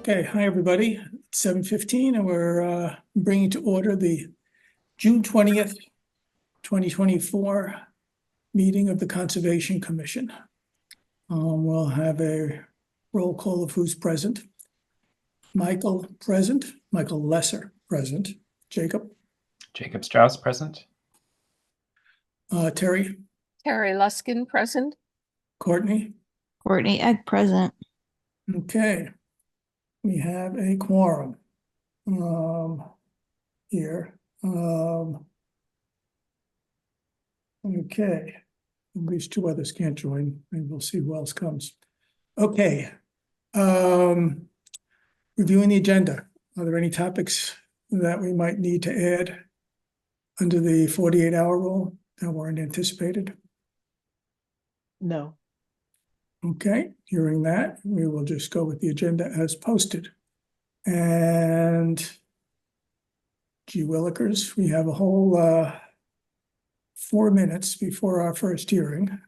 Okay, hi, everybody. It's 7:15 and we're bringing to order the June 20th, 2024 meeting of the Conservation Commission. We'll have a roll call of who's present. Michael present, Michael Lesser present, Jacob, Jacob Strauss present. Terry, Terry Luskin present. Courtney. Courtney Egg present. Okay, we have a quorum here. Okay, at least two others can't join. Maybe we'll see who else comes. Okay. Reviewing the agenda. Are there any topics that we might need to add under the 48-hour rule that weren't anticipated? No. Okay, hearing that, we will just go with the agenda as posted. And gee willikers, we have a whole 4 minutes before our first hearing.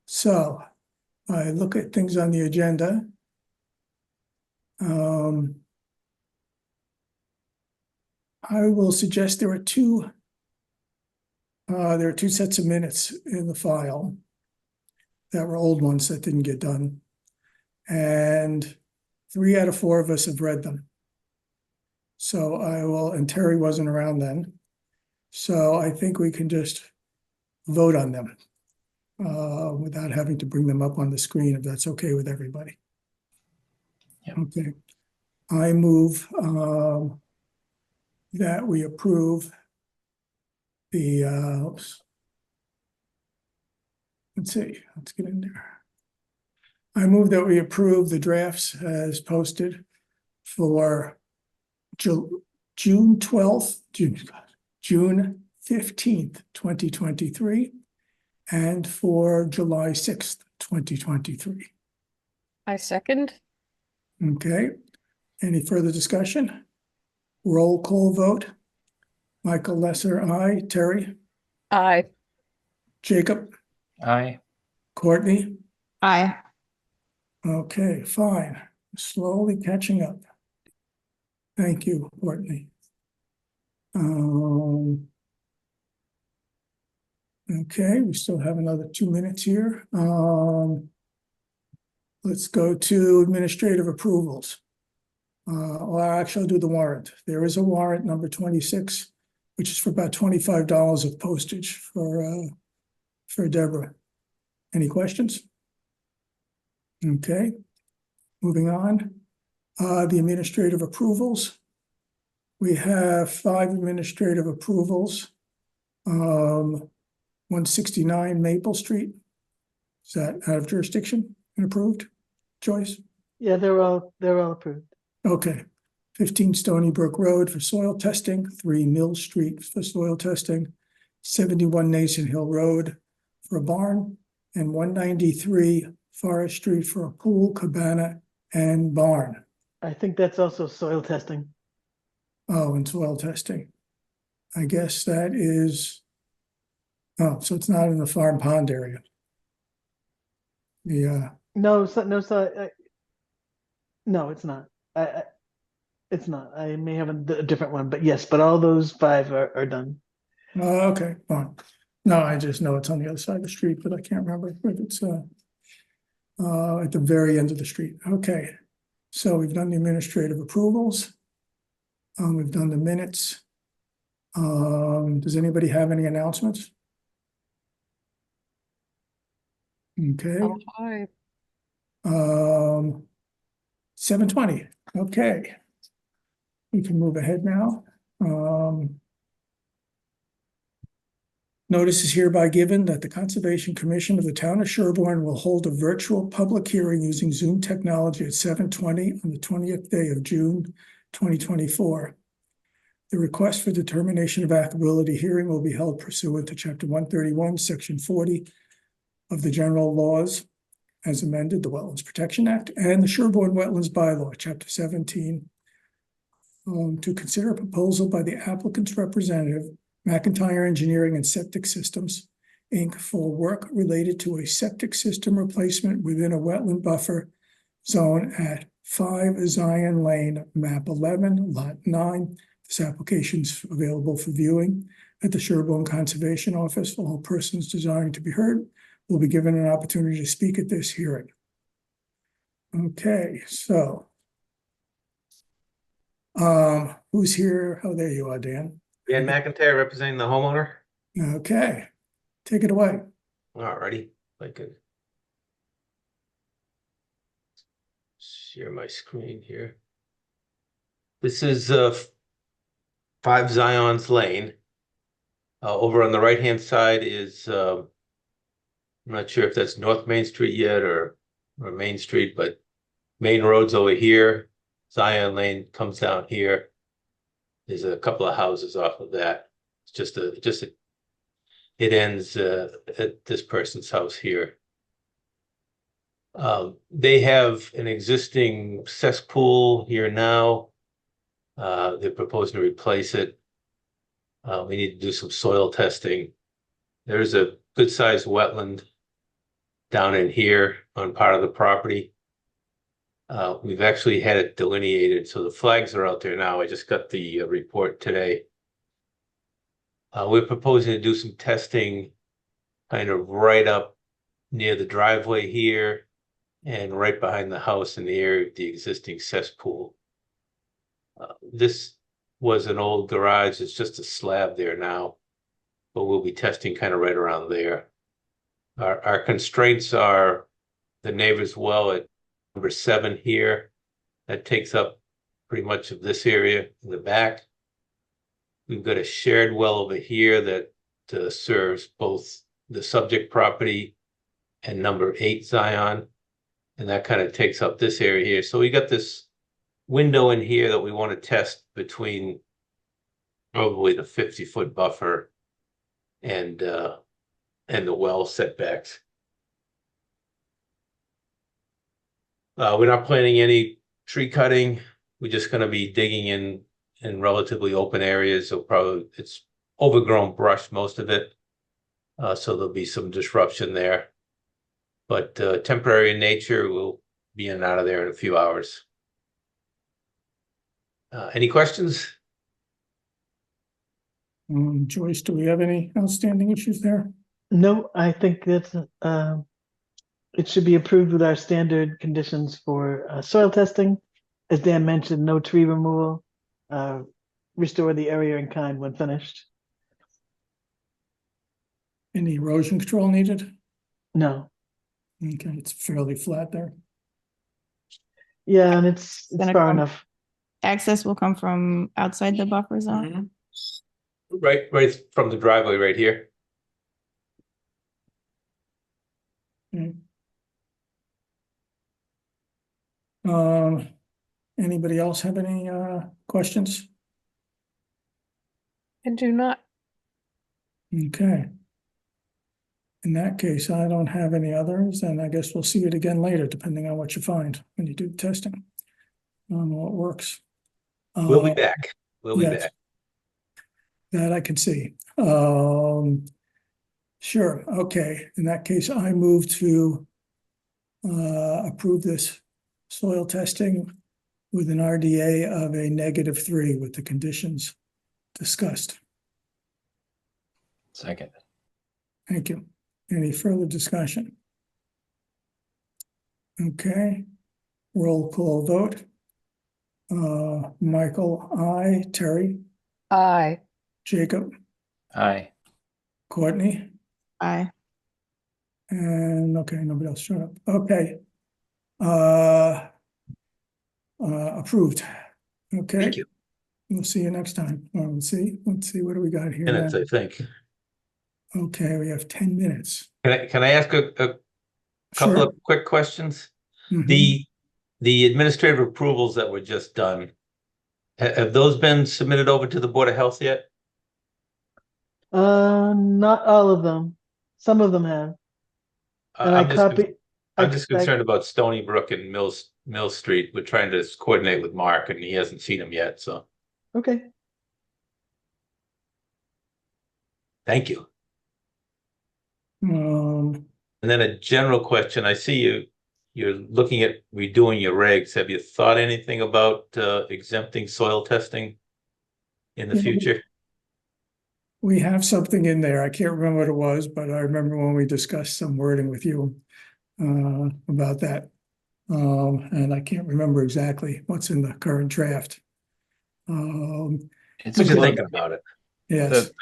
So I look at things on the agenda. I will suggest there are two sets of minutes in the file that were old ones that didn't get done. And 3 out of 4 of us have read them. So I will, and Terry wasn't around then. So I think we can just vote on them without having to bring them up on the screen, if that's okay with everybody. Yep. Okay. I move that we approve the, let's see, let's get in there. I move that we approve the drafts as posted for June 12th, June 15th, 2023, and for July 6th, 2023. I second. Okay, any further discussion? Roll call vote. Michael Lesser, aye. Terry? Aye. Jacob? Aye. Courtney? Aye. Okay, fine. Slowly catching up. Thank you, Courtney. Okay, we still have another 2 minutes here. Let's go to administrative approvals. Well, actually, I'll do the warrant. There is a warrant number 26, which is for about $25 of postage for Deborah. Any questions? Okay, moving on. The administrative approvals. We have 5 administrative approvals. 169 Maple Street. Is that out of jurisdiction and approved? Joyce? Yeah, they're all approved. Okay. 15 Stony Brook Road for soil testing, 3 Mill Street for soil testing, 71 Nason Hill Road for a barn, and 193 Forest Street for a pool, cabana, and barn. I think that's also soil testing. Oh, and soil testing. I guess that is, oh, so it's not in the farm pond area. Yeah. No, no, no, it's not. It's not. I may have a different one, but yes, but all those 5 are done. Okay, fine. No, I just know it's on the other side of the street, but I can't remember if it's at the very end of the street. Okay, so we've done the administrative approvals. We've done the minutes. Does anybody have any announcements? Okay. Aye. 7:20. Okay. We can move ahead now. Notice is hereby given that the Conservation Commission of the Town of Sherborn will hold a virtual public hearing using Zoom technology at 7:20 on the 20th day of June, 2024. The request for determination of applicability hearing will be held pursuant to Chapter 131, Section 40 of the General Laws as amended, the Wetlands Protection Act, and the Sherborn Wetlands Bylaw, Chapter 17, to consider a proposal by the applicant's representative, McIntyre Engineering and Septic Systems, Inc., for work related to a septic system replacement within a wetland buffer zone at 5 Zion Lane, map 11, lot 9. This application is available for viewing at the Sherborn Conservation Office. All persons desiring to be heard will be given an opportunity to speak at this hearing. Okay, so who's here? Oh, there you are, Dan. Dan McIntyre representing the homeowner. Okay, take it away. Alrighty, I could share my screen here. This is 5 Zion's Lane. Over on the right-hand side is I'm not sure if that's North Main Street yet or Main Street, but Main Road's over here. Zion Lane comes down here. There's a couple of houses off of that. It's just it ends at this person's house here. They have an existing cesspool here now. They're proposing to replace it. We need to do some soil testing. There's a good-sized wetland down in here on part of the property. We've actually had it delineated, so the flags are out there now. I just got the report today. We're proposing to do some testing kind of right up near the driveway here and right behind the house in the area of the existing cesspool. This was an old garage. It's just a slab there now, but we'll be testing kind of right around there. Our constraints are the neighbor's well at number 7 here. That takes up pretty much of this area in the back. We've got a shared well over here that serves both the subject property and number 8 Zion. And that kind of takes up this area here. So we got this window in here that we want to test between probably the 50-foot buffer and the well setbacks. We're not planning any tree cutting. We're just going to be digging in relatively open areas. So probably it's overgrown brush, most of it. So there'll be some disruption there. But temporary in nature, we'll be in and out of there in a few hours. Any questions? Joyce, do we have any outstanding issues there? No, I think that's it should be approved with our standard conditions for soil testing. As Dan mentioned, no tree removal, restore the area in kind when finished. Any erosion control needed? No. Okay, it's fairly flat there. Yeah, and it's Gonna far come- enough. Access will come from outside the buffer zone. Right from the driveway right here. Anybody else have any questions? I do not. Okay. In that case, I don't have any others, and I guess we'll see it again later, depending on what you find when you do the testing. What works. We'll be back. We'll be yes. back. That I can see. Sure, okay. In that case, I move to approve this soil testing with an RDA of a -3 with the conditions discussed. Second. Thank you. Any further discussion? Okay, roll call vote. Michael, aye. Terry, Aye. Jacob, Aye. Courtney, Aye. and okay, nobody else showed up. Okay. Approved. Okay. Thank you. We'll see you next time. Let's see what do we got here Minutes, now? I think. Okay, we have 10 minutes. Can I ask a couple Sure. of quick questions? Mhm. The administrative approvals that were just done, have those been submitted over to the Board of Health yet? Not all of them. Some of them have. And I'm just I concerned about Stony Brook and Mill Street. We're trying to coordinate with Mark and he hasn't seen them yet, so Okay. thank you. Um, And then a general question, I see you're looking at redoing your regs. Have you thought anything about exempting soil testing in the Yeah. future? We have something in there. I can't remember what it was, but I remember when we discussed some wording with you about that. And I can't remember exactly what's in the current draft. It's What you clo- thinking about it? Yes,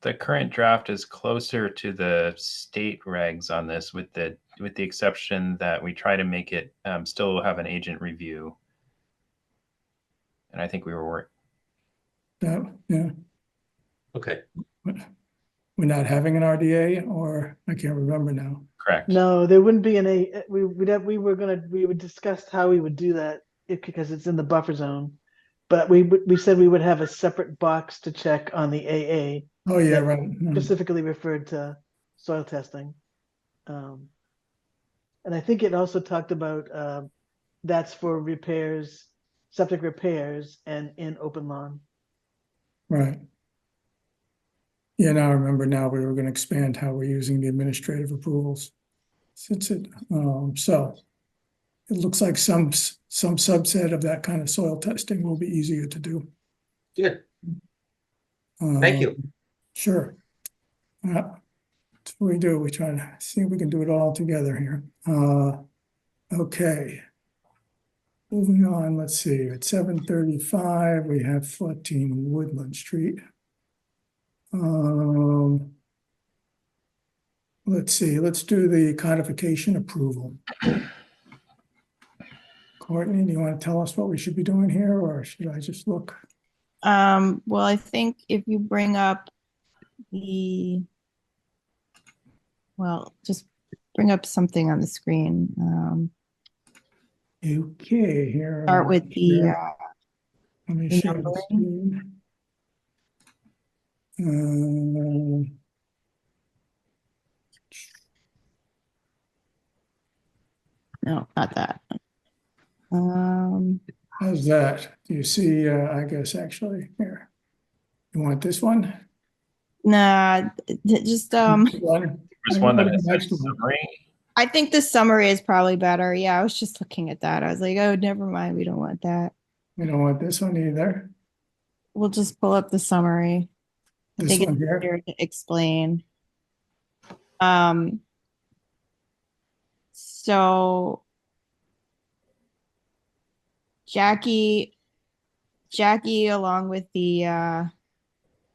the current draft is closer to the state regs on this, with the exception that we try to make it still have an agent review. And I think we were yeah, Okay, we're not having an RDA, or I can't remember now. correct. No, there wouldn't be we would discuss how we would do that because it's in the buffer zone. But we said we would have a separate box to check on the AA Oh, yeah, that right. specifically referred to soil testing. And I think it also talked about that's for repairs, septic repairs and in open lawn. Right. Yeah, now I remember now we were gonna expand how we're using the administrative approvals. Since it, so it looks like some subset of that kind of soil testing will be easier to do. good. Thank you. Sure. That's what we do. We try to see if we can do it all together here. Okay. Moving on, let's see, at 7:35, we have 14 Woodland Street. Let's see, let's do the codification approval. Courtney, do you want to tell us what we should be doing here, or should I just look? Well, I think if you bring up just bring up something on the screen. Okay, here. Start with the Let me share the numbering. screen. No, not that. How's that? Do you see, I guess actually, here. You want this one? Nah, just One? There's one that I- has next a one. summary. I think the summary is probably better. Yeah, I was just looking at that. I was like, oh, never mind. We don't want that. We don't want this one either. We'll just pull up the summary. I This think it's one here. easier to explain. So Jackie, along with the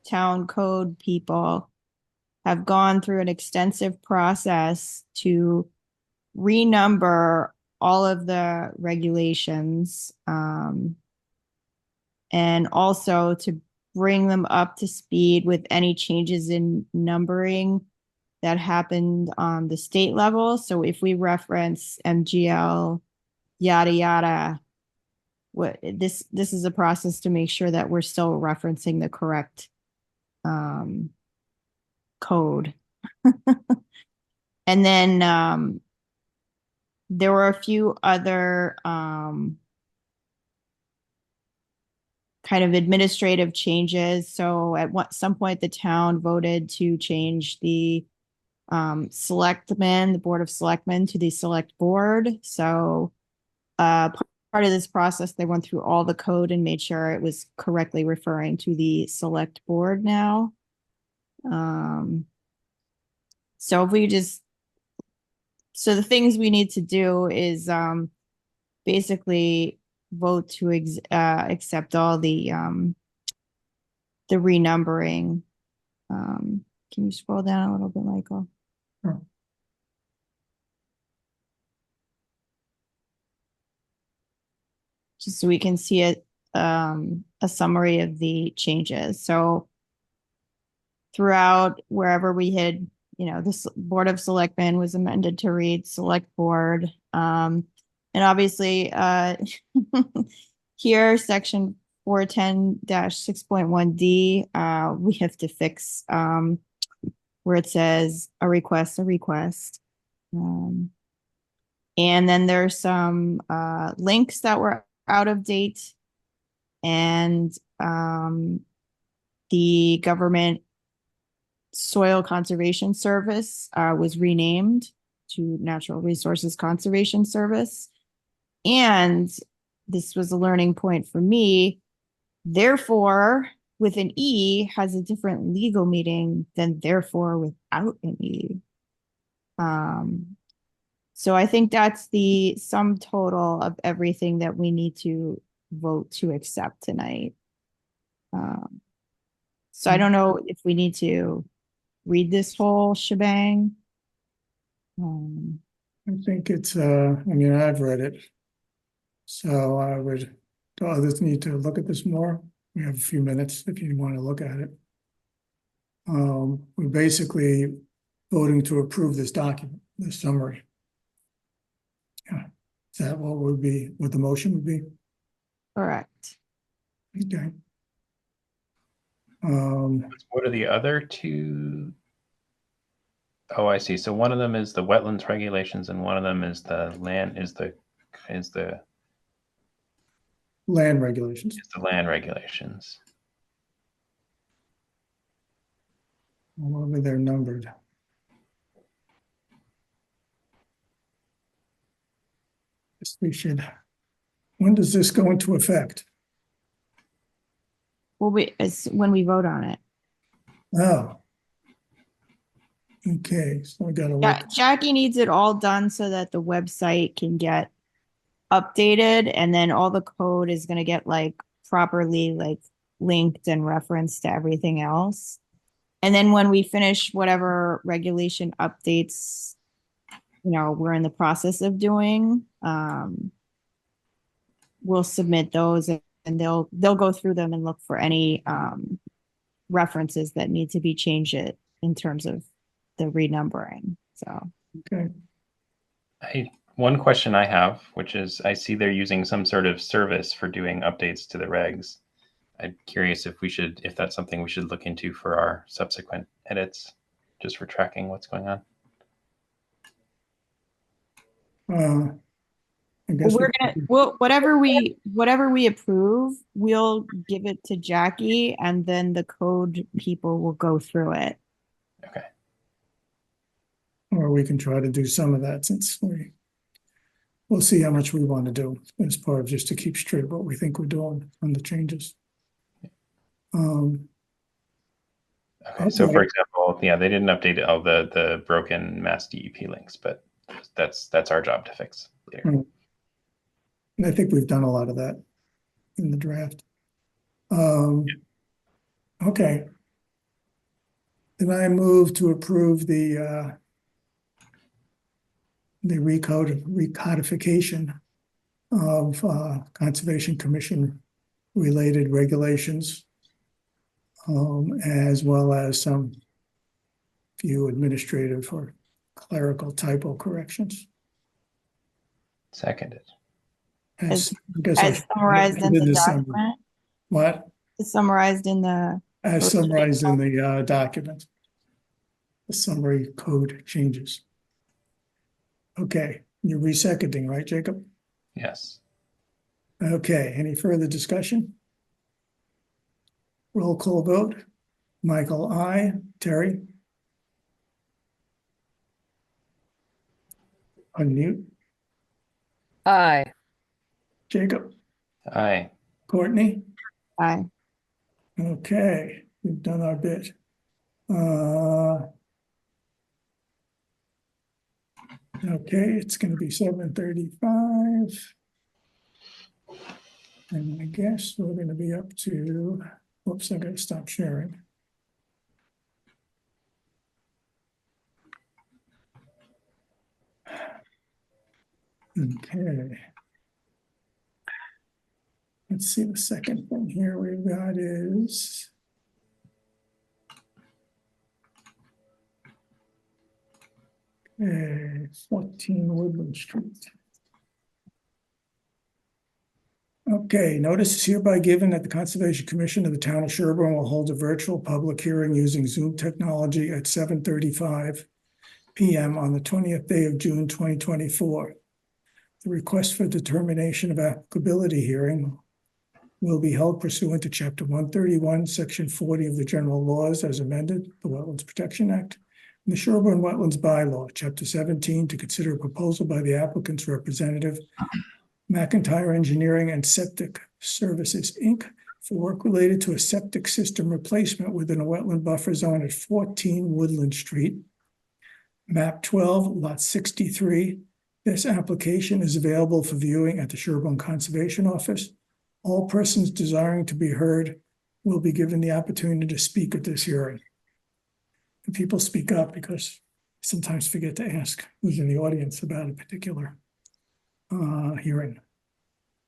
town code people, have gone through an extensive process to renumber all of the regulations, and also to bring them up to speed with any changes in numbering that happened on the state level. So if we reference MGL, yada, yada, this is a process to make sure that we're still referencing the correct code. And then there were a few other kind of administrative changes. So at some point, the town voted to change the selectmen, the Board of Selectmen, to the select board. So part of this process, they went through all the code and made sure it was correctly referring to the select board now. So if we just, so the things we need to do is basically vote to accept all the renumbering. Can you scroll down a little bit, Michael? Sure. Just so we can see it, a summary of the changes. So throughout wherever we had, this Board of Selectmen was amended to read Select Board. And obviously, here, section 410-6.1D, we have to fix where it says a request. And then there's some links that were out of date, and the government soil conservation service was renamed to Natural Resources Conservation Service. And this was a learning point for me. Therefore, with an E has a different legal meaning than therefore without an E. So I think that's the sum total of everything that we need to vote to accept tonight. So I don't know if we need to read this whole shebang. I think it's, I mean, I've read it. So I would, do others need to look at this more? We have a few minutes if you want to look at it. We're basically voting to approve this document, this summary. Yeah, is that what the motion would be? Correct. Okay. What are the other two? Oh, I see. So one of them is the wetlands regulations, and one of them is the land Land regulations. land regulations. However they're numbered. Guess we should, when does this go into effect? Well, it's when we vote on it. Oh. Okay, so I gotta Yeah, look. Jackie needs it all done so that the website can get updated, and then all the code is gonna get like properly like linked and referenced to everything else. And then when we finish whatever regulation updates, we're in the process of doing, we'll submit those, and they'll go through them and look for any references that need to be changed in terms of the renumbering. So Okay, One question I have, which is I see they're using some sort of service for doing updates to the regs. I'm curious if that's something we should look into for our subsequent edits, just for tracking what's going on. I guess whatever we approve, we'll give it to Jackie, and then the code people will go through it. Okay. or we can try to do some of that since we'll see how much we want to do as part of just to keep straight what we think we're doing on the changes. Okay. So Okay. for example, yeah, they didn't update all the broken Mass DEP links, but that's our job to fix later. And I think we've done a lot of that in the draft. Okay. Then I move to approve the recodification of Conservation Commission related regulations, as well as some few administrative or clerical typo corrections. Seconded. As summarized in the document. What? It's summarized in the. As summarized in the document. The summary code changes. Okay, you're reseconding, right, Jacob? Yes. Okay, any further discussion? Roll call vote. Michael, aye. Terry? Unmute. Aye. Jacob? Aye. Courtney? Aye. Okay, we've done our bit. Okay, it's gonna be 7:35. And I guess we're gonna be up to, whoops, I gotta stop sharing. Okay. Let's see, the second thing here we've got is okay, 14 Woodland Street. Okay, notice is hereby given that the Conservation Commission of the Town of Sherborn will hold a virtual public hearing using Zoom technology at 7:35 p.m. on the 20th day of June 2024. The request for determination of applicability hearing will be held pursuant to Chapter 131, Section 40 of the General Laws as amended, the Wetlands Protection Act, the Sherborn Wetlands Bylaw, Chapter 17, to consider a proposal by the applicant's representative, McIntyre Engineering and Septic Services, Inc., for work related to a septic system replacement within a wetland buffer zone at 14 Woodland Street, map 12, lot 63. This application is available for viewing at the Sherborn Conservation Office. All persons desiring to be heard will be given the opportunity to speak at this hearing. And people speak up because I sometimes forget to ask who's in the audience about a particular hearing.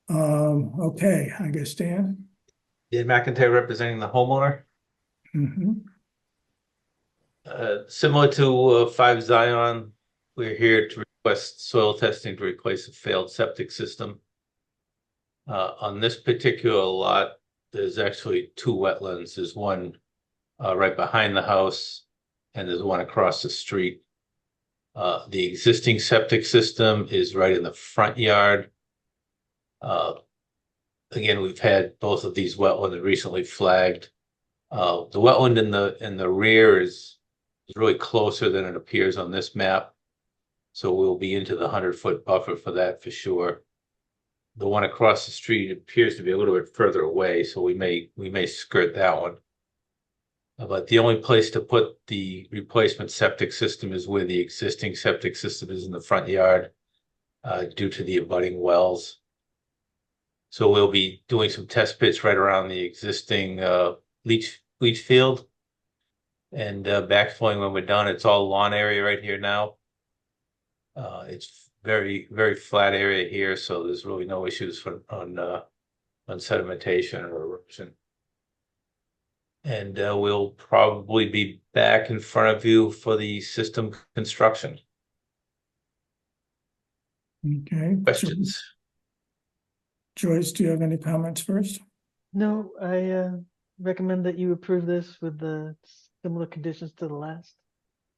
Okay, I guess Dan. Dan McIntyre representing the homeowner. Mhm. Similar to 5 Zion, we're here to request soil testing to replace a failed septic system. On this particular lot, there's actually 2 wetlands. There's one right behind the house, and there's one across the street. The existing septic system is right in the front yard. Again, we've had both of these wetlands recently flagged. The wetland in the rear is really closer than it appears on this map. So we'll be into the 100-foot buffer for that for sure. The one across the street appears to be a little bit further away, so we may skirt that one. But the only place to put the replacement septic system is where the existing septic system is in the front yard, due to the abutting wells. So we'll be doing some test pits right around the existing leach field, and backfilling when we're done. It's all lawn area right here now. It's very, very flat area here, so there's really no issues on sedimentation or erosion. And we'll probably be back in front of you for the system construction. Okay. Questions? Joyce, do you have any comments first? No, I recommend that you approve this with the similar conditions to the last.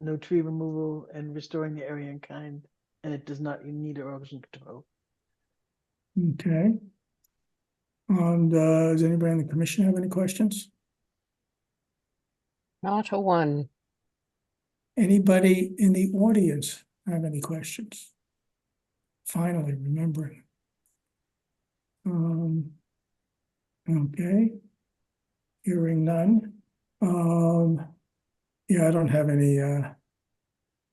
No tree removal and restoring the area in kind, and it does not need erosion control. Okay. And does anybody in the commission have any questions? Not a one. Anybody in the audience have any questions? Finally, remembering. Okay. Hearing none. Yeah, I don't have any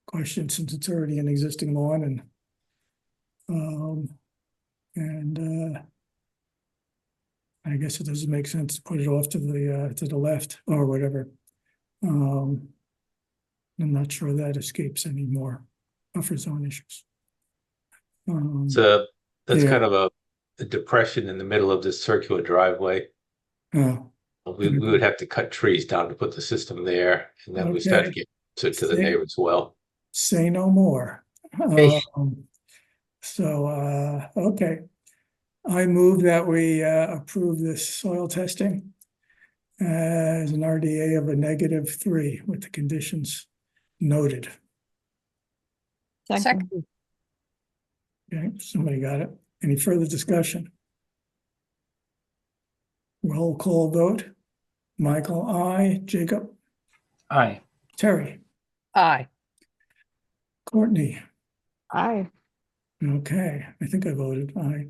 questions since it's already an existing lawn and I guess it doesn't make sense to put it off to the left or whatever. I'm not sure that escapes any more buffer zone issues. So that's Yeah. kind of a depression in the middle of this circular driveway. Oh, We would have to cut trees down to put the system there, and then we start to Okay. get closer to the neighbor's well. say no more. Hey. Okay. I move that we approve this soil testing as an RDA of a -3 with the conditions noted. Second. Okay, somebody got it. Any further discussion? Roll call vote. Michael, aye. Jacob, Aye. Terry, Aye. Courtney. Aye. Okay, I think I voted aye.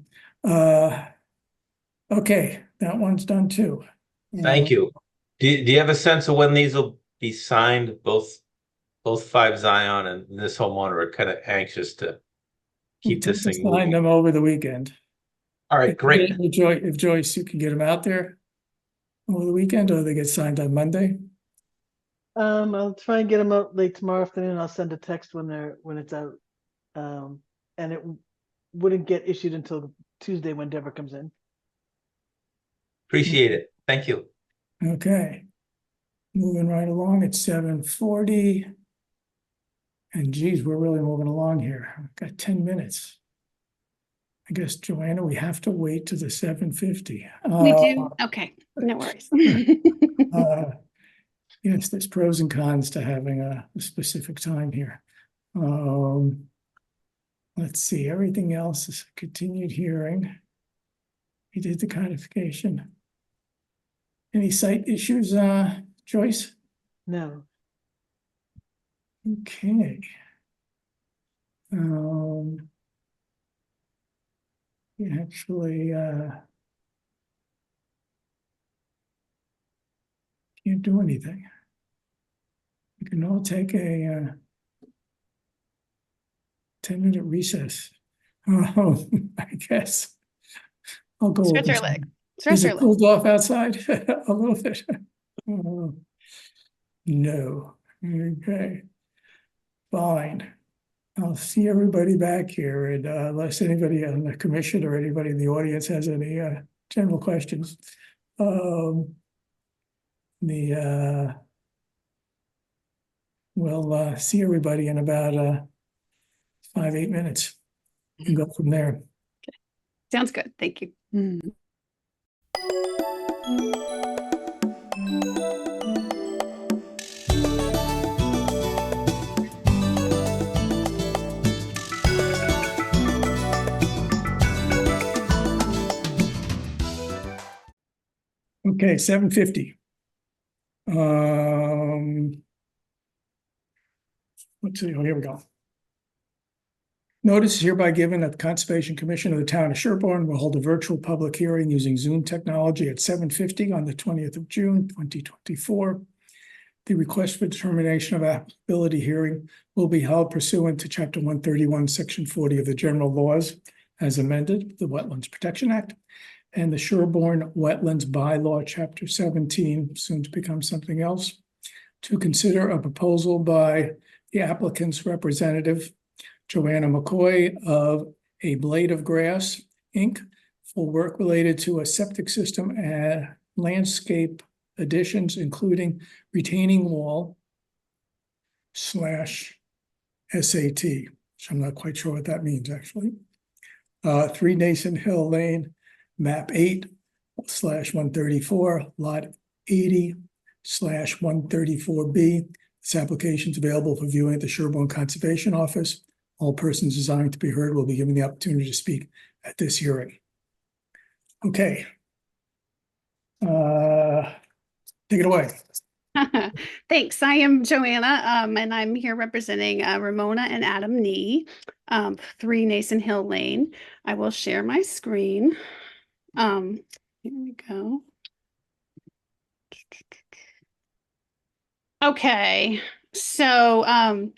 Okay, that one's done too. Thank you. Do you have a sense of when these will be signed? Both 5 Zion and this homeowner are kind of anxious to keep this thing Sign moving. them over the weekend. All right, great. If Joyce, you can get them out there over the weekend, or they get signed on Monday. I'll try and get them out late tomorrow afternoon. I'll send a text when it's out. And it wouldn't get issued until Tuesday when Deborah comes in. Appreciate it. Thank you. Okay. Moving right along at 7:40. And geez, we're really moving along here. I've got 10 minutes. I guess, Joanna, we have to wait to the 7:50. We do? Okay, no worries. Yes, there's pros and cons to having a specific time here. Let's see, everything else is a continued hearing. We did the codification. Any site issues, Joyce? No, Okay. We actually can't do anything. We can all take a 10-minute recess. Oh, I guess I'll go. Stretch over our some- leg. Is Stretch our it leg. cooled off outside a little bit? Oh, no. Okay. Fine. I'll see everybody back here, and unless anybody on the commission or anybody in the audience has any general questions. We'll see everybody in about 5-8 minutes and go from there. Sounds good. Thank you. Okay, 7:50. Let's see, oh, here we go. Notice is hereby given that the Conservation Commission of the Town of Sherborn will hold a virtual public hearing using Zoom technology at 7:50 on the 20th of June, 2024. The request for determination of applicability hearing will be held pursuant to Chapter 131, Section 40 of the General Laws as amended, the Wetlands Protection Act, and the Sherborn Wetlands Bylaw, Chapter 17, soon to become something else, to consider a proposal by the applicant's representative, Joanna McCoy of A Blade of Grass, Inc., for work related to a septic system and landscape additions, including retaining wall / SAT, which I'm not quite sure what that means, actually. 3 Nason Hill Lane, map 8/134, lot 80/134B. This application is available for viewing at the Sherborn Conservation Office. All persons desiring to be heard will be given the opportunity to speak at this hearing. Okay. Take it away. Thanks. I am Joanna, and I'm here representing Ramona and Adam Nee, 3 Nason Hill Lane. I will share my screen. Here we go. Okay, so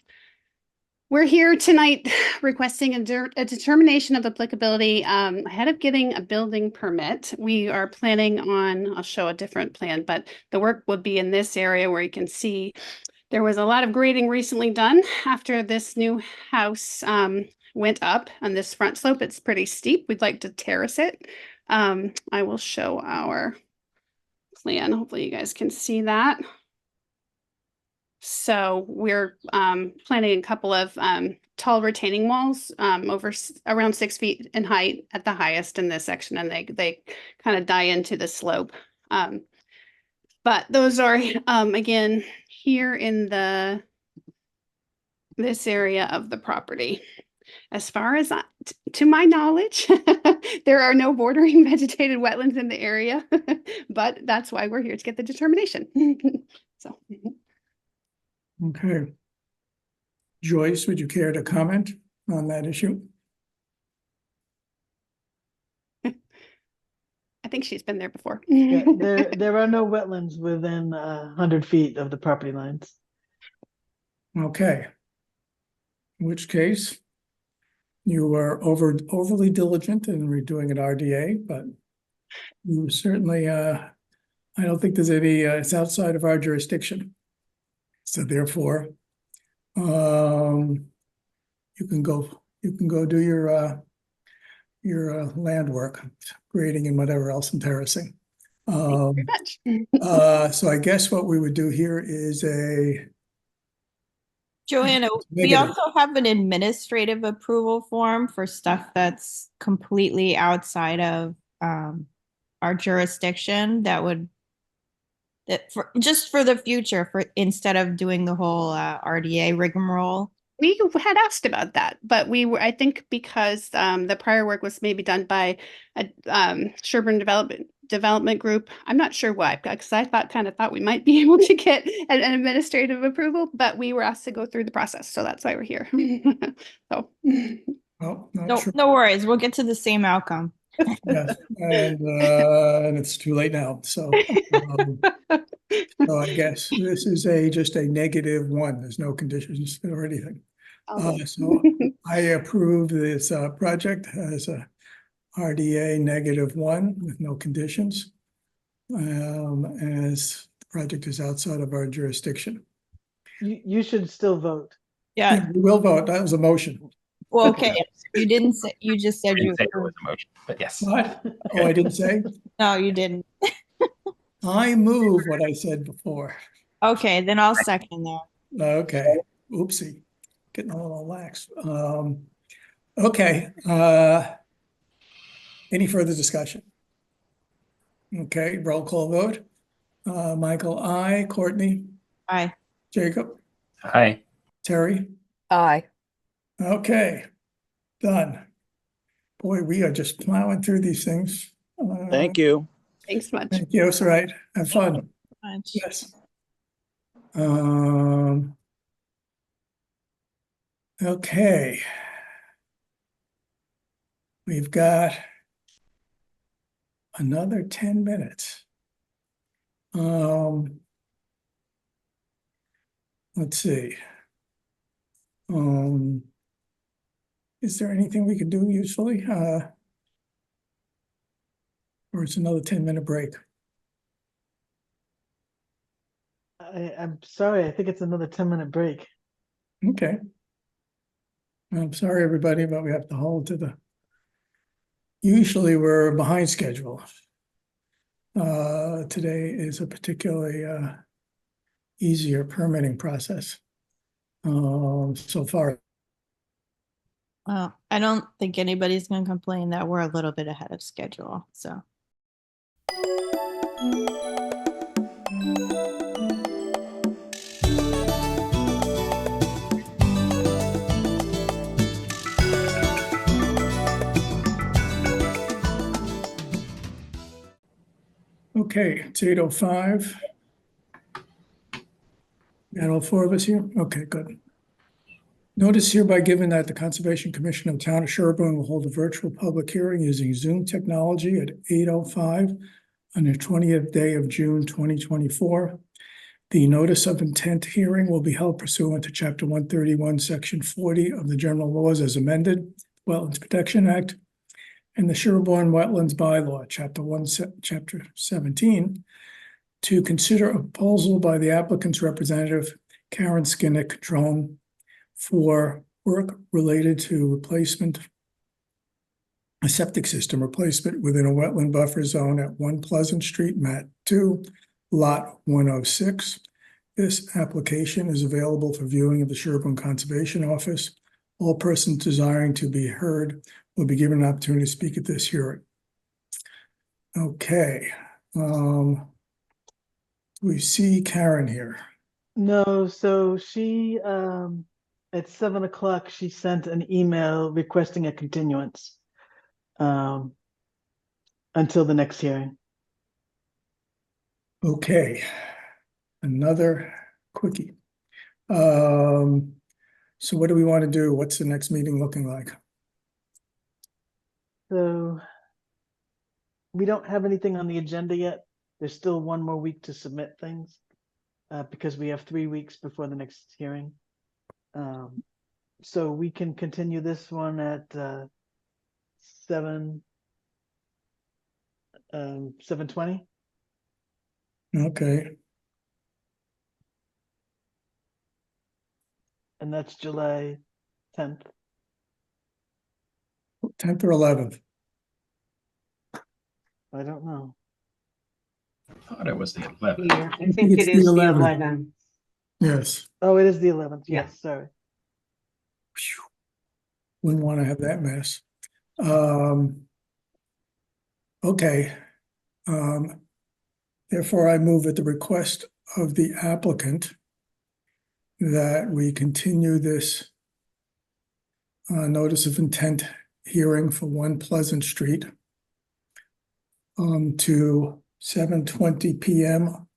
we're here tonight requesting a determination of applicability ahead of getting a building permit. We are planning on, I'll show a different plan, but the work would be in this area where you can see there was a lot of grading recently done after this new house went up on this front slope. It's pretty steep. We'd like to terrace it. I will show our plan. Hopefully you guys can see that. So we're planning a couple of tall retaining walls around 6 feet in height at the highest in this section, and they kind of die into the slope. But those are again here in this area of the property. As far as to my knowledge, there are no bordering vegetated wetlands in the area, but that's why we're here to get the determination. So. Okay. Joyce, would you care to comment on that issue? I think she's been there before. Yeah, there are no wetlands within 100 feet of the property lines. Okay. In which case, you were overly diligent in redoing an RDA, but you certainly, I don't think there's any, it's outside of our jurisdiction. So therefore, you can go do your land work, grading and whatever else and terracing. Thank you very much. So I guess what we would do here is Joanna, we Negative. also have an administrative approval form for stuff that's completely outside of our jurisdiction just for the future, for instead of doing the whole RDA rigmarole. We had asked about that, but I think because the prior work was maybe done by a Sherborn development group. I'm not sure why, because I thought we might be able to get an administrative approval, but we were asked to go through the process, so that's why we're here. So, Well, not No, sure. no worries. We'll get to the same outcome. Yes, and it's too late now, so. So I guess this is just a -1. There's no conditions or anything. So I approve this project as a RDA -1 with no conditions. As the project is outside of our jurisdiction. You should still vote. Yeah. We will vote. That was a motion. Well, okay. You didn't say, you just I said you didn't say it was approved. a motion, but yes. What? Oh, I didn't say? No, you didn't. I move what I said before. Okay, then I'll second that. Okay, oopsie, getting a little lax. Okay, any further discussion? Okay, roll call vote. Michael, I, Courtney, Aye. Jacob, Hi. Terry. Aye. Okay, done. Boy, we are just plowing through these things. Thank you. thanks much. Thank you, that's right. Have fun. Much. Yes. Okay. We've got another 10 minutes. Let's see. Is there anything we could do usefully? Or it's another 10-minute break? I'm sorry, I think it's another 10-minute break. Okay. I'm sorry, everybody, but we have to hold to the. Usually we're behind schedule. Today is a particularly easier permitting process. So far. Well, I don't think anybody's gonna complain that we're a little bit ahead of schedule, so. Okay, it's 8:05. Got all four of us here? Okay, good. Notice hereby given that the Conservation Commission of the Town of Sherborn will hold a virtual public hearing using Zoom technology at 8:05 on the 20th day of June 2024. The notice of intent hearing will be held pursuant to Chapter 131, Section 40 of the General Laws as amended, Wetlands Protection Act, and the Sherborn Wetlands Bylaw, Chapter 17, to consider a proposal by the applicant's representative, Karen Skinnick, Drone, for work related to replacement, a septic system replacement within a wetland buffer zone at 1 Pleasant Street, Mat 2, Lot 106. This application is available for viewing at the Sherborn Conservation Office. All persons desiring to be heard will be given an opportunity to speak at this hearing. Okay. We see Karen here. No, so she, at 7 o'clock, she sent an email requesting a continuance until the next hearing. Okay. Another quickie. So what do we want to do? What's the next meeting looking like? So we don't have anything on the agenda yet. There's still one more week to submit things because we have 3 weeks before the next hearing. So we can continue this one at 7:20. Okay. And that's July 10th. 10th or 11th? I don't know. I thought it was the 11th. Yeah, I think think it's it the is the 11th. 11th. Yes. Oh, it is the 11th. Yeah. Yes, sorry. Phew. Wouldn't want to have that mess. Okay. Therefore, I move at the request of the applicant that we continue this notice of intent hearing for 1 Pleasant Street to 7:20 PM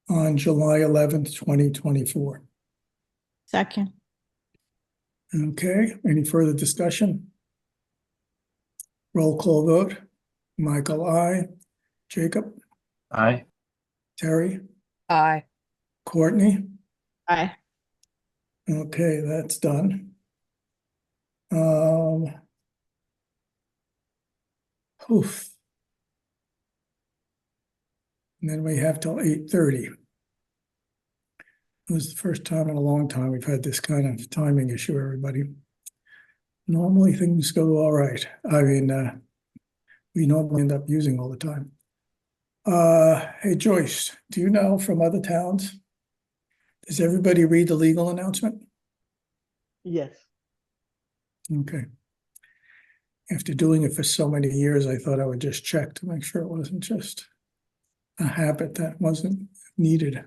on July 11th, 2024. Second. Okay, any further discussion? Roll call vote. Michael, I. Jacob, Aye. Terry, Aye. Courtney. Aye. Okay, that's done. Oof. And then we have till 8:30. It was the first time in a long time we've had this kind of timing issue, everybody. Normally things go all right. I mean, we normally end up using all the time. Hey Joyce, do you know from other towns? Does everybody read the legal announcement? Yes. Okay. After doing it for so many years, I thought I would just check to make sure it wasn't just a habit that wasn't needed.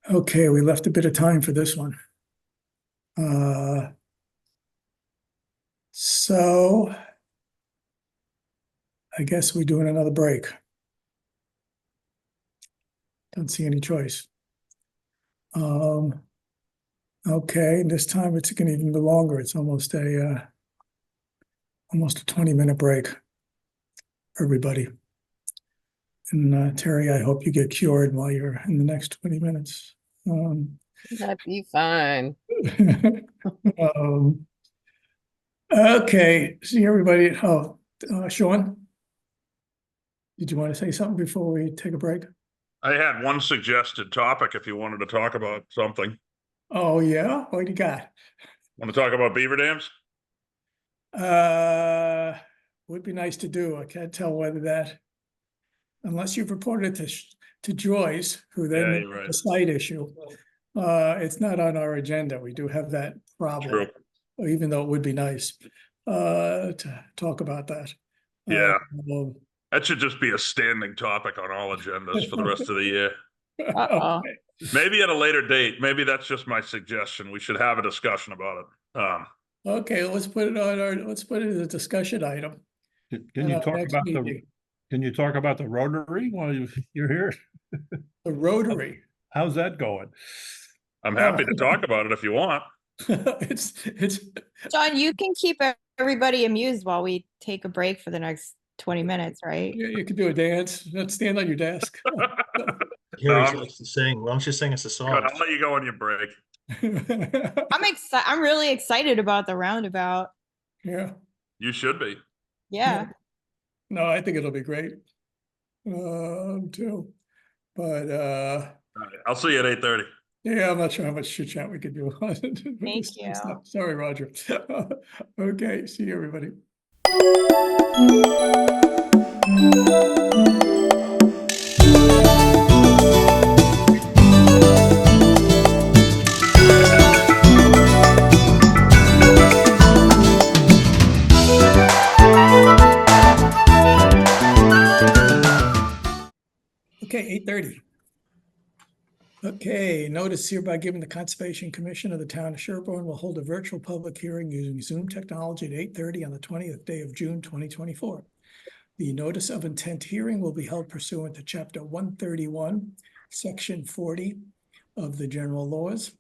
Okay, we left a bit of time for this one. So I guess we're doing another break. Don't see any choice. Okay, this time it's gonna even be longer. It's almost a 20-minute break, everybody. And Terry, I hope you get cured while you're in the next 20 minutes. That'd be fine. Okay, see everybody. Oh, Sean, did you want to say something before we take a break? I had one suggested topic if you wanted to talk about something. Oh, yeah? What do you got? Want to talk about beaver dams? Would be nice to do. I can't tell whether that, unless you've reported it to Joyce, who then Yeah, makes you're right. a side issue. It's not on our agenda. We do have that problem, True. even though it would be nice to talk about that. Yeah. Um, That should just be a standing topic on all agendas for the rest of the year. Uh-oh. okay. Maybe at a later date. Maybe that's just my suggestion. We should have a discussion about it. Okay, let's put it on let's put it as a discussion item. Can you talk Next about meeting. can you talk about the Rotary while you're here? The Rotary. How's that going? I'm happy to talk about it if you want. It's John, you can keep everybody amused while we take a break for the next 20 minutes, right? you could do a dance, stand on your desk. Harry I'm- likes to sing. Why don't you sing us a Good, song? I'll let you go on your break. I'm really excited about the roundabout. Yeah, You should be. Yeah. no, I think it'll be great. Too. But All right, I'll see you at 8:30. yeah, I'm not sure how much chit chat we could do. Thank you. Sorry, Roger. Okay, see you, everybody. Okay, 8:30. Okay, notice hereby given the Conservation Commission of the Town of Sherborn will hold a virtual public hearing using Zoom technology at 8:30 on the 20th day of June 2024. The notice of intent hearing will be held pursuant to Chapter 131, Section 40 of the General Laws,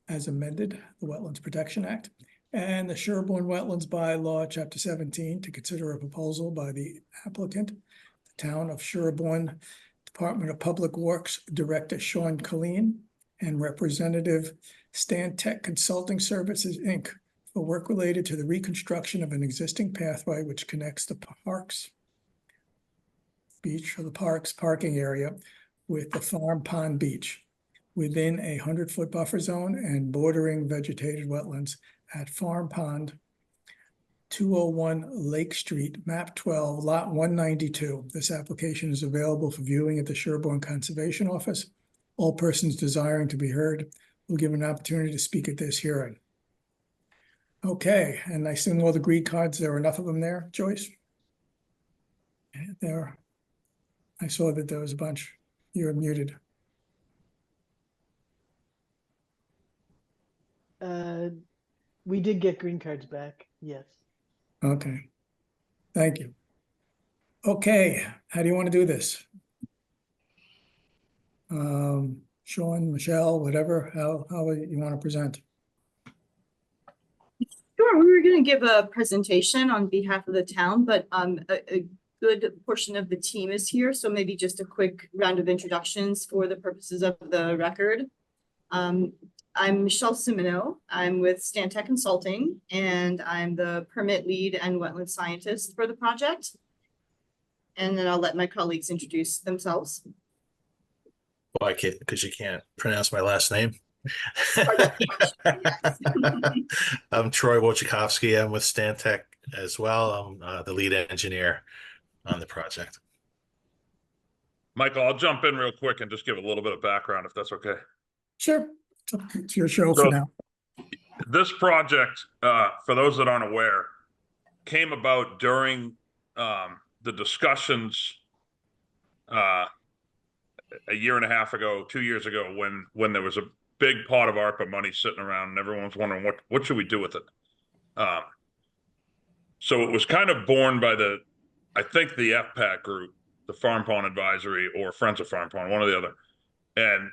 as amended, the Wetlands Protection Act, and the Sherborn Wetlands Bylaw, Chapter 17, to consider a proposal by the applicant, the Town of Sherborn Department of Public Works Director Sean Colleen, and Representative Stan Tech Consulting Services, Inc., for work related to the reconstruction of an existing pathway which connects the parks beach or the parks parking area with the Farm Pond Beach within a 100-foot buffer zone and bordering vegetated wetlands at Farm Pond, 201 Lake Street, map 12, lot 192. This application is available for viewing at the Sherborn Conservation Office. All persons desiring to be heard will give an opportunity to speak at this hearing. Okay, and I assume all the green cards, there are enough of them there, Joyce? There. I saw that there was a bunch. You're muted. We did get green cards back, yes. Okay. Thank you. Okay, how do you want to do this? Sean, Michelle, whatever, how you want to present? Sure, we were going to give a presentation on behalf of the town, but a good portion of the team is here, so maybe just a quick round of introductions for the purposes of the record. I'm Michelle Simino. I'm with Stantec Consulting, and I'm the permit lead and wetland scientist for the project. And then I'll let my colleagues introduce themselves. Well, I can't, because you can't pronounce my last name. I'm Troy Wojciechowski. I'm with Stantec as well. I'm the lead engineer on the project. Michael, I'll jump in real quick and just give a little bit of background if that's okay. Sure, it's your show for So- now. This project, for those that aren't aware, came about during the discussions a year and a half ago, 2 years ago, when there was a big pot of ARPA money sitting around and everyone was wondering what should we do with it. So it was kind of born by I think the FPAC group, the Farm Pond Advisory, or Friends of Farm Pond, one or the other. And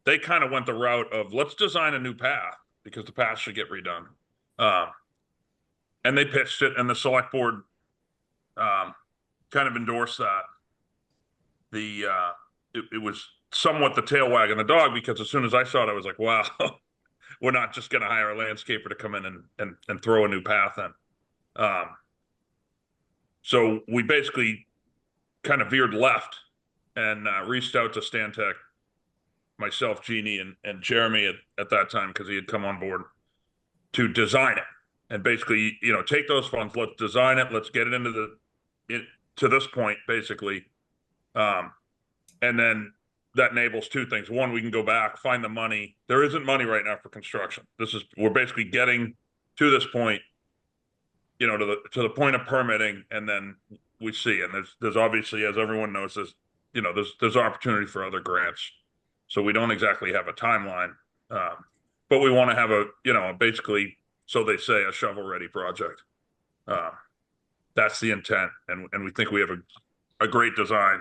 they kind of went the route of let's design a new path because the path should get redone. And they pitched it, and the select board kind of endorsed that. It was somewhat the tail wagging the dog, because as soon as I saw it, I was like, wow, we're not just going to hire a landscaper to come in and throw a new path in. So we basically kind of veered left and reached out to Stantec, myself, Jeannie, and Jeremy at that time, because he had come on board to design it. And basically, take those funds, let's design it, let's get it into to this point, basically. And then that enables two things. One, we can go back, find the money. There isn't money right now for construction. We're basically getting to this point, to the point of permitting, and then we see. And there's obviously, as everyone knows, there's opportunity for other grants. So we don't exactly have a timeline, but we want to have basically, so they say, a shovel-ready project. That's the intent, and we think we have a great design.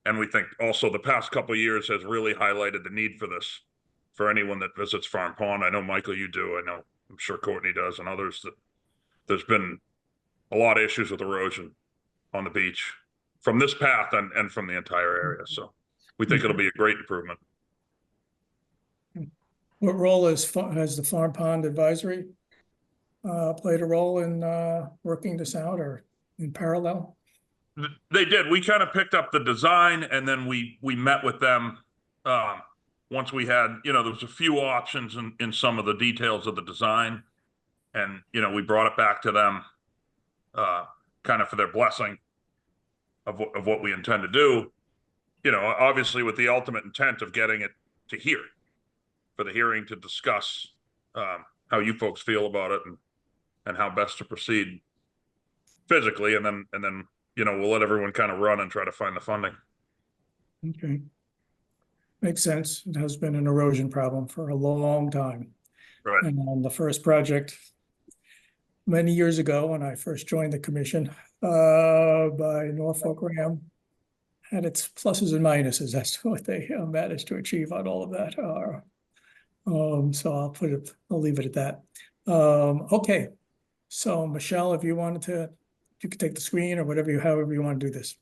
And we think also the past couple of years has really highlighted the need for this for anyone that visits Farm Pond. I know, Michael, you do. I'm sure Courtney does, and others, that there's been a lot of issues with erosion on the beach from this path and from the entire area. So we think it'll be a great improvement. What role has the Farm Pond Advisory played a role in working this out, or in parallel? They did. We kind of picked up the design, and then we met with them once we had, there was a few options in some of the details of the design, and we brought it back to them kind of for their blessing of what we intend to do. Obviously with the ultimate intent of getting it to here for the hearing to discuss how you folks feel about it and how best to proceed physically, and then we'll let everyone kind of run and try to find the funding. Okay. Makes sense. It has been an erosion problem for a long time. Right. And on the first project many years ago, when I first joined the commission, by Norfolk Ram, had its pluses and minuses as to what they managed to achieve on all of that. So I'll leave it at that. Okay. So Michelle, if you wanted to, you could take the screen or however you want to do this.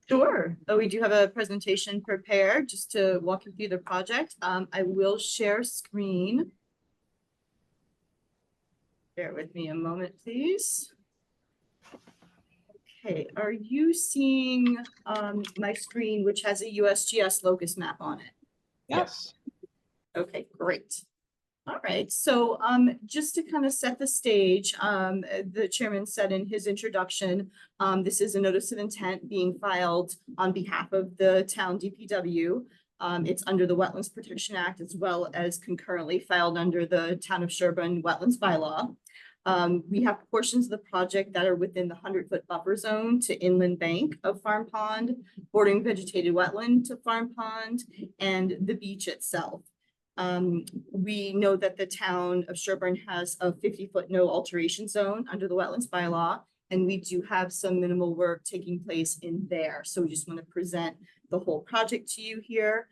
Sure. We do have a presentation prepared just to walk you through the project. I will share screen. Bear with me a moment, please. Okay, are you seeing my screen, which has a USGS locus map on it? Yes. Okay, great. All right, so just to kind of set the stage, the chairman said in his introduction, this is a notice of intent being filed on behalf of the town DPW. It's under the Wetlands Protection Act, as well as concurrently filed under the Town of Sherborn Wetlands Bylaw. We have portions of the project that are within the 100-foot buffer zone to inland bank of Farm Pond, bordering vegetated wetland to Farm Pond, and the beach itself. We know that the town of Sherborn has a 50-foot no alteration zone under the wetlands bylaw, and we do have some minimal work taking place in there. So we just want to present the whole project to you here.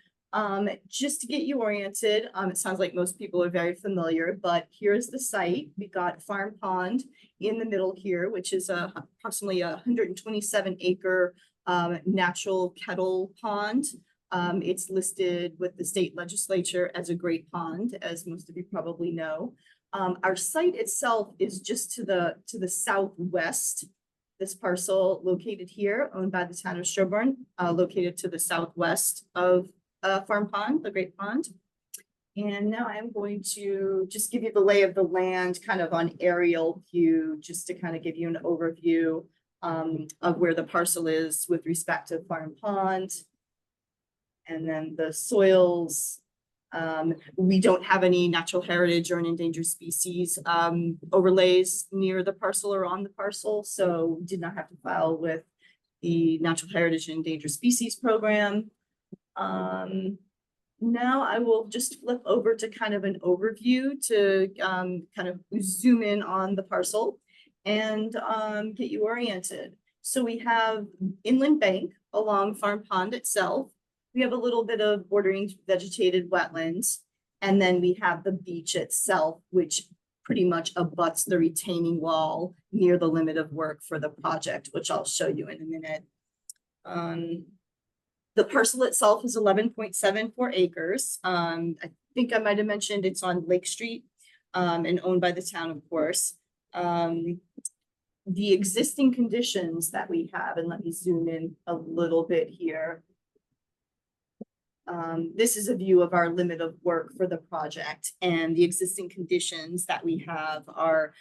Just to get you oriented, it sounds like most people are very familiar, but here's the site. We got Farm Pond in the middle here, which is approximately a 127 acre natural kettle pond. It's listed with the state legislature as a great pond, as most of you probably know. Our site itself is just to the southwest. This parcel located here, owned by the town of Sherborn, located to the southwest of Farm Pond, the Great Pond. And now I'm going to just give you the lay of the land, kind of on aerial view, just to kind of give you an overview of where the parcel is with respect to Farm Pond. And then the soils, we don't have any natural heritage or an endangered species overlays near the parcel or on the parcel, so did not have to file with the Natural Heritage and Endangered Species Program. Now I will just flip over to kind of an overview to kind of zoom in on the parcel and get you oriented. So we have inland bank along Farm Pond itself. We have a little bit of bordering vegetated wetlands, and then we have the beach itself, which pretty much abuts the retaining wall near the limit of work for the project, which I'll show you in a minute. The parcel itself is 11.74 acres. I think I might have mentioned it's on Lake Street and owned by the town, of course. The existing conditions that we have, and let me zoom in a little bit here. This is a view of our limit of work for the project, and the existing conditions that we have are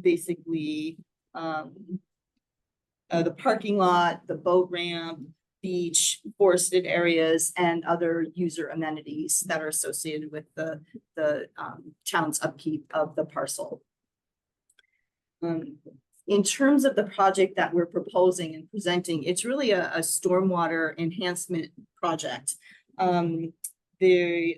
basically the parking lot, the boat ramp, beach, forested areas, and other user amenities that are associated with the town's upkeep of the parcel. In terms of the project that we're proposing and presenting, it's really a stormwater enhancement project. The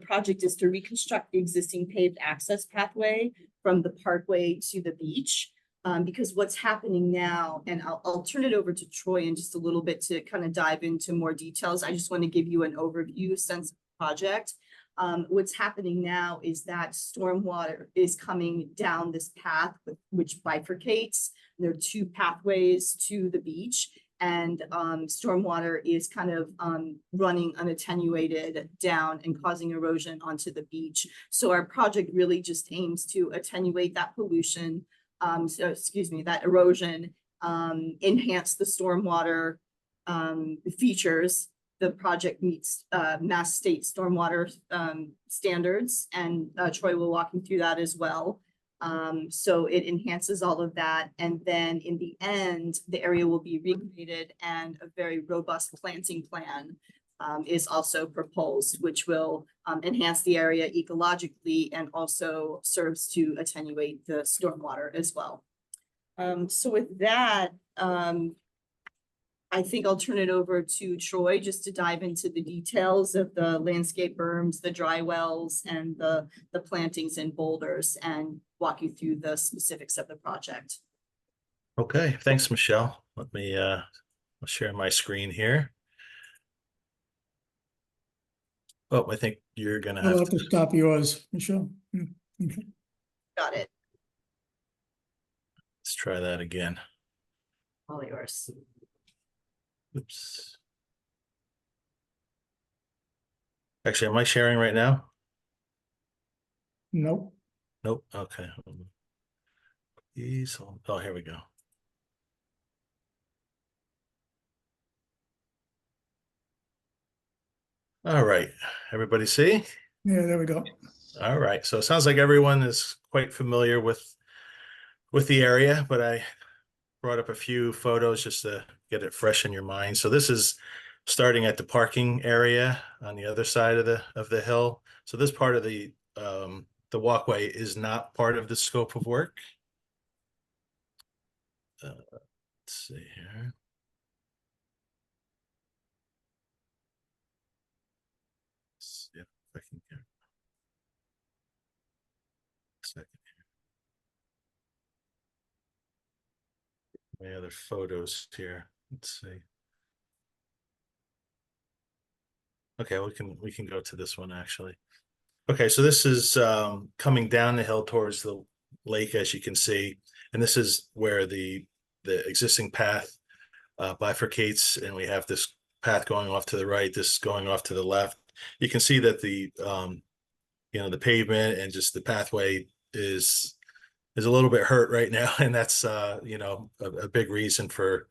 project is to reconstruct the existing paved access pathway from the parkway to the beach. Because what's happening now, and I'll turn it over to Troy in just a little bit to kind of dive into more details. I just want to give you an overview sense of the project. What's happening now is that stormwater is coming down this path, which bifurcates. There are two pathways to the beach, and stormwater is kind of running unattenuated down and causing erosion onto the beach. So our project really just aims to attenuate that pollution, that erosion, enhance the stormwater features. The project meets Mass State stormwater standards, and Troy will walk you through that as well. So it enhances all of that, and then in the end, the area will be recreated, and a very robust planting plan is also proposed, which will enhance the area ecologically and also serves to attenuate the stormwater as well. So with that, I think I'll turn it over to Troy just to dive into the details of the landscape berms, the dry wells, and the plantings and boulders, and walk you through the specifics of the project. Okay, thanks, Michelle. Let me I'll share my screen here. Oh, I think you're gonna I'll have have to stop yours, Michelle. Okay. Got it. let's try that again. All yours. Oops. Actually, am I sharing right now? Nope. Nope. Okay. Oh, here we go. All right. Everybody see? Yeah, there we go. All right. So it sounds like everyone is quite familiar with the area, but I brought up a few photos just to get it fresh in your mind. So this is starting at the parking area on the other side of the hill. So this part of the walkway is not part of the scope of work. Let's see here. any other photos here. Let's see. Okay, we can go to this one actually. Okay, so this is coming down the hill towards the lake, as you can see, and this is where the existing path bifurcates, and we have this path going off to the right, this going off to the left. You can see that the the pavement and just the pathway is a little bit hurt right now, and that's a big reason for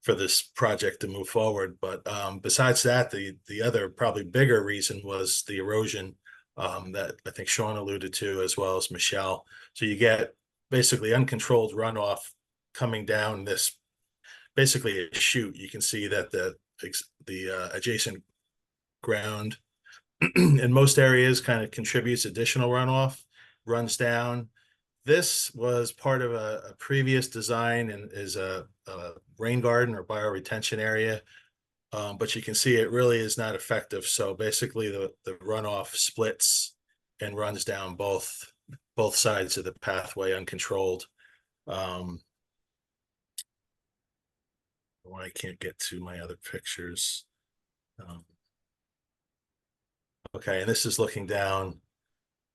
this project to move forward. But besides that, the other probably bigger reason was the erosion that I think Sean alluded to, as well as Michelle. So you get basically uncontrolled runoff coming down this, basically a chute. You can see that the adjacent ground in most areas kind of contributes additional runoff, runs down. This was part of a previous design and is a rain garden or bioretention area. But you can see it really is not effective. So basically the runoff splits and runs down both sides of the pathway uncontrolled. I can't get to my other pictures. Okay, and this is looking down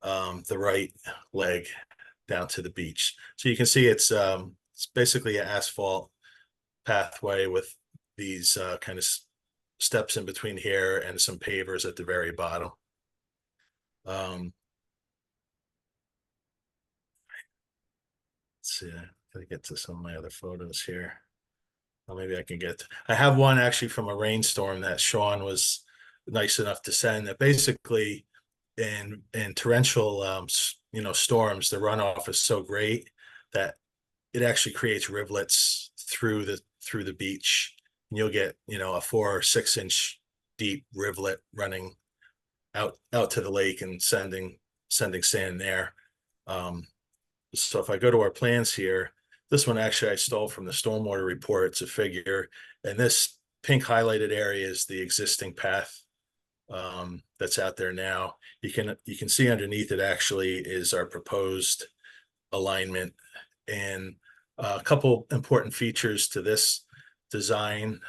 the right leg down to the beach. So you can see it's basically an asphalt pathway with these kind of steps in between here and some pavers at the very bottom. Let's see, I gotta get to some of my other photos here. Well, maybe I can I have one actually from a rainstorm that Sean was nice enough to send, that basically in torrential storms, the runoff is so great that it actually creates rivulets through the beach, and you'll get a 4 or 6 inch deep rivulet running out to the lake and sending sand there. So if I go to our plans here, this one actually I stole from the stormwater report. It's a figure, and this pink highlighted area is the existing path that's out there now. You can see underneath it actually is our proposed alignment, and a couple important features to this design.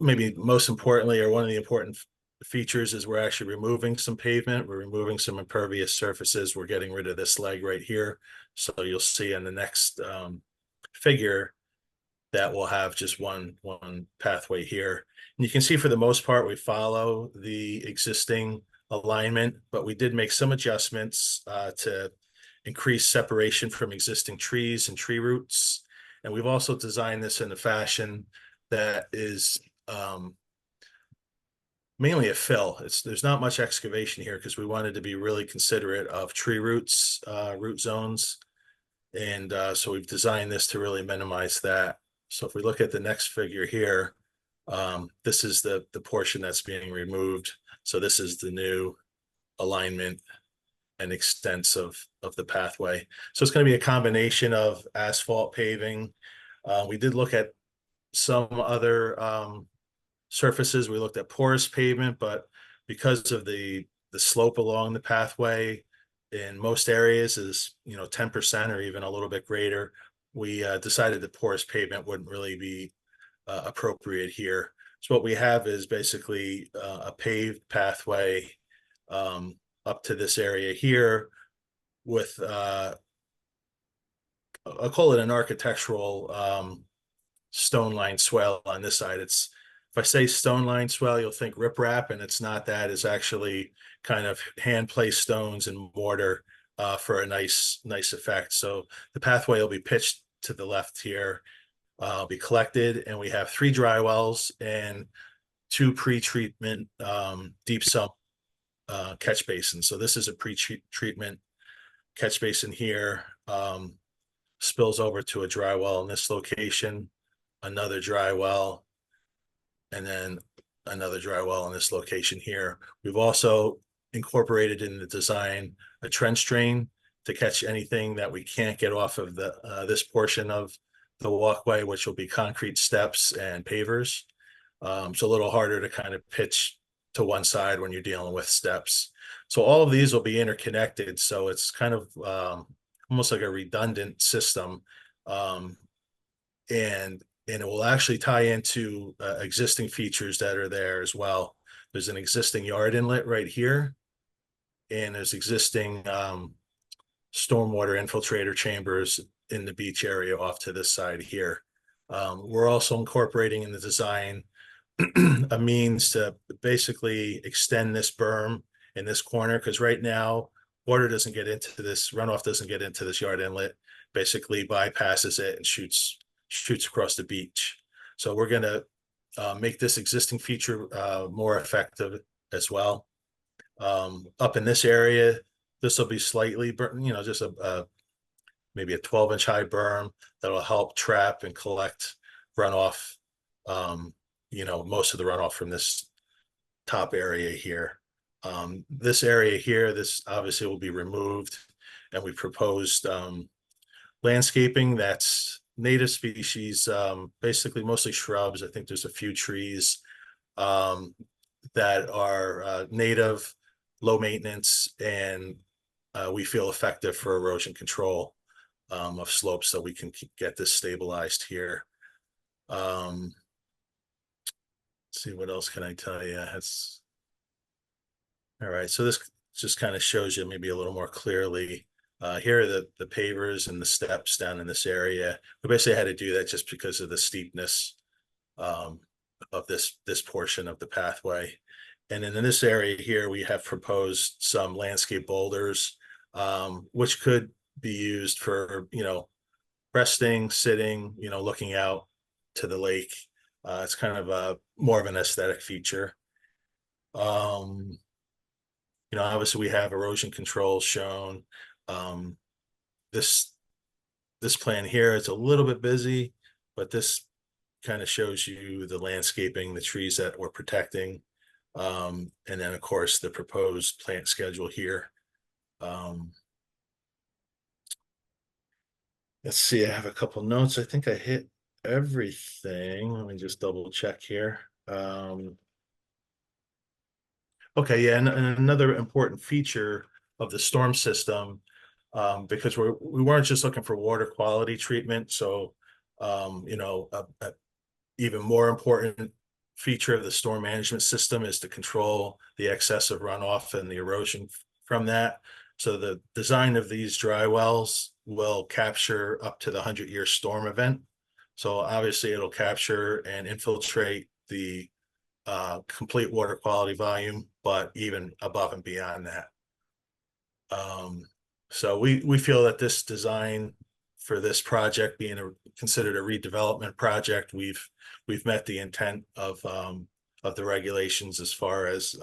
Maybe most importantly, or one of the important features, is we're actually removing some pavement. We're removing some impervious surfaces. We're getting rid of this leg right here. So you'll see in the next figure that we'll have just one pathway here. And you can see for the most part, we follow the existing alignment, but we did make some adjustments to increase separation from existing trees and tree roots. And we've also designed this in a fashion that is mainly a fill. There's not much excavation here because we wanted to be really considerate of tree roots, root zones. And so we've designed this to really minimize that. So if we look at the next figure here, this is the portion that's being removed. So this is the new alignment and extents of the pathway. So it's going to be a combination of asphalt paving. We did look at some other surfaces. We looked at porous pavement, but because of the slope along the pathway in most areas is 10% or even a little bit greater, we decided that porous pavement wouldn't really be appropriate here. So what we have is basically a paved pathway up to this area here with I'll call it an architectural stone line swell on this side. If I say stone line swell, you'll think riprap, and it's not that. It's actually kind of hand placed stones and mortar for a nice effect. So the pathway will be pitched to the left here, be collected, and we have 3 dry wells and 2 pre-treatment deep sump catch basins. So this is a pre-treatment catch basin here, spills over to a dry well in this location, another dry well, and then another dry well in this location here. We've also incorporated in the design a trench drain to catch anything that we can't get off of this portion of the walkway, which will be concrete steps and pavers. It's a little harder to kind of pitch to one side when you're dealing with steps. So all of these will be interconnected. So it's kind of almost like a redundant system. And it will actually tie into existing features that are there as well. There's an existing yard inlet right here, and there's existing stormwater infiltrator chambers in the beach area off to this side here. We're also incorporating in the design a means to basically extend this berm in this corner, because right now water doesn't get into this, runoff doesn't get into this yard inlet, basically bypasses it and shoots across the beach. So we're going to make this existing feature more effective as well. Up in this area, this will be slightly, just maybe a 12-inch high berm that'll help trap and collect runoff, most of the runoff from this top area here. This area here, this obviously will be removed, and we proposed landscaping that's native species, basically mostly shrubs. I think there's a few trees that are native, low maintenance, and we feel effective for erosion control of slopes, so we can get this stabilized here. Let's see, what else can I tell you? It's all right. So this just kind of shows you maybe a little more clearly. Here are the pavers and the steps down in this area. We basically had to do that just because of the steepness of this portion of the pathway. And then in this area here, we have proposed some landscape boulders, which could be used for, resting, sitting, looking out to the lake. It's kind of a more of an aesthetic feature. Obviously we have erosion control shown. This plan here, it's a little bit busy, but this kind of shows you the landscaping, the trees that we're protecting. And then of course the proposed plant schedule here. Let's see, I have a couple notes. I think I hit everything. Let me just double check here. Okay, yeah, and another important feature of the storm system, because we weren't just looking for water quality treatment. So, a even more important feature of the storm management system is to control the excessive runoff and the erosion from that. So the design of these dry wells will capture up to the 100-year storm event. So obviously it'll capture and infiltrate the complete water quality volume, but even above and beyond that. So we feel that this design for this project, being considered a redevelopment project, we've met the intent of the regulations as far as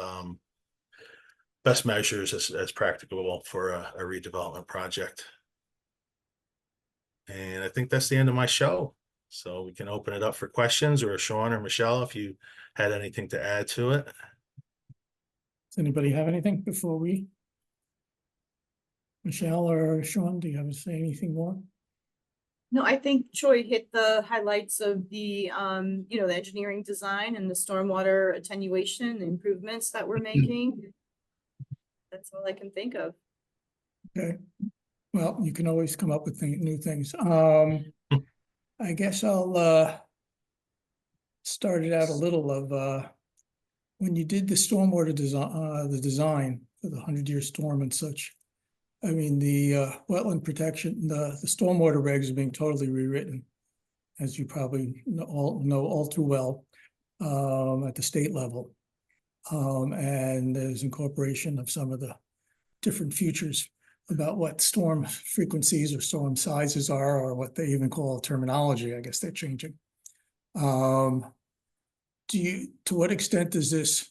best measures as practicable for a redevelopment project. And I think that's the end of my show. So we can open it up for questions, or Sean or Michelle, if you had anything to add to it. Does anybody have anything before we? Michelle or Sean, do you have to say anything more? No, I think Troy hit the highlights of the, the engineering design and the stormwater attenuation improvements that we're making. That's all I can think of. Okay. Well, you can always come up with new things. I guess I'll start it out a little of when you did the stormwater design, the design for the 100-year storm and such. I mean, the wetland protection, the stormwater regs are being totally rewritten, as you probably know all too well, at the state level. And there's incorporation of some of the different features about what storm frequencies or storm sizes are, or what they even call terminology. I guess they're changing. To what extent does this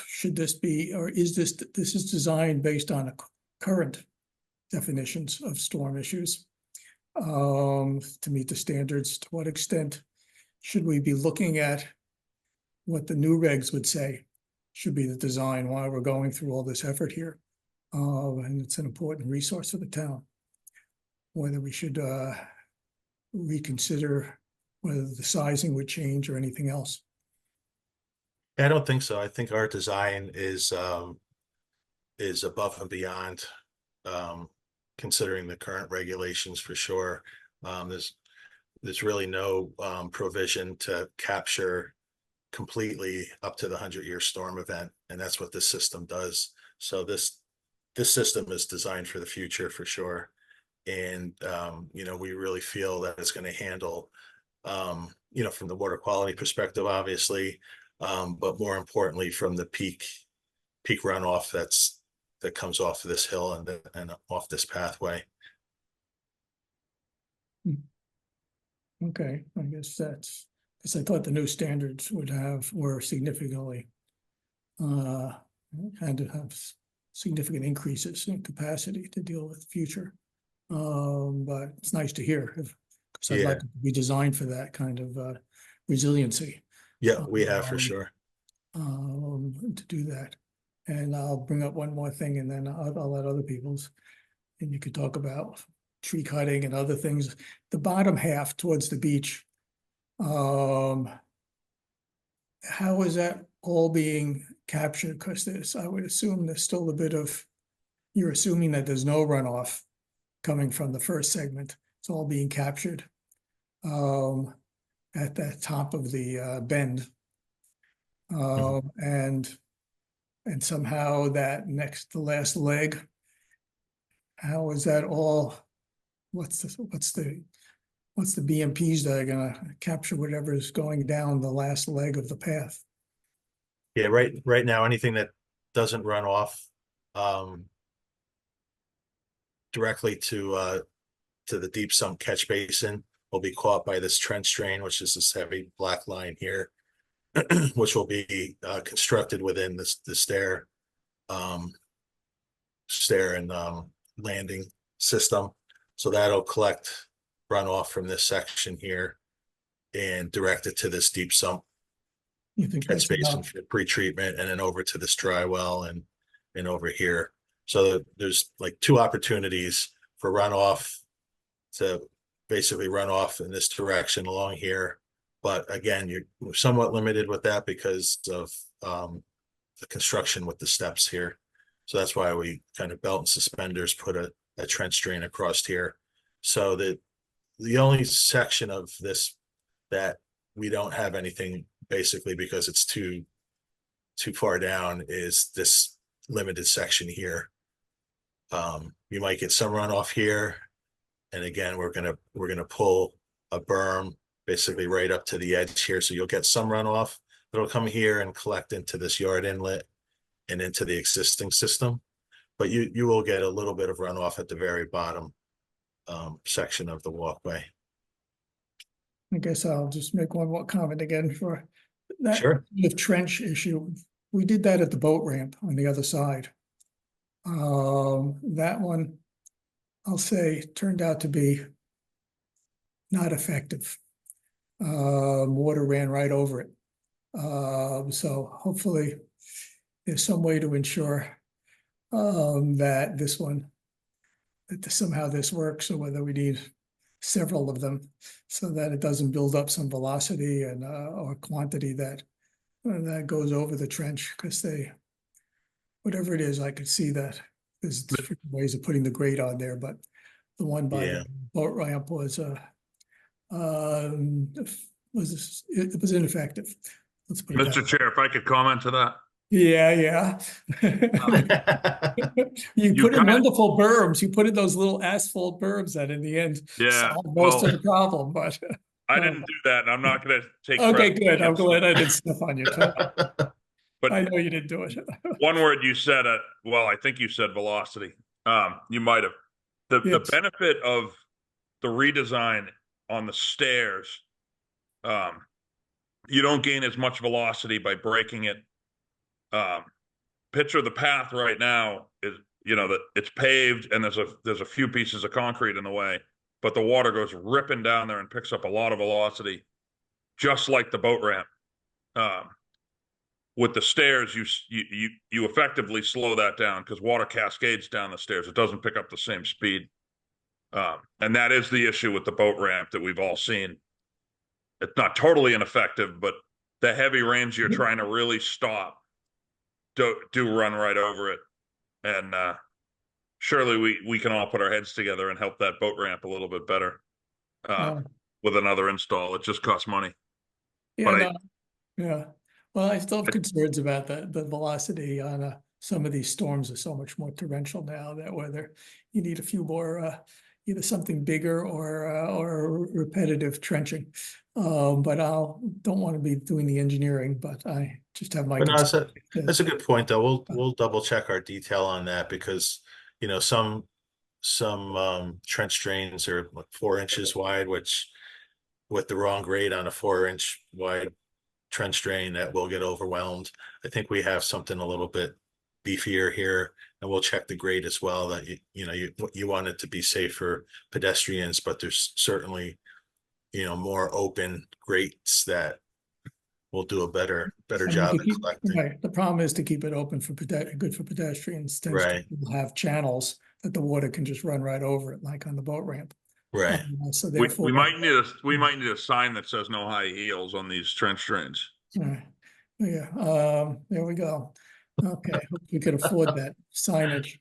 should this be, or is this is designed based on current definitions of storm issues to meet the standards? To what extent should we be looking at what the new regs would say should be the design while we're going through all this effort here? And it's an important resource for the town. Whether we should reconsider whether the sizing would change or anything else. I don't think so. I think our design is above and beyond considering the current regulations for sure. There's really no provision to capture completely up to the 100-year storm event, and that's what this system does. So this system is designed for the future for sure. And we really feel that it's going to handle from the water quality perspective, obviously, but more importantly from the peak runoff that comes off of this hill and off this pathway. Okay, I guess that's, because I thought the new standards were significantly had to have significant increases in capacity to deal with the future. But it's nice to hear, because I'd like it to be designed for that kind of resiliency. Yeah, we have for sure. To do that. And I'll bring up one more thing, and then I'll let other people's, and you could talk about tree cutting and other things. The bottom half towards the beach, how is that all being captured? Because I would assume there's still a bit of, you're assuming that there's no runoff coming from the first segment. It's all being captured at the top of the bend. And somehow the last leg, how is that all? What's the BMPs that are gonna capture whatever is going down the last leg of the path? Yeah, right now, anything that doesn't run off directly to the deep sump catch basin will be caught by this trench drain, which is this heavy black line here, which will be constructed within the stair and landing system. So that'll collect runoff from this section here and direct it to this deep sump You think catch that's basin enough? for pre-treatment, and then over to this dry well and over here. So there's like two opportunities for runoff to basically run off in this direction along here. But again, you're somewhat limited with that because of the construction with the steps here. So that's why we kind of belt and suspenders put a trench drain across here. So the only section of this that we don't have anything, basically because it's too far down, is this limited section here. You might get some runoff here, and again we're gonna pull a berm basically right up to the edge here, so you'll get some runoff that'll come here and collect into this yard inlet and into the existing system, but you will get a little bit of runoff at the very bottom section of the walkway. I guess I'll just make one more comment again for that. Sure. The trench issue. We did that at the boat ramp on the other side. That one, I'll say, turned out to be not effective. Water ran right over it. So hopefully there's some way to ensure that this one, that somehow this works, or whether we need several of them so that it doesn't build up some velocity and or quantity that goes over the trench, because whatever it is, I could see that there's different ways of putting the grate on there, but the one by the boat ramp was ineffective. Let's put it that Mr. way. Chair, if I could comment to that. Yeah. You put in wonderful berms. You put in those little asphalt berms that in the end solve most of the problem, but I didn't do that, and I'm not going to take okay, credit. good. I'm glad I didn't step on your toe. But I know you didn't do it. one word you said, well, I think you said velocity. You might have. The benefit of the redesign on the stairs, you don't gain as much velocity by breaking it. Picture the path right now is, that it's paved and there's a few pieces of concrete in the way, but the water goes ripping down there and picks up a lot of velocity, just like the boat ramp. With the stairs, you effectively slow that down because water cascades down the stairs. It doesn't pick up the same speed. And that is the issue with the boat ramp that we've all seen. It's not totally ineffective, but the heavy rains you're trying to really stop do run right over it. And surely we can all put our heads together and help that boat ramp a little bit better Yeah. with another install. It just costs money. Yeah, But no, yeah. Well, I still have concerns about the velocity on some of these storms are so much more torrential now that whether you need a few more either something bigger or repetitive trenching. But don't want to be doing the engineering, but I just have my But no, concerns. that's a good point, though. We'll double check our detail on that because, you know, some trench drains are like 4 inches wide, which with the wrong grade on a 4 inch wide trench drain that will get overwhelmed. I think we have something a little bit beefier here, and we'll check the grade as well. That you want it to be safe for pedestrians, but there's certainly more open grates that will do a better I mean, job to at keep, collecting. right, the problem is to keep it open for good for pedestrians, tends to Right. have channels that the water can just run right over it, like on the boat ramp. Right. So we therefore. might need a sign that says no high heels on these trench drains. Right. Yeah, there we go. Okay, hope we could afford that signage.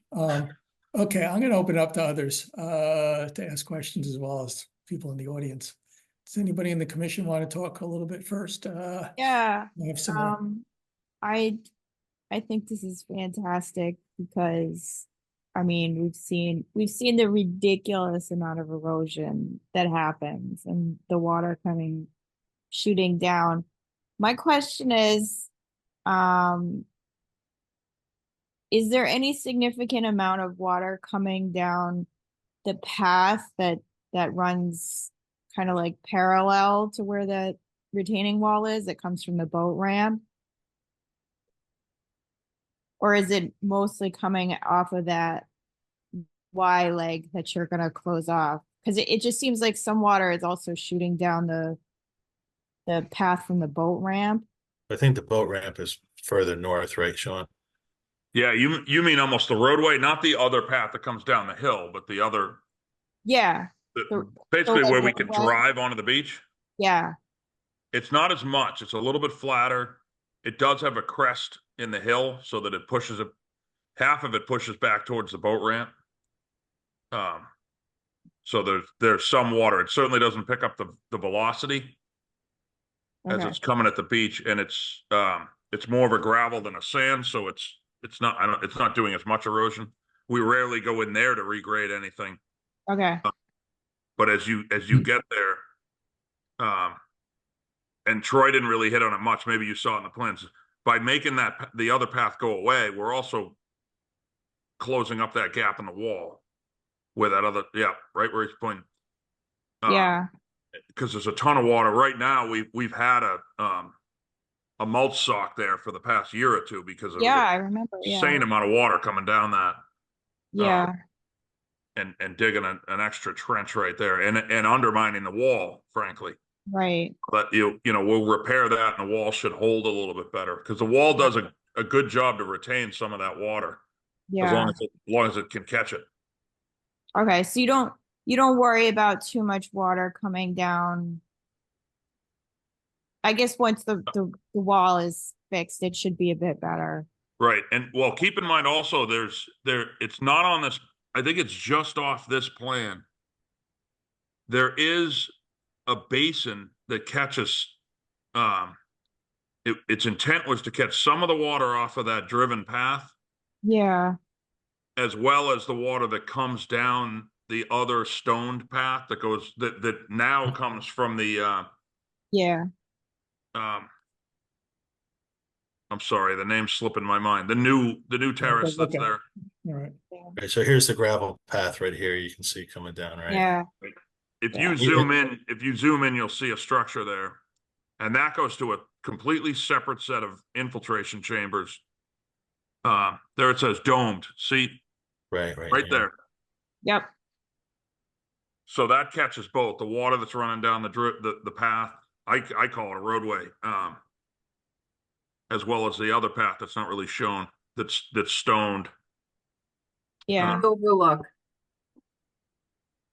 Okay, I'm gonna open it up to others to ask questions as well as people in the audience. Does anybody in the commission want to talk a little bit first? Yeah. I have some more. I think this is fantastic because I mean we've seen the ridiculous amount of erosion that happens and the water shooting down. My question is there any significant amount of water coming down the path that runs kind of like parallel to where the retaining wall is that comes from the boat ramp? Or is it mostly coming off of that Y leg that you're gonna close off? Because it just seems like some water is also shooting down the path from the boat ramp. I think the boat ramp is further north, right, Sean? Yeah, you mean almost the roadway, not the other path that comes down the hill, but the other. Yeah. Basically like where we can roadway? drive onto the beach. Yeah. It's not as much. It's a little bit flatter. It does have a crest in the hill so that it pushes it. Half of it pushes back towards the boat ramp. So there's some water. It certainly doesn't pick up the velocity as Okay. it's coming at the beach, and it's more of a gravel than a sand, so it's not doing as much erosion. We rarely go in there to regrade anything, Okay. but as you get there, and Troy didn't really hit on it much. Maybe you saw it in the plans. By making the other path go away, we're also closing up that gap in the wall where that other, right where he's pointing. Yeah. Because there's a ton of water right now. We've had a mulch sock there for the past year or two because of I remember. insane amount of water coming down that. Yeah. And digging an extra trench right there and undermining the wall, frankly. Right. But we'll repair that and the wall should hold a little bit better because the wall does a good job to retain some of that water. Yeah. As long as it can catch it. Okay. So you don't worry about too much water coming down. I guess once the wall is fixed, it should be a bit better. Right. And well, keep in mind also it's not on this, I think it's just off this plan. There is a basin that catches its intent was to catch some of the water off of that driven path. Yeah. As well as the water that comes down the other stoned path that now comes from the Yeah. I'm sorry, the name's slipping my mind. The new terrace that's there. All right. Okay, so here's the gravel path right here. You can see coming down, right? Yeah. If you zoom in, you'll see a structure there. And that goes to a completely separate set of infiltration chambers. There it says domed. See? Right there. Yep. So that catches both the water that's running down the path. I call it a roadway. As well as the other path that's not really shown, that's stoned. Yeah. Overlook.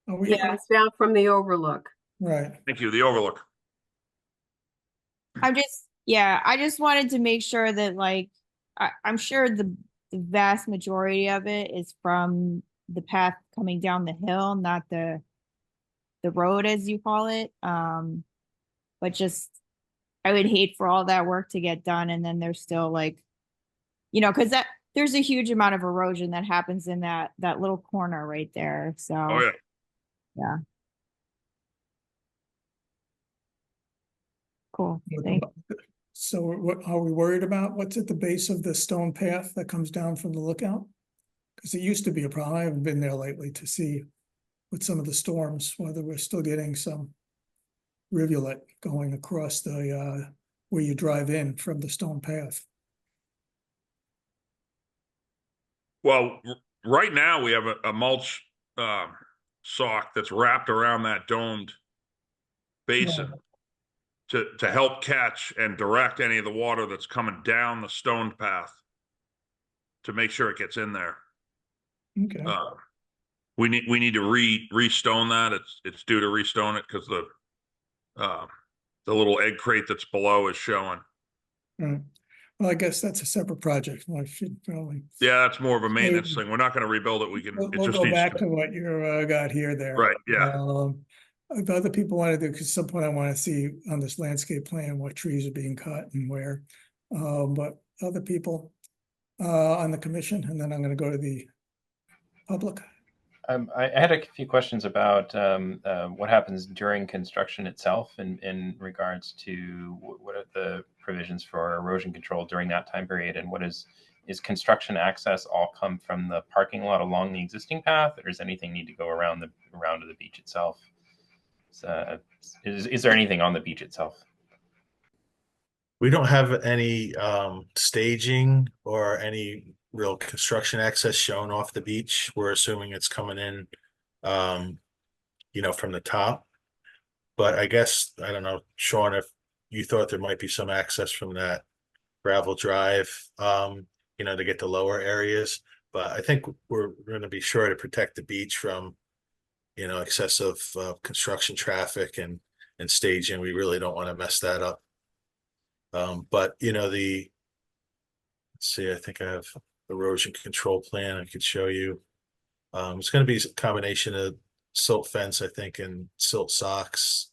It comes down from the overlook. Right. Thank you. The overlook. I just wanted to make sure that I'm sure the vast majority of it is from the path coming down the hill, not the road as you call it. But just, I would hate for all that work to get done and then there's still like, because there's a huge amount of erosion that happens in that little corner right there. So Oh, yeah. yeah. Cool. Thank you. So what are we worried about? What's at the base of the stone path that comes down from the lookout? Because it used to be a problem. I haven't been there lately to see with some of the storms, whether we're still getting some rivulet going across the, where you drive in from the stone path. Well, right now we have a mulch sock that's wrapped around that domed basin to help catch and direct any of the water that's coming down the stoned path to make sure it gets in there. Okay. We need to restone that. It's due to restone it because the little egg crate that's below is showing. Right. Well, I guess that's a separate project. I should probably. Yeah, that's more of a maintenance thing. We're not going to rebuild it. We'll just go needs back to what you got here there. Right, yeah. If other people want to do, because at some point I want to see on this landscape plan what trees are being cut and where. But other people on the commission, and then I'm going to go to the public. I had a few questions about what happens during construction itself in regards to what are the provisions for erosion control during that time period, and what is construction access all come from the parking lot along the existing path, or does anything need to go around to the beach itself? Is there anything on the beach itself? We don't have any staging or any real construction access shown off the beach. We're assuming it's coming in, from the top. But I guess, I don't know, Sean, if you thought there might be some access from that gravel drive, to get to lower areas. But I think we're going to be sure to protect the beach from, excessive construction traffic and staging. We really don't want to mess that up. But let's see, I think I have erosion control plan I could show you. It's going to be a combination of silt fence, I think, and silt socks.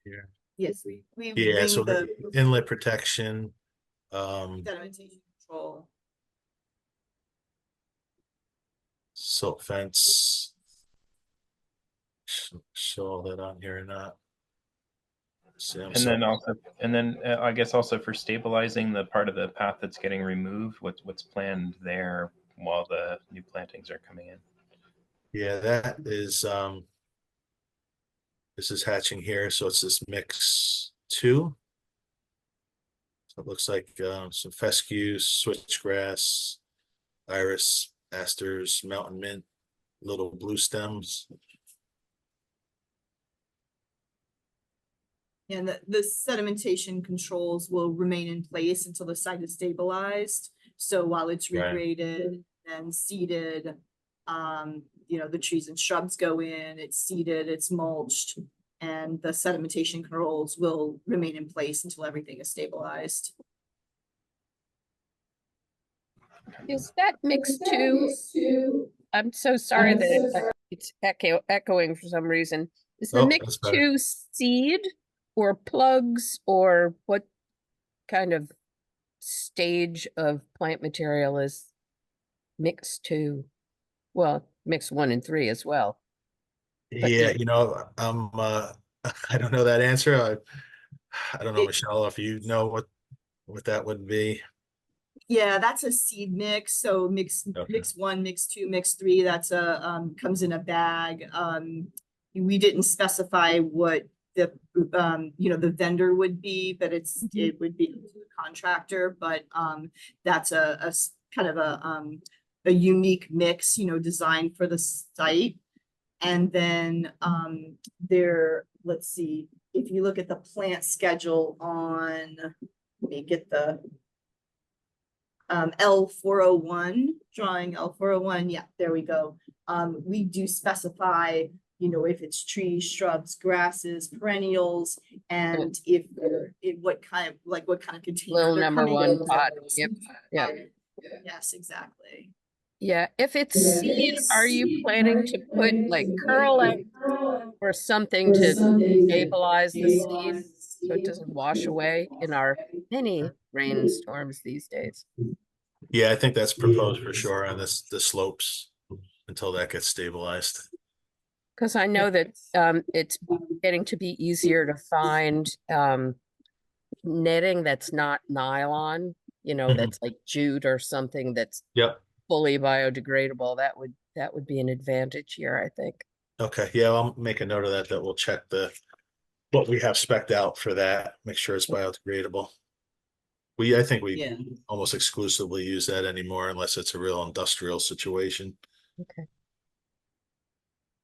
Here. Yes, we Yeah, bring so the inlet protection, sedimentation control. silt fence. Show all that on here or not? And then I guess also for stabilizing the part of the path that's getting removed, what's planned there while the new plantings are coming in? Yeah, that is this is hatching here, so it's this mix 2. So it looks like some fescue, switchgrass, iris, asters, mountain mint, little blue stems. And the sedimentation controls will remain in place until the site is stabilized. So while it's regraded and seeded, the trees and shrubs go in, it's seeded, it's mulched, and the sedimentation controls will remain in place until everything is stabilized. Is that mixed too? I'm so sorry that it's echoing for some reason. Is the mix 2 seed or plugs, or what kind of stage of plant material is mix 2? Well, mix 1 and 3 as well. But Yeah, I don't know that answer. I don't know, Michelle, if you know what that would be. Yeah, that's a seed mix. So mix 1, mix 2, mix 3. That's comes in a bag. We didn't specify what the the vendor would be, but it would be the contractor. But that's a kind of a unique mix, designed for the site. And then let's see, if you look at the plant schedule on, let me get the L401, drawing L401. Yeah, there we go. We do specify, if it's trees, shrubs, grasses, perennials, and if what kind of container Little they're number coming one in. pot. Yep. Yep. Yes, exactly. Yeah. If it's seed, are you planning to put like curl or something to stabilize the seed so it doesn't wash away in our many rainstorms these days? Yeah, I think that's proposed for sure on the slopes until that gets stabilized. Because I know that it's getting to be easier to find netting that's not nylon, that's like jute or something that's Yep. fully biodegradable. That would be an advantage here, I think. Okay. Yeah, I'll make a note of that. That we'll check what we have spec'd out for that. Make sure it's biodegradable. I think we Yeah. almost exclusively use that anymore unless it's a real industrial situation. Okay.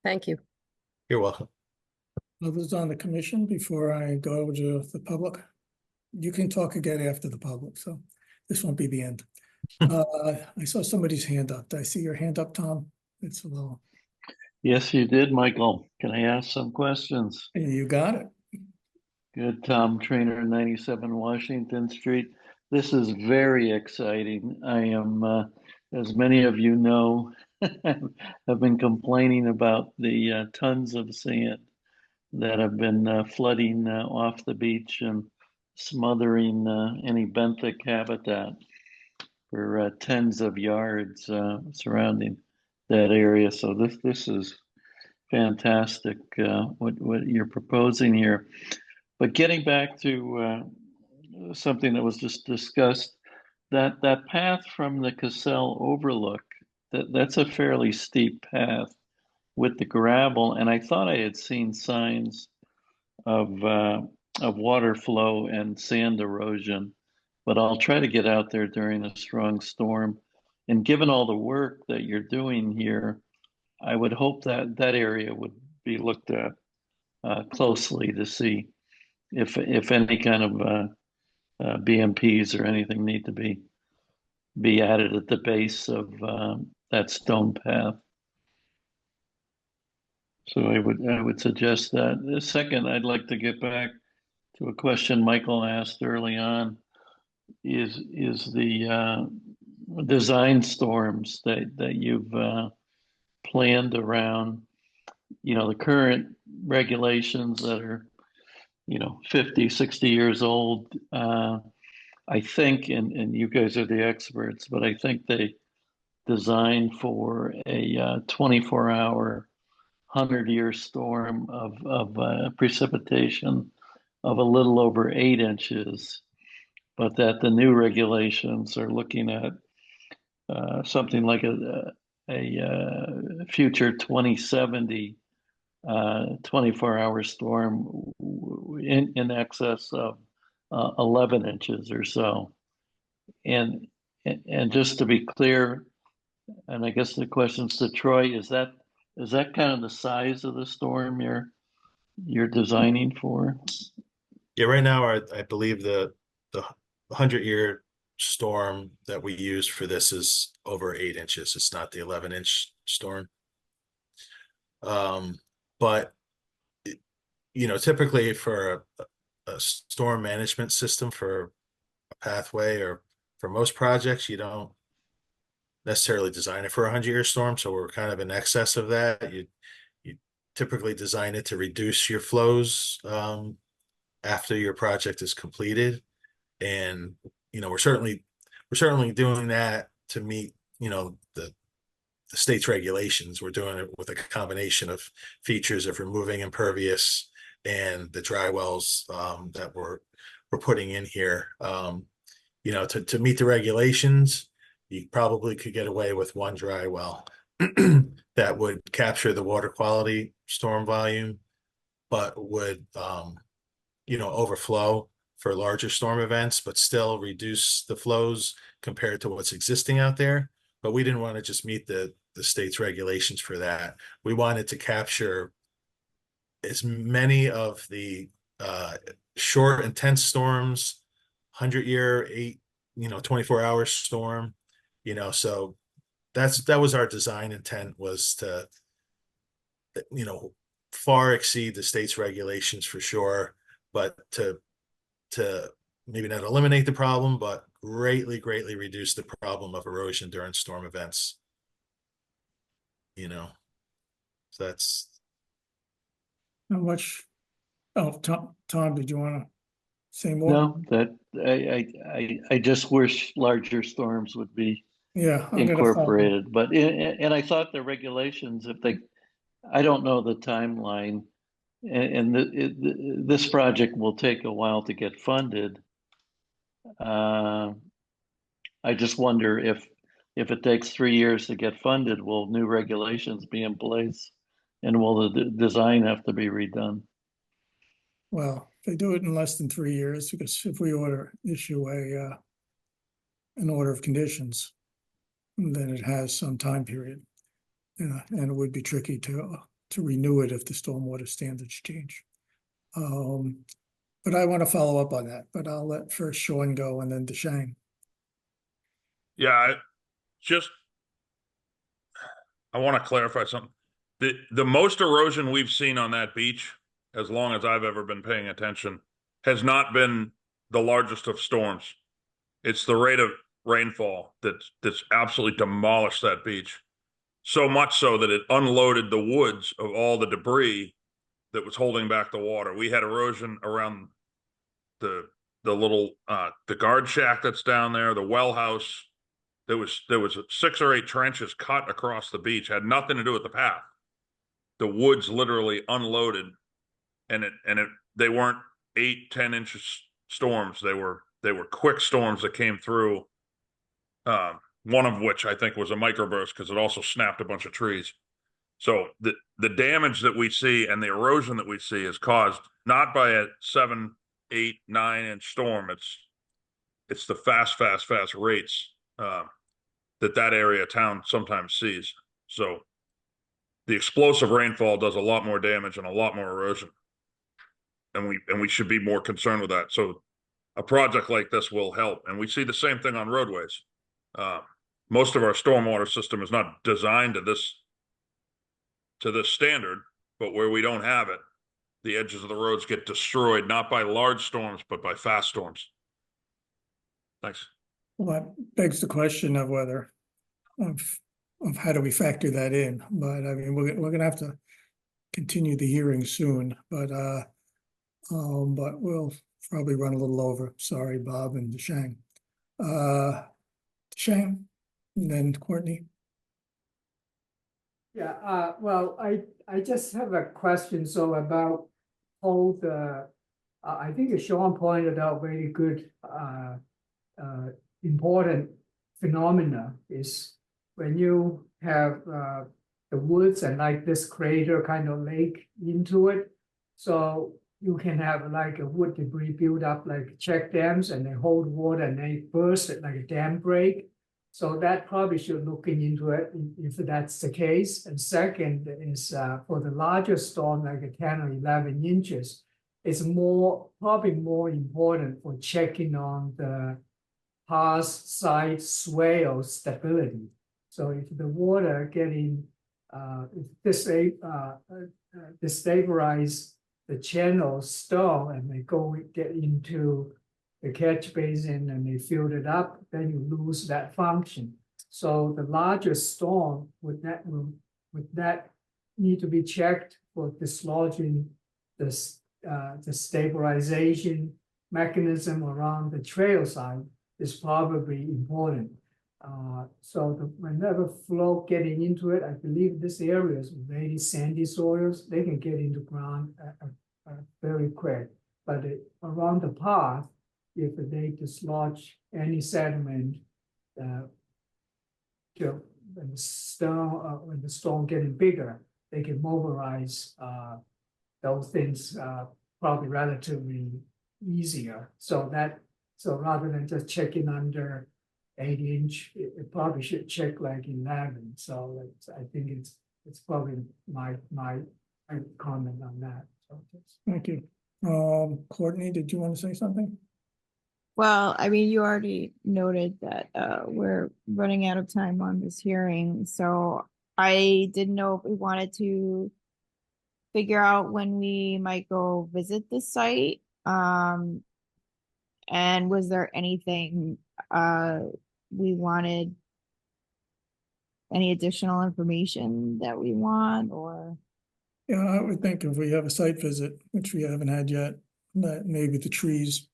Thank you. You're welcome. Others on the commission before I go to the public? You can talk again after the public, so this won't be the end. I saw somebody's hand up. Did I see your hand up, Tom? It's a little. Yes, you did, Michael. Can I ask some questions? You got it. Good, Tom Trainer, 97 Washington Street. This is very exciting. I am, as many of you know, have been complaining about the tons of sand that have been flooding off the beach and smothering any benthic habitat for tens of yards surrounding that area. So this is fantastic what you're proposing here. But getting back to something that was just discussed, that path from the Cassell Overlook, that's a fairly steep path with the gravel, and I thought I had seen signs of water flow and sand erosion, but I'll try to get out there during a strong storm. And given all the work that you're doing here, I would hope that that area would be looked at closely to see if any kind of BMPs or anything need to be added at the base of that stone path. So I would suggest that. The second, I'd like to get back to a question Michael asked early on. Is the design storms that you've planned around, the current regulations that are, 50, 60 years old. I think, and you guys are the experts, but I think they designed for a 24-hour, 100-year storm of precipitation of a little over 8 inches, but that the new regulations are looking at something like a future 2070 24-hour storm in excess of 11 inches or so. And just to be clear, and I guess the question's to Troy, is that kind of the size of the storm you're designing for? Yeah, right now I believe the 100-year storm that we use for this is over 8 inches. It's not the 11-inch storm. But typically for a storm management system for a pathway or for most projects, you don't necessarily design it for a 100-year storm. So we're kind of in excess of that. You typically design it to reduce your flows after your project is completed. And, we're certainly doing that to meet, the state's regulations. We're doing it with a combination of features of removing impervious and the dry wells that we're putting in here. To meet the regulations, you probably could get away with one dry well that would capture the water quality storm volume, but would overflow for larger storm events, but still reduce the flows compared to what's existing out there. But we didn't want to just meet the state's regulations for that. We wanted to capture as many of the short, intense storms, 100-year, 24-hour storm, so that was our design intent, was to, far exceed the state's regulations for sure, but to maybe not eliminate the problem, but greatly reduce the problem of erosion during storm events. So that's. How much? Oh, Tom, did you want to say more? No, that I just wish larger storms would be Yeah, I'm gonna follow. incorporated, but and I thought the regulations, I don't know the timeline, and this project will take a while to get funded. I just wonder if it takes 3 years to get funded, will new regulations be in place, and will the design have to be redone? Well, they do it in less than 3 years, because if we issue an order of conditions, then it has some time period. And it would be tricky to renew it if the stormwater standards change. But I want to follow up on that, but I'll let first Sean go and then DeShang. Yeah, I want to clarify something. The most erosion we've seen on that beach, as long as I've ever been paying attention, has not been the largest of storms. It's the rate of rainfall that's absolutely demolished that beach. So much so that it unloaded the woods of all the debris that was holding back the water. We had erosion around the little the guard shack that's down there, the well house. There was 6 or 8 trenches cut across the beach, had nothing to do with the path. The woods literally unloaded, and they weren't 8-10 inch storms. They were quick storms that came through. One of which I think was a microburst, because it also snapped a bunch of trees. So the damage that we see and the erosion that we see is caused not by a 7, 8, 9 inch storm. It's the fast rates that area of town sometimes sees. So the explosive rainfall does a lot more damage and a lot more erosion, and we should be more concerned with that. So a project like this will help, and we see the same thing on roadways. Most of our stormwater system is not designed to this standard, but where we don't have it, the edges of the roads get destroyed, not by large storms, but by fast storms. Thanks. Well, that begs the question of whether of how do we factor that in? But I mean, we're gonna have to continue the hearing soon, but we'll probably run a little over. Sorry, Bob and DeShang. DeShang, and then Courtney. Yeah, well, I just have a question. So about all the, I think Sean pointed out very good, important phenomena is when you have the woods and like this crater kind of lake into it. So you can have like a wood debris build up like check dams, and they hold water and they burst it like a dam break. So that probably should looking into it if that's the case. And second is for the larger storm, like a 10 or 11 inches, it's probably more important for checking on the past side swale stability. So if the water getting destabilize the channel stone and they get into the catch basin and they fill it up, then you lose that function. So the larger storm would that need to be checked for dislodging the stabilization mechanism around the trail side is probably important. So whenever flow getting into it, I believe this area is very sandy soils. They can get into ground very quick, but around the path, if they dislodge any sediment, when the storm getting bigger, they can mobilize those things probably relatively easier. So rather than just checking under 8 inch, it probably should check like 11. So I think it's probably my comment on that. So thank you. Courtney, did you want to say something? Well, I mean, you already noted that we're running out of time on this hearing, so I didn't know if we wanted to figure out when we might go visit the site. And was there anything we wanted, any additional information that we want, or? Yeah, I would think if we have a site visit, which we haven't had yet, that maybe the trees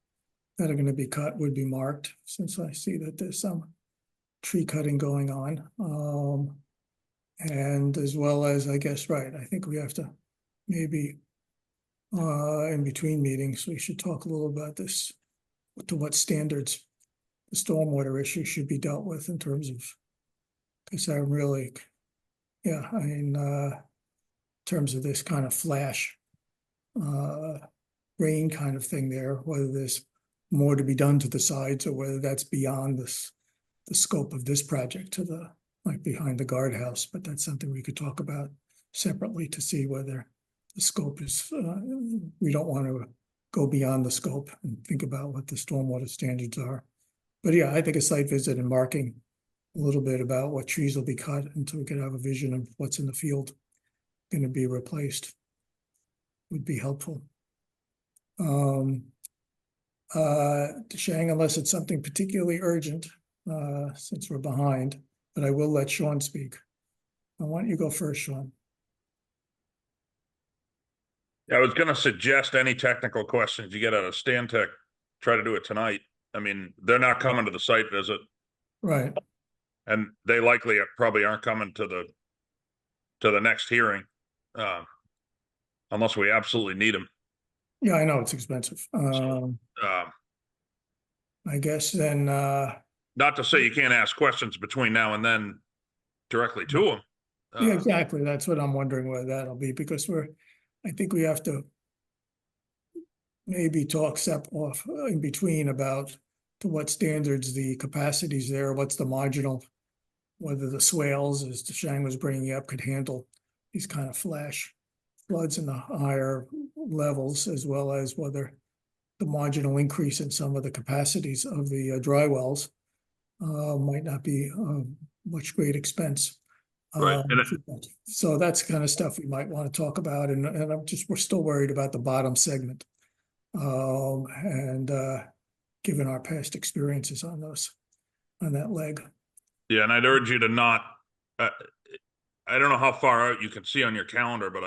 that are gonna be cut would be marked, since I see that there's some tree cutting going on. And as well as, I guess, right, I think we have to maybe in between meetings, we should talk a little about this, to what standards the stormwater issue should be dealt with in terms of, because I'm really, yeah, I mean, in terms of this kind of flash rain kind of thing there, whether there's more to be done to the sides or whether that's beyond this, the scope of this project to the, like behind the guardhouse, but that's something we could talk about separately to see whether the scope is, we don't want to go beyond the scope and think about what the stormwater standards are. But yeah, I think a site visit and marking a little bit about what trees will be cut until we can have a vision of what's in the field going to be replaced would be helpful. Shang, unless it's something particularly urgent, since we're behind, but I will let Sean speak. Why don't you go first, Sean? I was gonna suggest any technical questions you get out of Stantec, try to do it tonight. I mean, they're not coming to the site visit, Right. and they likely probably aren't coming to the next hearing, unless we absolutely need them. Yeah, I know it's expensive. I guess then, Not to say you can't ask questions between now and then directly to them. yeah, exactly. That's what I'm wondering whether that'll be, because I think we have to maybe talk off in between about to what standards the capacities there, what's the marginal, whether the swales, as Shang was bringing up, could handle these kind of flash floods in the higher levels, as well as whether the marginal increase in some of the capacities of the dry wells might not be much great expense. Right. So that's the kind of stuff we might want to talk about, and we're still worried about the bottom segment. And given our past experiences on that leg. Yeah, and I'd urge you to not, I don't know how far out you can see on your calendar, but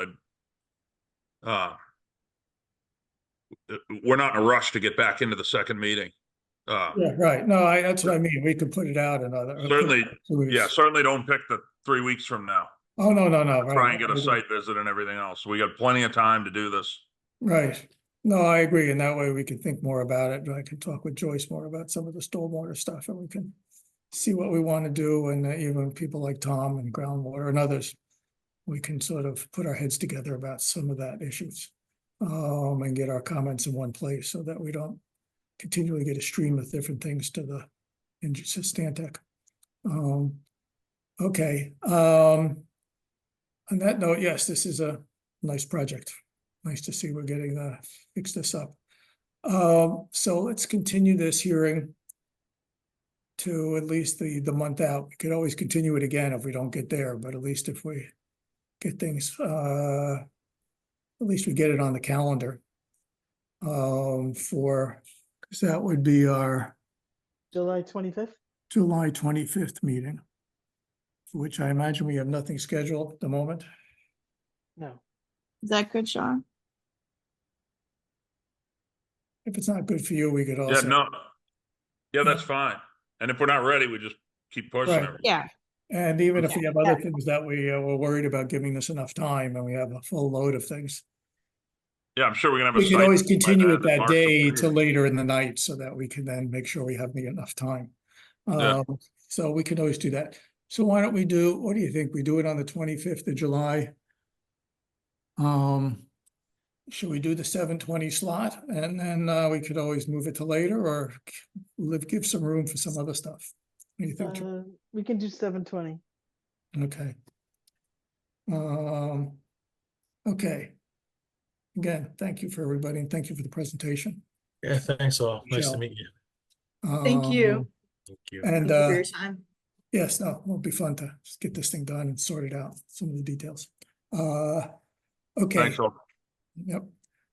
we're not in a rush to get back into the second meeting. Yeah, right. No, that's what I mean. We could put it out another. Certainly, yeah, certainly don't pick the 3 weeks from now. Oh, no. Try and get a site visit and everything else. We got plenty of time to do this. Right. No, I agree. And that way we can think more about it. I can talk with Joyce more about some of the stormwater stuff, and we can see what we want to do. And even people like Tom and groundwater and others, we can sort of put our heads together about some of that issues. And get our comments in one place so that we don't continually get a stream of different things to Stantec. Okay. On that note, yes, this is a nice project. Nice to see we're getting fix this up. So let's continue this hearing to at least the month out. We could always continue it again if we don't get there, but at least if we get things, at least we get it on the calendar. Because that would be our July 25th? July 25th meeting, for which I imagine we have nothing scheduled at the moment. No. Is that good, Sean? If it's not good for you, we could Yeah, also. no. Yeah, that's fine. And if we're not ready, we just keep pushing Right. everything. Yeah. And even if we have other things that we're worried about giving us enough time and we have a full load of things, Yeah, I'm sure we're gonna have a we can site always visit by continue then it and that mark day something. to later in the night so that we can then make sure we have enough time. Yeah. So we can always do that. So why don't we what do you think? We do it on the 25th of July? Should we do the 7:20 slot and then we could always move it to later, or give some room for some other stuff? What do you think? We can do 7:20. Okay. Okay. Again, thank you for everybody and thank you for the presentation. Yeah, thanks all. Nice to Michelle. meet you. Thank you. Thank you. And Thank you for your time. yes, no, it'll be fun to just get this thing done and sort it out, some of the details. Okay, Thanks all. yep.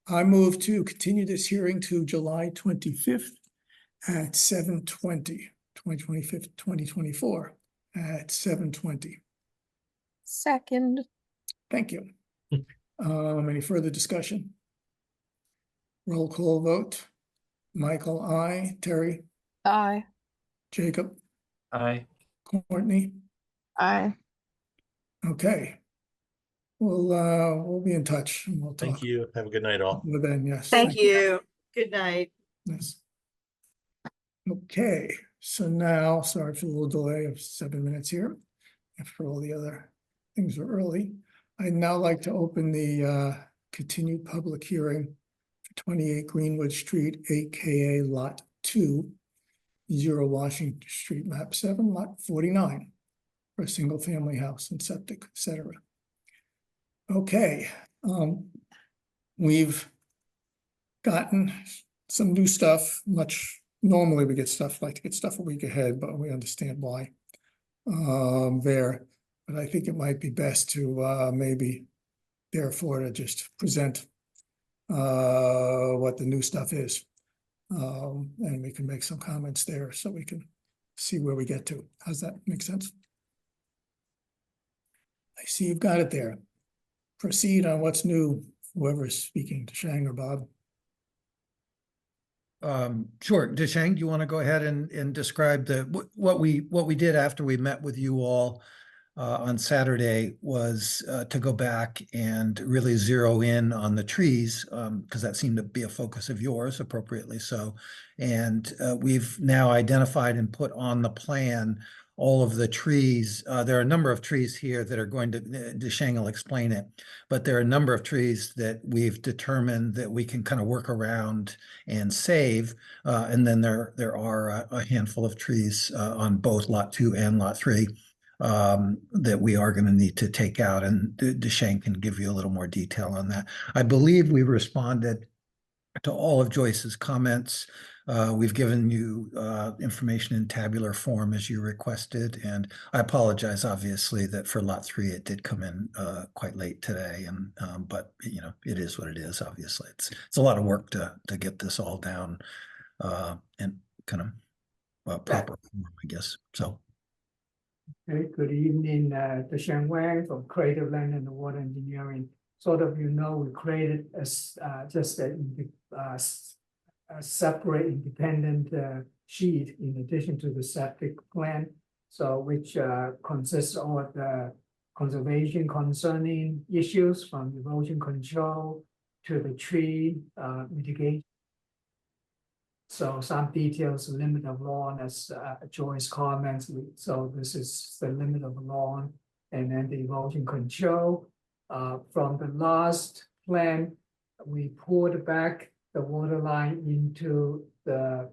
I move to continue this hearing to July 25th at 7:20, 2024 at 7:20. Second. Thank you. Any further discussion? Roll call vote. Michael, I. Terry, Aye. Jacob, Aye. Courtney. Aye. Okay. We'll be in touch and we'll Thank talk. you. Have a good night, all. With Ben, yes. Thank you. Good night. Yes. Okay, so now, sorry for the little delay of 7 minutes here. After all the other things are early. I'd now like to open the continued public hearing for 28 Greenwood Street, AKA Lot 2, 0 Washington Street, Map 7, Lot 49, for a single-family house and septic, etc. Okay, we've gotten some new stuff. Normally we get stuff, like to get stuff a week ahead, but we understand why there. But I think it might be best to maybe therefore to just present what the new stuff is. And we can make some comments there so we can see where we get to. How's that make sense? I see you've got it there. Proceed on what's new, whoever's speaking, to Shang or Bob. Sure. Deshang, do you want to go ahead and describe what we did after we met with you all on Saturday was to go back and really zero in on the trees, because that seemed to be a focus of yours, appropriately so. And we've now identified and put on the plan all of the trees. There are a number of trees here that are going to, Deshang will explain it, but there are a number of trees that we've determined that we can kind of work around and save. And then there are a handful of trees on both Lot 2 and Lot 3 that we are going to need to take out. And Deshang can give you a little more detail on that. I believe we responded to all of Joyce's comments. We've given you information in tabular form as you requested, and I apologize, obviously, that for Lot 3 it did come in quite late today, and but you know, it is what it is. Obviously, it's a lot of work to get this all down and kind of proper form, I guess. So. Okay, good evening, Deshang Wang from Creative Land and Water Engineering. Sort of, we created as just a separate independent sheet in addition to the septic plan. So which consists of the conservation concerning issues from erosion control to the tree mitigation. So some details, limit of lawn, as Joyce comments. So this is the limit of lawn, and then the erosion control. From the last plan, we poured back the water line into the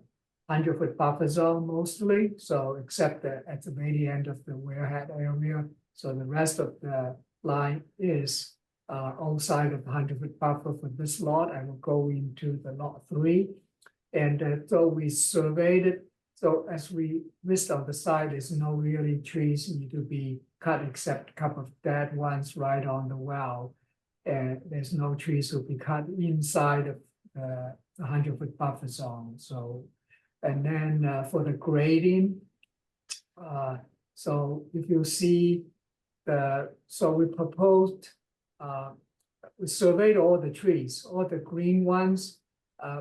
100-foot buffer zone mostly. So except at the very end of the wellhead area. So the rest of the line is outside of the 100-foot buffer for this lot. I will go into the Lot 3. And so we surveyed it. So as we list on the side, there's no really trees need to be cut except a couple of dead ones right on the well. And there's no trees will be cut inside of the 100-foot buffer zone. So, and then for the grading, so if you see so we proposed, we surveyed all the trees, all the green ones,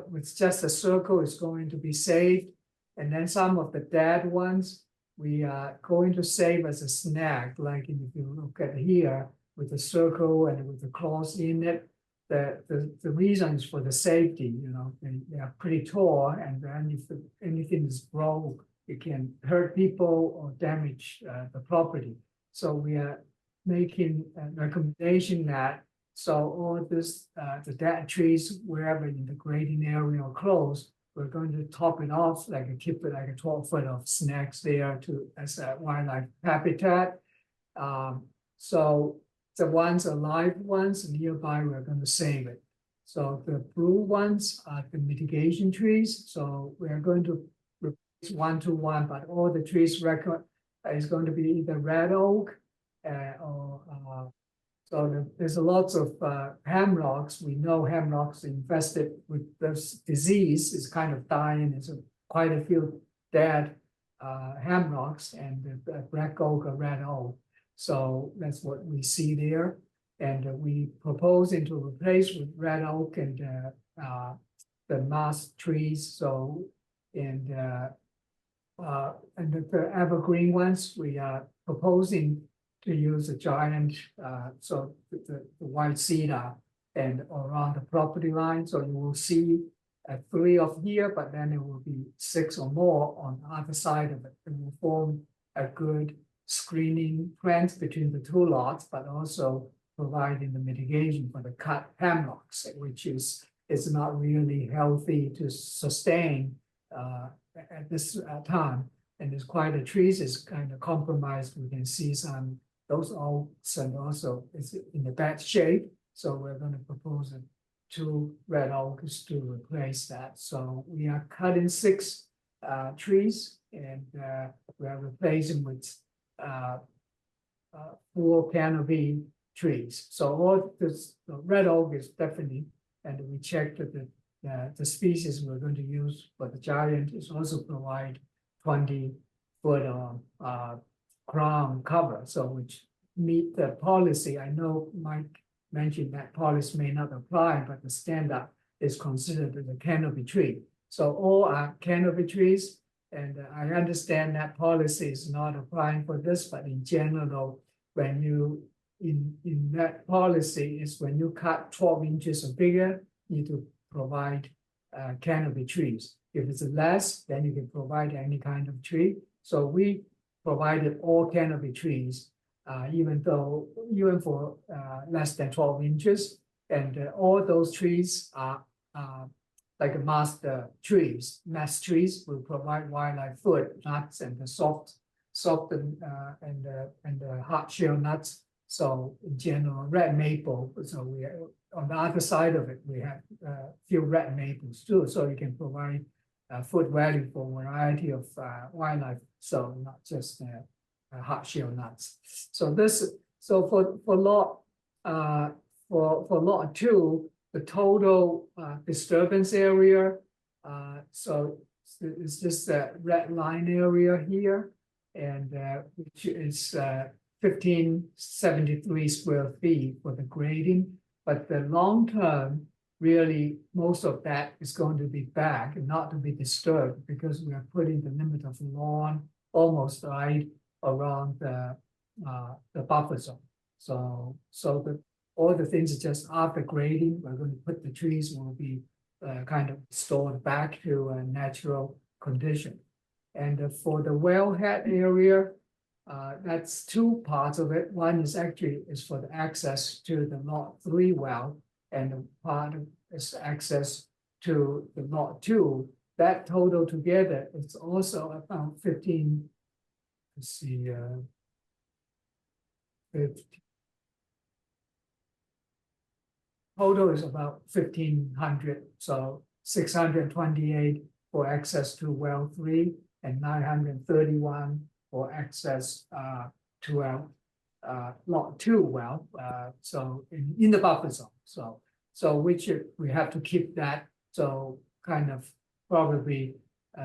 with just a circle is going to be saved. And then some of the dead ones, we are going to save as a snag. Like if you look at here with the circle and with the claws in it, the reason is for the safety, they are pretty tall, and then if anything is broke, it can hurt people or damage the property. So we are making a recommendation that so all this, the dead trees, wherever in the grading area or close, we're going to top it off, keep it like a 12-foot of snags there as a wildlife habitat. So the ones alive ones nearby, we're going to save it. So the blue ones are the mitigation trees. So we're going to replace 1-to-1, but all the trees record is going to be either red oak or So there's a lots of hemlocks. We know hemlocks infested with this disease is kind of dying. There's quite a few dead hemlocks and the black oak or red oak. So that's what we see there. And we proposing to replace with red oak and the mass trees. So and the evergreen ones, we are proposing to use a giant, so the white cedar and around the property line. So you will see 3 of here, but then it will be 6 or more on the other side of it. It will form a good screening fence between the 2 lots, but also providing the mitigation for the cut hemlocks, which is not really healthy to sustain at this time. And there's quite a trees is kind of compromised. We can see some those oaks and also it's in the bad shape. So we're going to propose 2 red oaks to replace that. So we are cutting 6 trees and we are replacing with 4 canopy trees. So all this the red oak is definitely, and we checked that the species we're going to use for the giant is also provide 20-foot crown cover, so which meet the policy. I know Mike mentioned that policy may not apply, but the standard is considered as a canopy tree. So all are canopy trees, and I understand that policy is not applying for this, but in general, when you in that policy is when you cut 12 inches or bigger, you need to provide canopy trees. If it's less, then you can provide any kind of tree. So we provided all canopy trees, even for less than 12 inches. And all those trees are like a master trees. Mass trees will provide wildlife food, nuts, and the soft and hard shell nuts. So in general, red maple. So we are, on the other side of it, we have a few red maples too. So you can provide food value for a variety of wildlife. So not just hard shell nuts. So for lot 2, the total disturbance area. So it's just that red line area here, and which is 1573 square feet for the grading. But the long term, really, most of that is going to be back and not to be disturbed, because we are putting the limit of lawn almost right around the buffer zone. So all the things are just after grading. We're going to put the trees will be kind of stored back to a natural condition. And for the wellhead area, that's 2 parts of it. One is actually for the access to the lot 3 well, and the part is access to the lot 2. That total together, it's also about 15. Let's see, 50. Total is about 1,500. So 628 for access to well 3 and 931 for access to lot 2 well. So in the buffer zone. So which we have to keep that. So kind of probably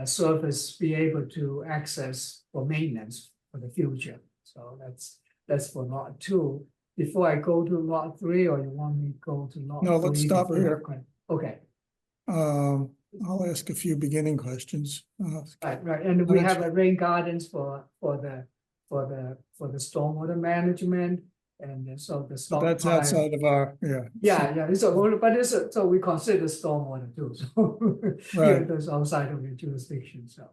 surface be able to access for maintenance for the future. So that's for lot 2. Before I go to lot 3, or you want me to go to lot 3? No, let's stop here. Okay. I'll ask a few beginning questions. Right, and we have a rain gardens for the stormwater management, and so the stockpile. That's outside of our, Yeah. So we consider stormwater too. So right. Even though it's outside of your jurisdiction. So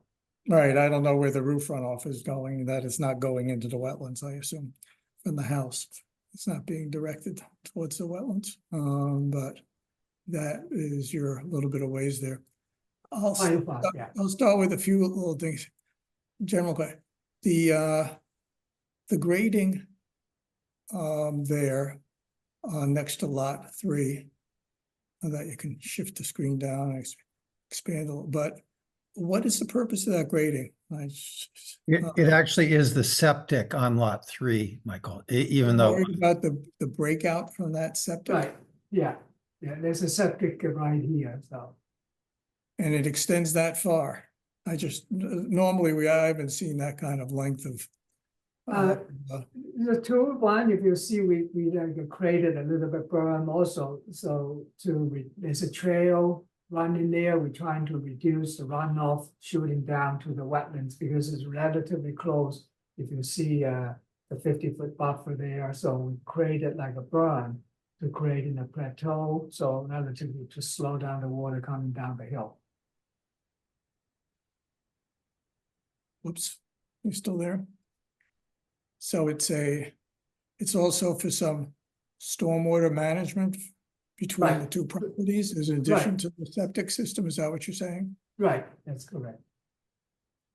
right, I don't know where the roof runoff is going. That is not going into the wetlands, I assume, from the house. It's not being directed towards the wetlands, but that is your little bit of ways there. I'll start with a few little things. General question. The grading there next to lot 3, that you can shift the screen down and expand a little, but what is the purpose of that grading? It actually is the septic on lot 3, Michael, even though. Worried about the breakout from that septic? Right, yeah, there's a septic right here, so. And it extends that far. I just, normally I haven't seen that kind of length of. The tool one, if you see, we like created a little bit berm also, so there's a trail running there. We're trying to reduce the runoff shooting down to the wetlands because it's relatively close. If you see the 50-foot buffer there, so we created like a berm to create in a plateau, so relatively to slow down the water coming down the hill. Whoops, you still there? So it's also for some stormwater management between the two properties, is in addition to the septic system, is that what you're saying? Right, that's correct.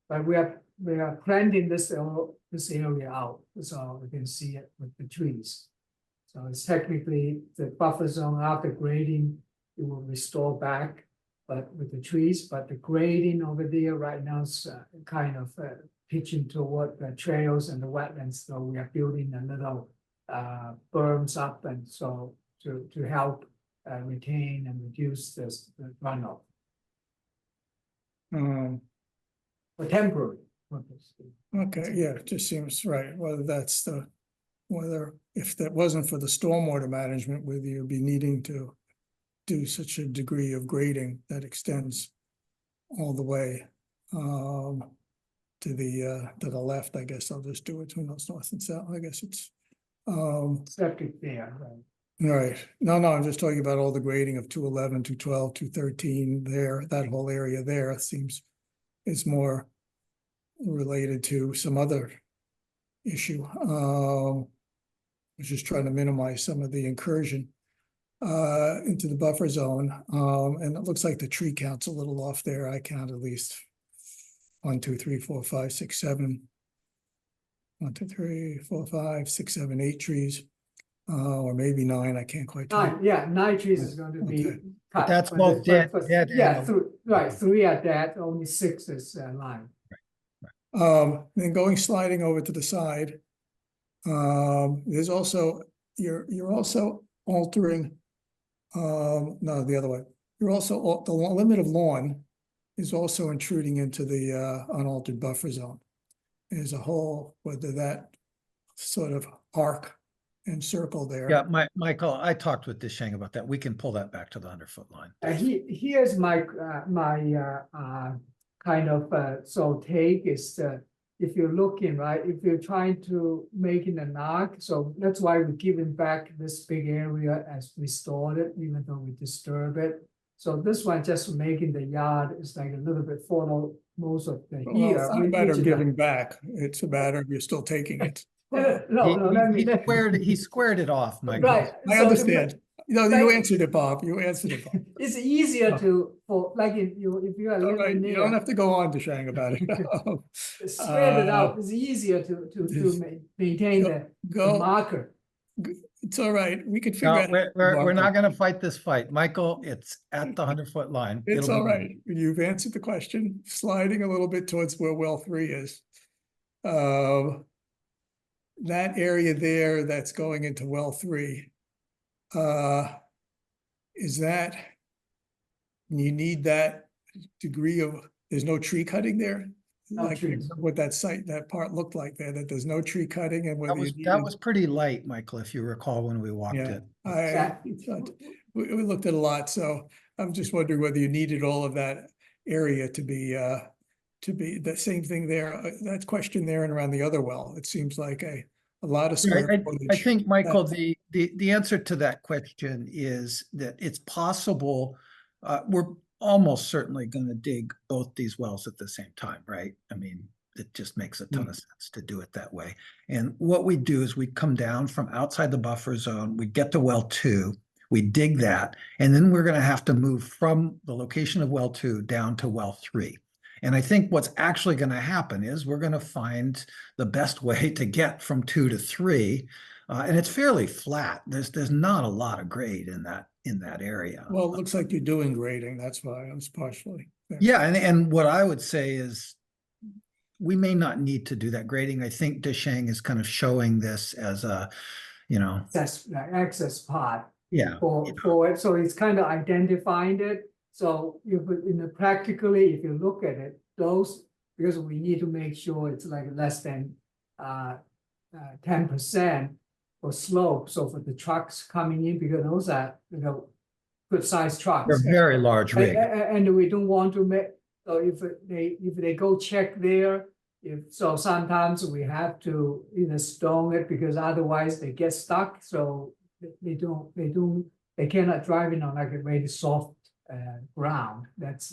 But we are planting this area out, so we can see it with the trees. So it's technically the buffer zone after grading, it will restore back, but with the trees, but the grading over there right now is kind of pitching toward the trails and the wetlands. So we are building a little berms up, and so to help retain and reduce the runoff. For temporary purpose. Okay, yeah, it just seems right, whether if that wasn't for the stormwater management, whether you'd be needing to do such a degree of grading that extends all the way to the left. I guess I'll just do it between those north and south. I guess it's septic there, right? Right. No, I'm just talking about all the grading of 211, 212, 213 there. That whole area there seems is more related to some other issue. Which is trying to minimize some of the incursion into the buffer zone. And it looks like the tree count's a little off there. I count at least 1, 2, 3, 4, 5, 6, 7. 1, 2, 3, 4, 5, 6, 7, 8 trees. Or maybe 9. I can't quite tell. 9, yeah, 9 trees is going to be cut. But that's both dead. Yeah, 3 are dead. Only 6 is lined. Then sliding over to the side. There's also you're also altering. No, the other way. You're also the limit of lawn is also intruding into the unaltered buffer zone. As a whole, whether that sort of arc and circle there. Yeah, Michael, I talked with Desheng about that. We can pull that back to the 100-foot line. Here's my kind of take is if you're looking right, if you're trying to make it an arc, so that's why we're giving back this big area as restored it, even though we disturb it. So this one just making the yard is like a little bit follow most of the Well, it's not a matter of giving back. It's a matter of you're still taking it. He squared it off, Michael. Right. I understand. You answered it, Bob. You answered it, Bob. It's easier to if you are living near. You don't have to go on to Shang about it. Spread it out. It's easier to maintain the marker. It's all right. We could figure out. We're not going to fight this fight, Michael. It's at the 100-foot line. It's all right. You've answered the question. Sliding a little bit towards where well 3 is. That area there that's going into well 3. Is that you need that degree of there's no tree cutting there? Like what that part looked like there, that there's no tree cutting, and whether that was pretty light, Michael, if you recall when we walked it. We looked at a lot, so I'm just wondering whether you needed all of that area to be the same thing there. That question there and around the other well, it seems like a lot of square footage. I think, Michael, the answer to that question is that it's possible. We're almost certainly going to dig both these wells at the same time, right? I mean, it just makes a ton of sense to do it that way. And what we do is we come down from outside the buffer zone, we get to well 2, we dig that, and then we're going to have to move from the location of well 2 down to well 3. And I think what's actually going to happen is we're going to find the best way to get from 2 to 3. And it's fairly flat. There's not a lot of grade in that area. Well, it looks like you're doing grading. That's why I was partially. Yeah, and what I would say is we may not need to do that grading. I think Deshang is kind of showing this as a, That's access part yeah. for it. So it's kind of identifying it. So if in the practically, if you look at it, those, because we need to make sure it's like less than 10% for slope. So for the trucks coming in, because those are, good sized trucks. They're very large rig. And we don't want to make, so if they go check there, so sometimes we have to either stone it because otherwise they get stuck. So they cannot drive in on like a very soft ground.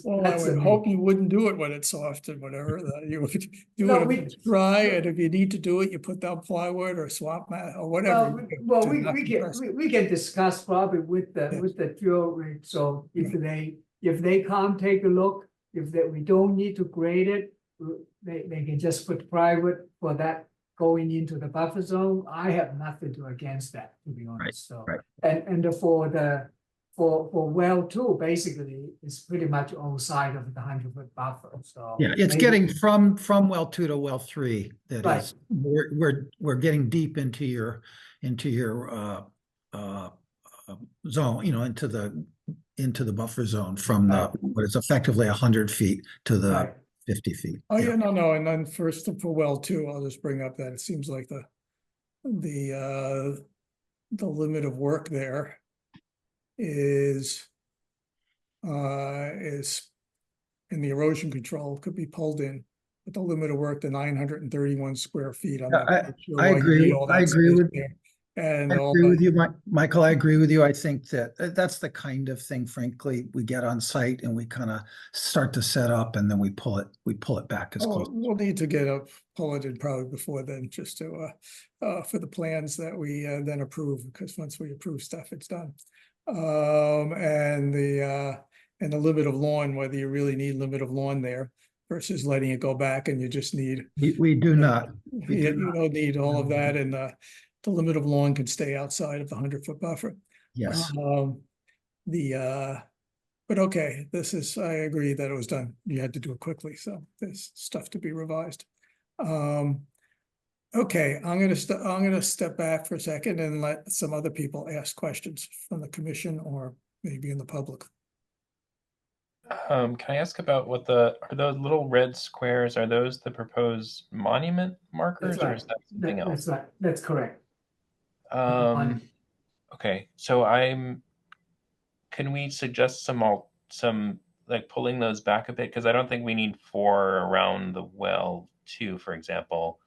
Well, I would hope you wouldn't do it when it's soft and whatever, that you would do No, it when it's dry, and if you need to do it, you put down plywood or swamp mat or whatever. Well, we can discuss probably with the drill rig. So if they come take a look, we don't need to grade it, they can just put plywood for that going into the buffer zone. I have nothing to against that, to be honest. So and for well 2, basically it's pretty much all side of the 100-foot buffer. So yeah, it's getting from well 2 to well 3. That is, we're getting deep into your zone, into the buffer zone from what is effectively 100 feet to the 50 feet. Oh yeah, no, and then first for well 2, I'll just bring up that it seems like the limit of work there is in the erosion control could be pulled in, but the limit of work to 931 square feet. I agree with you. And I agree with you, Michael. I agree with you. I think that that's the kind of thing, frankly, we get on site and we kind of start to set up, and then we pull it back as close. We'll need to pull it in probably before then, just to for the plans that we then approve, because once we approve stuff, it's done. And the limit of lawn, whether you really need limit of lawn there versus letting it go back and you just need. We do not. You don't need all of that, and the limit of lawn can stay outside of the 100-foot buffer. Yes. But okay, I agree that it was done. You had to do it quickly, so there's stuff to be revised. Okay, I'm gonna step back for a second and let some other people ask questions from the commission or maybe in the public. Can I ask about are those little red squares? Are those the proposed monument markers, or is that something else? That's right. That's correct. Okay, so can we suggest some like pulling those back a bit? Because I don't think we need 4 around the well 2, for example,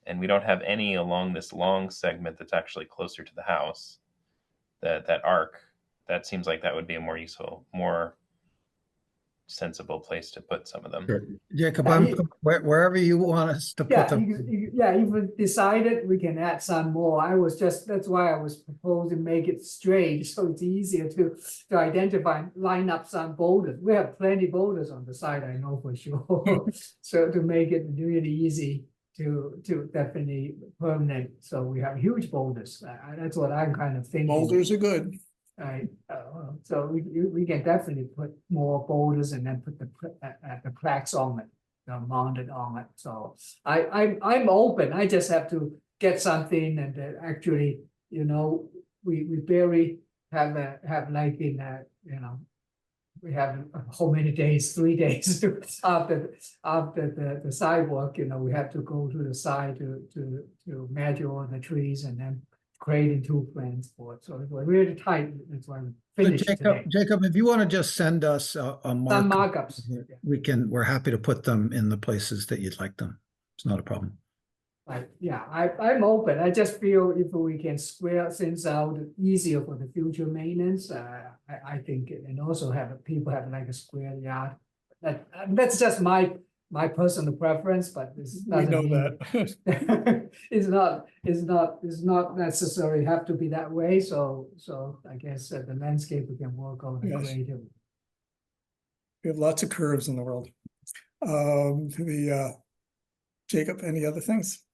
and we don't have any along this long segment that's actually closer to the house. That arc, that seems like that would be a more useful, more sensible place to put some of them. Sure. Jacob, wherever you want us to put them. If we decided, we can add some more. That's why I was proposing make it straight, so it's easier to identify, line up some boulders. We have plenty of boulders on the side, I know for sure. So to make it really easy to definitely permanent. So we have huge boulders. That's what I'm kind of thinking. Boulders are good. Right, so we can definitely put more boulders and then put the plaques on it, mounted on it. So I'm open. I just have to get something, and actually, we barely have like in we have how many days? 3 days after the sidewalk. We have to go to the side to measure all the trees and then creating 2 plans for it. So we're really tight. That's why we finished today. Jacob, if you want to just send us a mark, some markups, we're happy to put them in the places that you'd like them. It's not a problem. Right. Yeah, I'm open. I just feel if we can square things out easier for the future maintenance, I think, and also people have like a square yard. That's just my personal preference, but this We know that it's not necessarily have to be that way. So I guess the landscape we can work on creatively. We have lots of curves in the world. Jacob, any other things?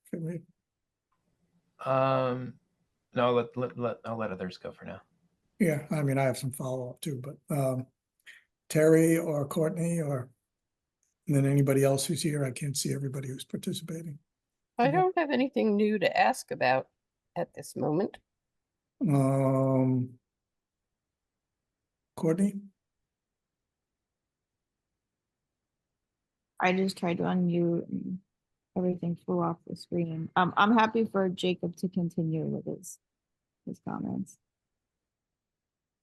No, I'll let others go for now. Yeah, I mean, I have some follow-up too, but Terry or Courtney or And then anybody else who's here, I can't see everybody who's participating. I don't have anything new to ask about at this moment. Courtney? I just tried to unmute and everything flew off the screen. I'm happy for Jacob to continue with his comments.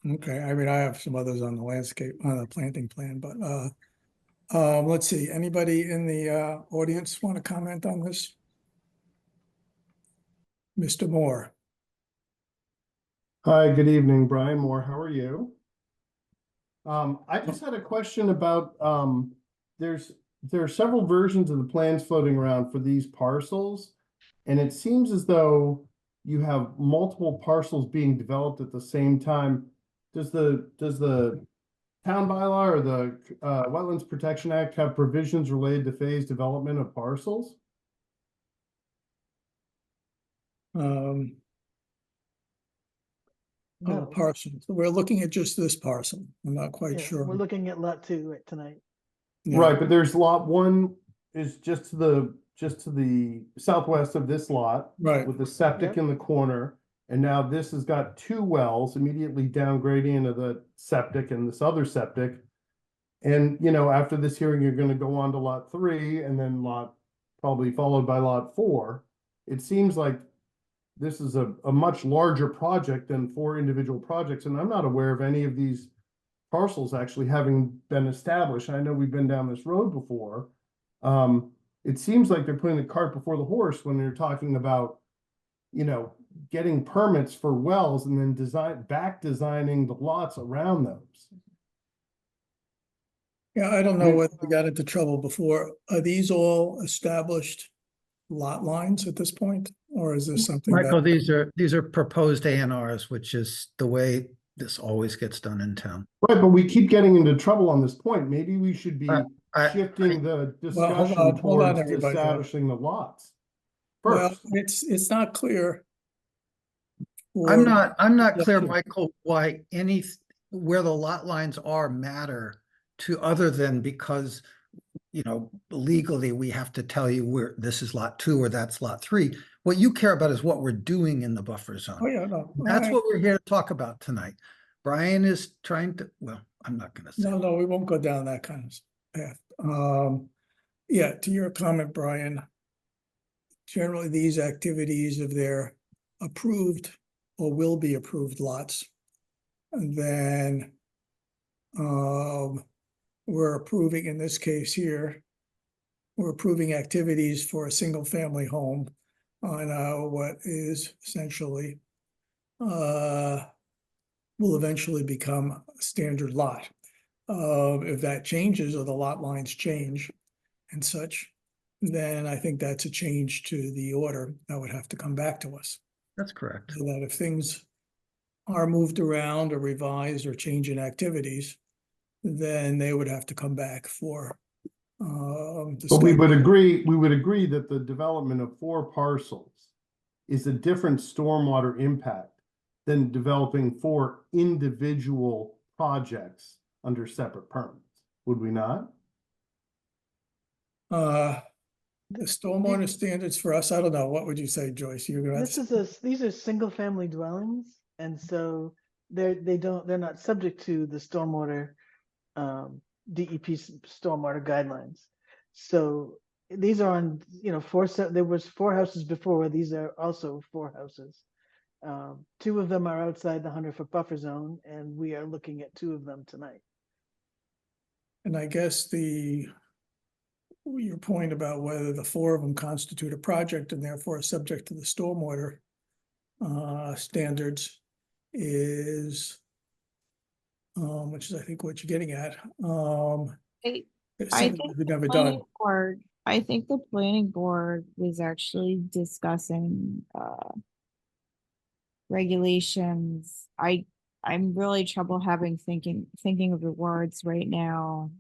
Okay, I mean, I have some others on the landscape, planting plan, but, let's see, anybody in the, audience want to comment on this? Mr. Moore? Hi, good evening, Brian Moore. How are you? I just had a question about, there are several versions of the plans floating around for these parcels. And it seems as though you have multiple parcels being developed at the same time. Does the town bylaw or the Wetlands Protection Act have provisions related to phased development of parcels? Oh, parcel. So we're looking at just this parcel. I'm not quite Yeah, sure. we're looking at lot 2 right tonight. Yeah. Right, but there's lot 1 is just to the southwest of this lot. Right. With the septic in the corner. And now this has got 2 wells immediately down gradient of the septic and this other septic. And, you know, after this hearing, you're gonna go on to lot 3 and then probably followed by lot 4. It seems like this is a much larger project than 4 individual projects, and I'm not aware of any of these parcels actually having been established. I know we've been down this road before. It seems like they're putting the cart before the horse when they're talking about, you know, getting permits for wells and then designing the lots around those. Yeah, I don't know whether we got into trouble before. Are these all established lot lines at this point? Or is this something Michael, that? these are proposed A&Rs, which is the way this always gets done in town. Right, but we keep getting into trouble on this point. Maybe we should be shifting the Well, hold discussion on, towards everybody. establishing the lots. Well, First, it's not clear. I'm not clear, Michael, why where the lot lines are matter to other than because, you know, legally we have to tell you where this is lot 2 or that's lot 3. What you care about is what we're doing in the buffer zone. Oh, yeah, no. That's what we're here to talk about tonight. Brian is trying to, well, I'm not going to say. No, we won't go down that kind of path. Yeah, to your comment, Brian, generally these activities, if they're approved or will be approved lots, and then we're approving, in this case here, we're approving activities for a single family home on what is essentially will eventually become a standard lot. If that changes or the lot lines change and such, then I think that's a change to the order that would have to come back to us. That's correct. So that if things are moved around or revised or change in activities, then they would have to come back for but we would agree that the development of 4 parcels is a different stormwater impact than developing 4 individual projects under separate permits. Would we not? The stormwater standards for us, I don't know. What would you say, Joyce? You're gonna These are single family dwellings, and so they're not subject to the stormwater DEP stormwater guidelines. So these are on, you know, there was 4 houses before. These are also 4 houses. 2 of them are outside the 100-foot buffer zone, and we are looking at 2 of them tonight. And I guess your point about whether the 4 of them constitute a project and therefore are subject to the stormwater standards is, which is I think what you're getting at. I think we've never done. I think the planning board was actually discussing regulations. I'm really trouble thinking of the words right now.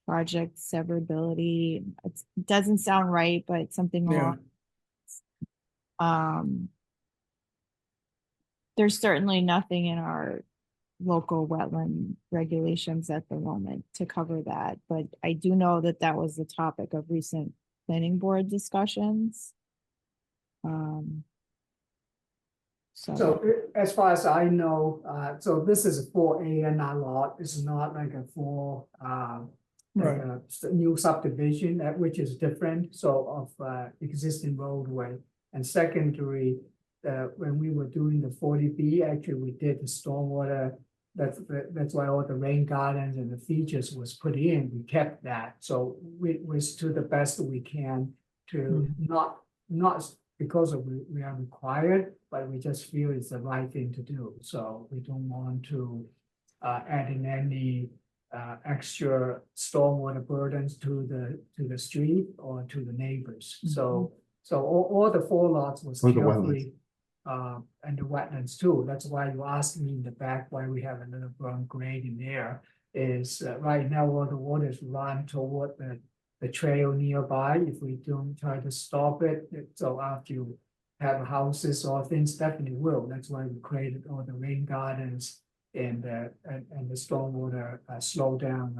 Project severability. It doesn't sound right, but something along. There's certainly nothing in our local wetland regulations at the moment to cover that. But I do know that that was the topic of recent planning board discussions. So as far as I know, so this is a 4A&R lot. It's not like a like a new subdivision, which is different. So of existing roadway. And secondary, when we were doing the 40B, actually we did the stormwater. That's why all the rain gardens and the features was put in. We kept that. So we to the best we can to not because we are required, but we just feel it's the right thing to do. So we don't want to add in any extra stormwater burdens to the street or to the neighbors. So all the 4 lots was Or the carefully and the wetlands too. That's why you asked me in the back why we have a little brown grade in there. Is right now all the water is run toward the trail nearby. If we don't try to stop it, so after you have houses or things, definitely will. That's why we created all the rain gardens and the stormwater slow down,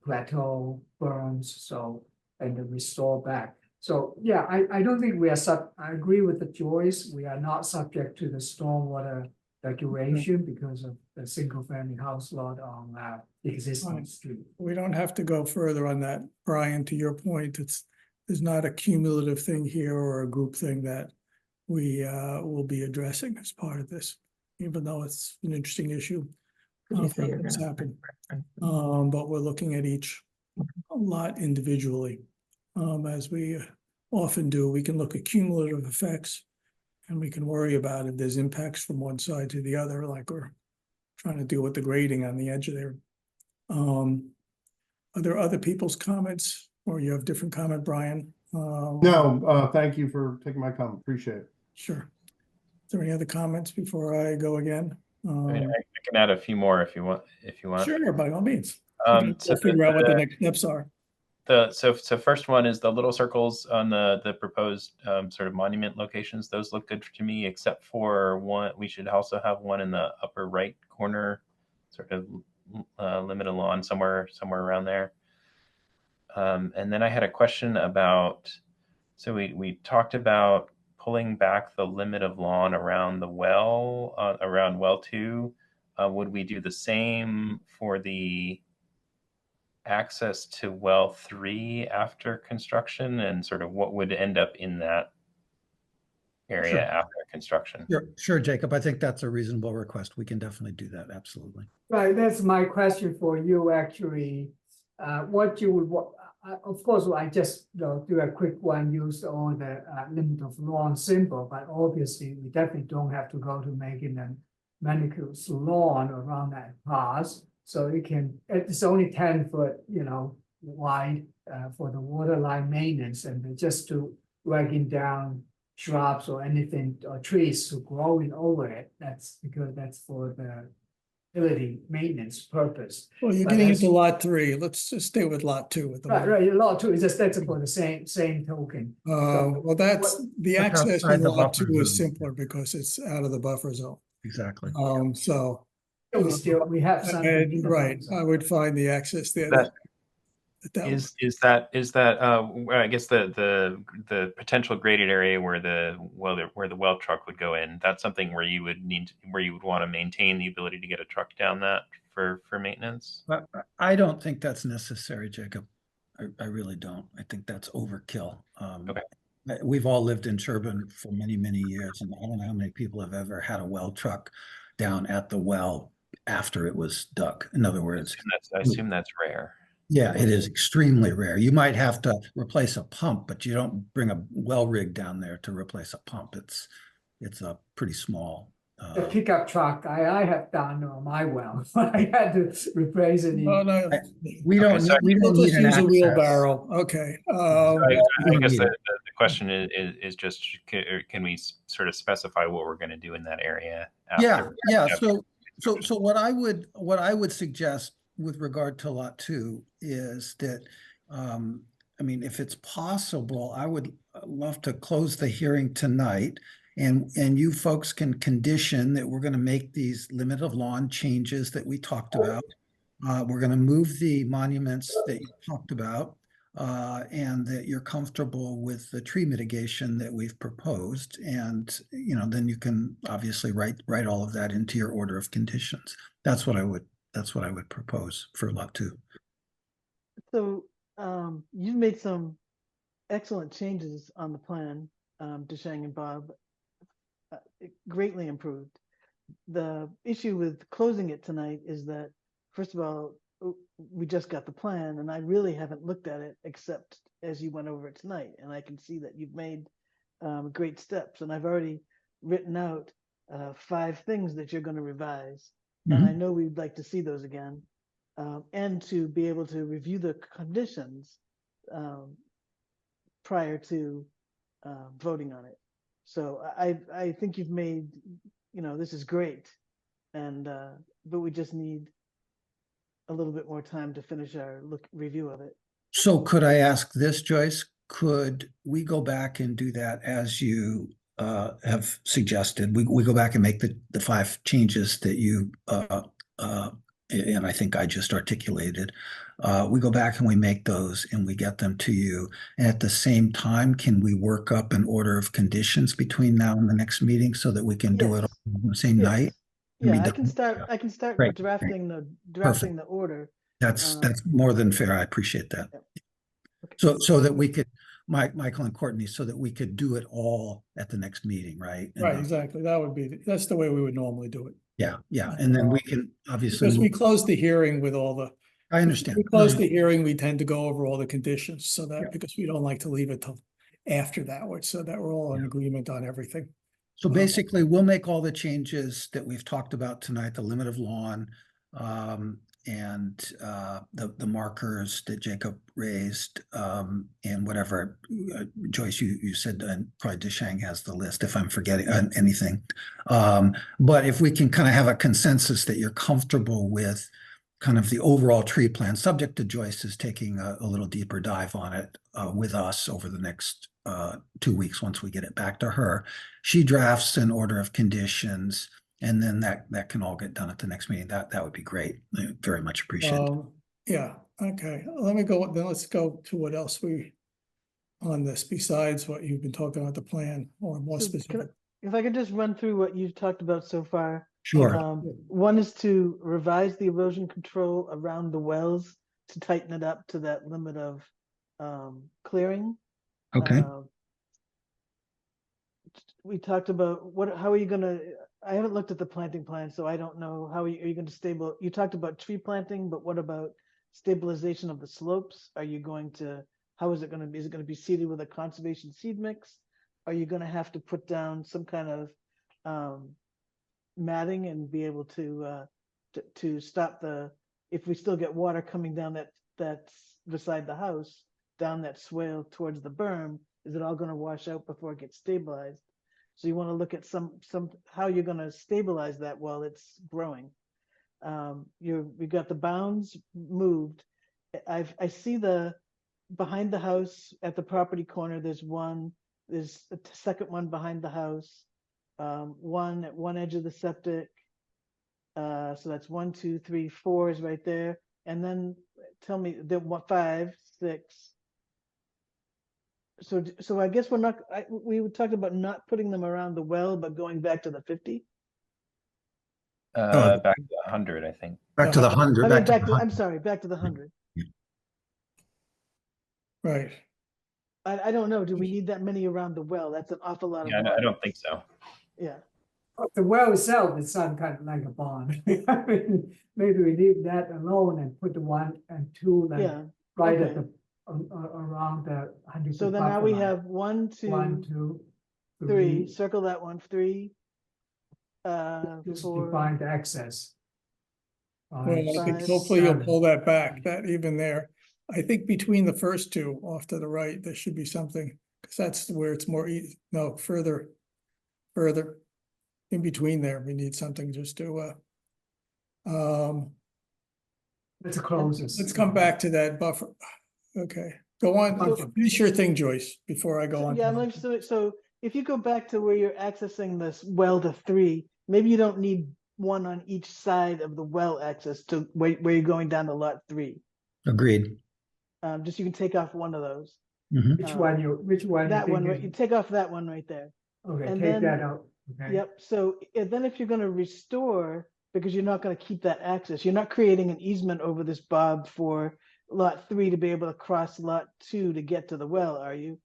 plateau berms. So and then restore back. So yeah, I don't think we are I agree with the Joyce. We are not subject to the stormwater regulation because of the single family house lot on existing street. We don't have to go further on that, Brian, to your point. There's not a cumulative thing here or a group thing that we will be addressing as part of this, even though it's an interesting issue. It's happened. But we're looking at each lot individually. As we often do, we can look at cumulative effects and we can worry about if there's impacts from one side to the other, like we're trying to deal with the grading on the edge of there. Are there other people's comments or you have different comment, Brian? No, thank you for taking my comment. Appreciate it. Sure. Is there any other comments before I go again? I mean, I can add a few more if you want. Sure, by all means. So we'll figure out what the next steps are. So first one is the little circles on the proposed sort of monument locations. Those look good to me, except for one. We should also have one in the upper right corner, sort of limited lawn somewhere around there. And then I had a question about. So we talked about pulling back the limit of lawn around the well, around well 2. Would we do the same for the access to well 3 after construction, and sort of what would end up in that area after construction? Sure, Jacob. I think that's a reasonable request. We can definitely do that. Absolutely. Right. That's my question for you, actually. What you would, of course, I just do a quick one, use all the limit of lawn symbol, but obviously we definitely don't have to go to making a manicure lawn around that path. So it's only 10 foot, wide for the water line maintenance, and just to dragging down shrubs or anything or trees to growing over it. That's because that's for the utility maintenance purpose. Well, you're getting into lot 3. Let's just stay with lot 2 with the right. Lot 2 is just that's for the same token. Well, that's the access to lot 2 is zone. simpler because it's out of the buffer zone. Exactly. So we have something right. I would find the access there. Is that I guess the potential graded area where the well truck would go in, that's something where you would want to maintain the ability to get a truck down that for maintenance? But I don't think that's necessary, Jacob. I really don't. I think that's overkill. Okay. We've all lived in Sherborn for many, many years, and I don't know how many people have ever had a well truck down at the well after it was dug. In other words, I assume that's rare. Yeah, it is extremely rare. You might have to replace a pump, but you don't bring a well rig down there to replace a pump. It's a pretty small. The pickup truck I have done on my well. I had to replace it. We don't need an use a wheelbarrow. Okay. I guess the question is just can we sort of specify what we're going to do in that area? Yeah. So what I would suggest with regard to lot 2 is that, I mean, if it's possible, I would love to close the hearing tonight And you folks can condition that we're going to make these limit of lawn changes that we talked about. We're going to move the monuments that you talked about, and that you're comfortable with the tree mitigation that we've proposed. And, then you can obviously write all of that into your order of conditions. That's what I would propose for lot 2. So you've made some excellent changes on the plan, Deshang and Bob, greatly improved. The issue with closing it tonight is that, first of all, we just got the plan and I really haven't looked at it except as you went over it tonight. And I can see that you've made great steps, and I've already written out 5 things that you're going to revise. And I know we'd like to see those again, and to be able to review the conditions prior to voting on it. So I think you've made, this is great, and but we just need a little bit more time to finish our review of it. So could I ask this, Joyce? Could we go back and do that as you have suggested? We go back and make the 5 changes that you and I think I just articulated. We go back and we make those and we get them to you. And at the same time, can we work up an order of conditions between now and the next meeting so that we can do it on the same night? Yeah, I can start Great. drafting the order. That's more than fair. I appreciate that. Okay. So that we could, Michael and Courtney, so that we could do it all at the next meeting, right? And Right, exactly. That's the way we would normally do it. Yeah. And then we can obviously. Because we closed the hearing with all the. I understand. We closed the hearing, we tend to go over all the conditions so that, because we don't like to leave it till after that, so that we're all in agreement on everything. So basically, we'll make all the changes that we've talked about tonight, the limit of lawn, and the markers that Jacob raised, and whatever, Joyce, you said, and probably Deshang has the list if I'm forgetting anything. But if we can kind of have a consensus that you're comfortable with kind of the overall tree plan, subject to Joyce is taking a little deeper dive on it with us over the next 2 weeks once we get it back to her. She drafts an order of conditions, and then that can all get done at the next meeting. That would be great. I very much appreciate it. Yeah, okay. Let's go to what else on this besides what you've been talking about the plan, or more specific. If I could just run through what you've talked about so far. Sure. One is to revise the erosion control around the wells to tighten it up to that limit of clearing. Okay. We talked about how are you going to, I haven't looked at the planting plan, so I don't know how are you going to you talked about tree planting, but what about stabilization of the slopes? Are you going to, how is it going to be? Is it going to be seeded with a conservation seed mix? Are you going to have to put down some kind of matting and be able to stop if we still get water coming down that's beside the house, down that swale towards the berm, is it all going to wash out before it gets stabilized? So you want to look at how you're going to stabilize that while it's growing. We've got the bounds moved. I see behind the house at the property corner, there's a second one behind the house, one at one edge of the septic. So that's 1, 2, 3, 4 is right there. And then tell me that 5, 6. So I guess we talked about not putting them around the well, but going back to the 50. Back to 100, I think. Back to the 100. I'm sorry, back to the 100. Right. I don't know. Do we need that many around the well? That's an awful lot of water. I don't think so. Yeah. The well itself is some kind of like a bond. I mean, maybe we leave that alone and put the 1 and 2 right at the around the 100. So then now we have 1, 2, 1, 2, 3. Circle that one. 3. Just 4. define the access. Well, I think hopefully you'll pull that back, that even there. I think between the first 2 off to the right, there should be something, because that's where it's more easy. No, further in between there, we need something just to Let's close this. let's come back to that buffer. Okay, go on. Finish your thing, Joyce, before I go on. Yeah, so if you go back to where you're accessing this well to 3, maybe you don't need one on each side of the well access to where you're going down to lot 3. Agreed. Just you can take off one of those. Mhm. Which one? That you one, right? You thinking? take off that one right there. Okay, and take then- that out. Okay. Yep. So and then if you're going to restore, because you're not going to keep that access, you're not creating an easement over this Bob for lot 3 to be able to cross lot 2 to get to the well, are you?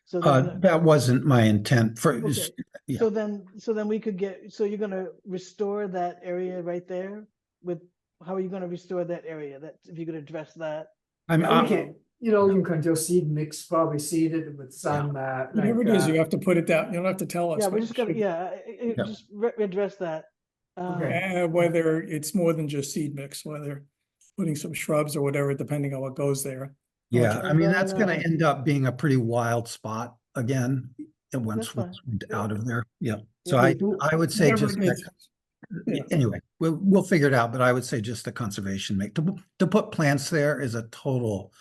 So then, That wasn't my intent for, okay. yeah. So then we could get, so you're going to restore that area right there with, how are you going to restore that area? That, if you could address that. I'm, Yeah, we can, you know, you can control seed mix, probably seeded with some, Whatever it is, you have to put it down. You don't have to tell us. Yeah, we're but just you gonna, should- just address that. Whether it's more than just seed mix, whether putting some shrubs or whatever, depending on what goes there. yeah, I mean, then, that's gonna end up being a pretty wild spot again, once fine. we're out of there, yeah. Yeah, So we I would say Whatever just, it is. Yeah. anyway, we'll figure it out, but I would say just the conservation to put plants there is a total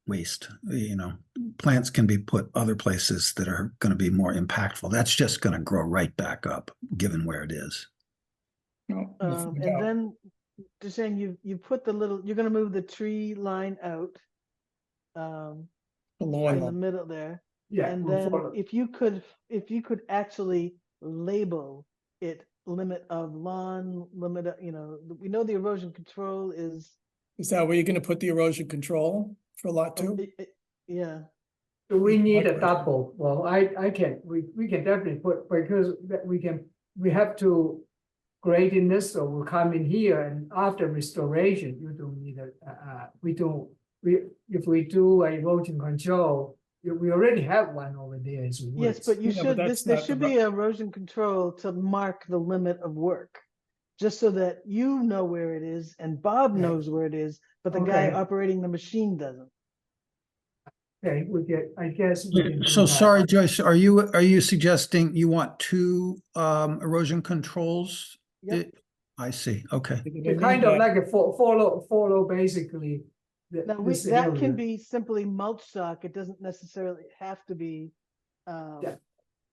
waste, you know. Plants can be put other places that are gonna be more impactful. That's just gonna grow right back up, given where it is. No, we'll find and out. then, just saying, you put the little, you're gonna move the tree line out. Along In the the- middle there. Yeah. And we'll then follow. if you could actually label it limit of lawn, limit of, we know the erosion control is. Is that where you're gonna put the erosion control for lot 2? Yeah. Do we need a question. double? Well, I can, we can definitely put, because we have to grade in this, so we'll come in here and after restoration, you don't need if we do a erosion control, we already have one over there. It's Yes, woods. but you Yeah, but should, that's there not should the- be erosion control to mark the limit of work. Just so that you know where it is and Bob Okay. knows where it is, but the guy Okay. operating the machine doesn't. Okay, I guess we can do So that. sorry, Joyce, are you suggesting you want 2 erosion controls? Yep. I see, okay. To kind of like a follow basically. Now, this that can area. be simply mulch stock. It doesn't necessarily have to be. Yeah.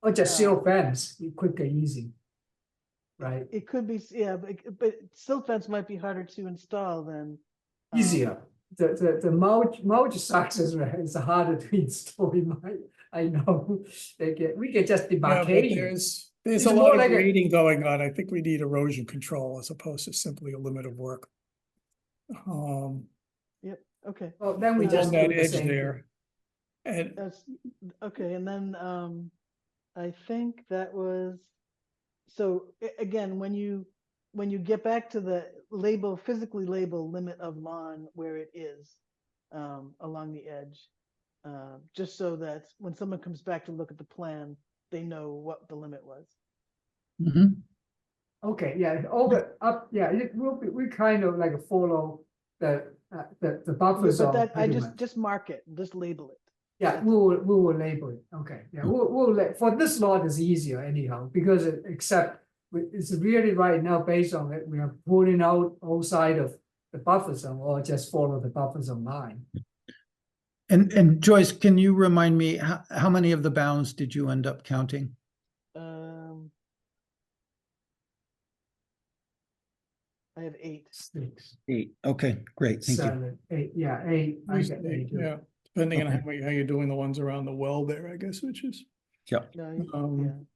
Or just silt fence, quick and easy. Right, It could be, yeah, but silt fence might be harder to install than. easier. The mulch sucks is harder to install in my, I know. We can just Yeah, but demarcation. there's It's a more lot of like a- grading going on. I think we need erosion control as opposed to simply a limit of work. Yep, okay. Well, then we Along just Along do that the edge same thing. there. And That's, okay, and then, I think that was, so again, when you get back to the physically label limit of lawn where it is, along the edge, just so that when someone comes back to look at the plan, they know what the limit was. Mhm. Okay, yeah, up, yeah, we kind of like follow the buffer But zone. that, I pretty much. just mark it, just label it. Yeah, we will label it. Okay, yeah, for this lot is easier anyhow, because it's really right now based on it, we are pulling out outside of the buffer zone or just follow the buffer zone line. And Joyce, can you remind me, how many of the bounds did you end up counting? I have 8. 6, 8, okay, great, thank you. 7, 8, yeah, 8. I got 8. yeah, depending on Okay. how you're doing the ones around the well there, I guess, which is. Yeah. No, Um,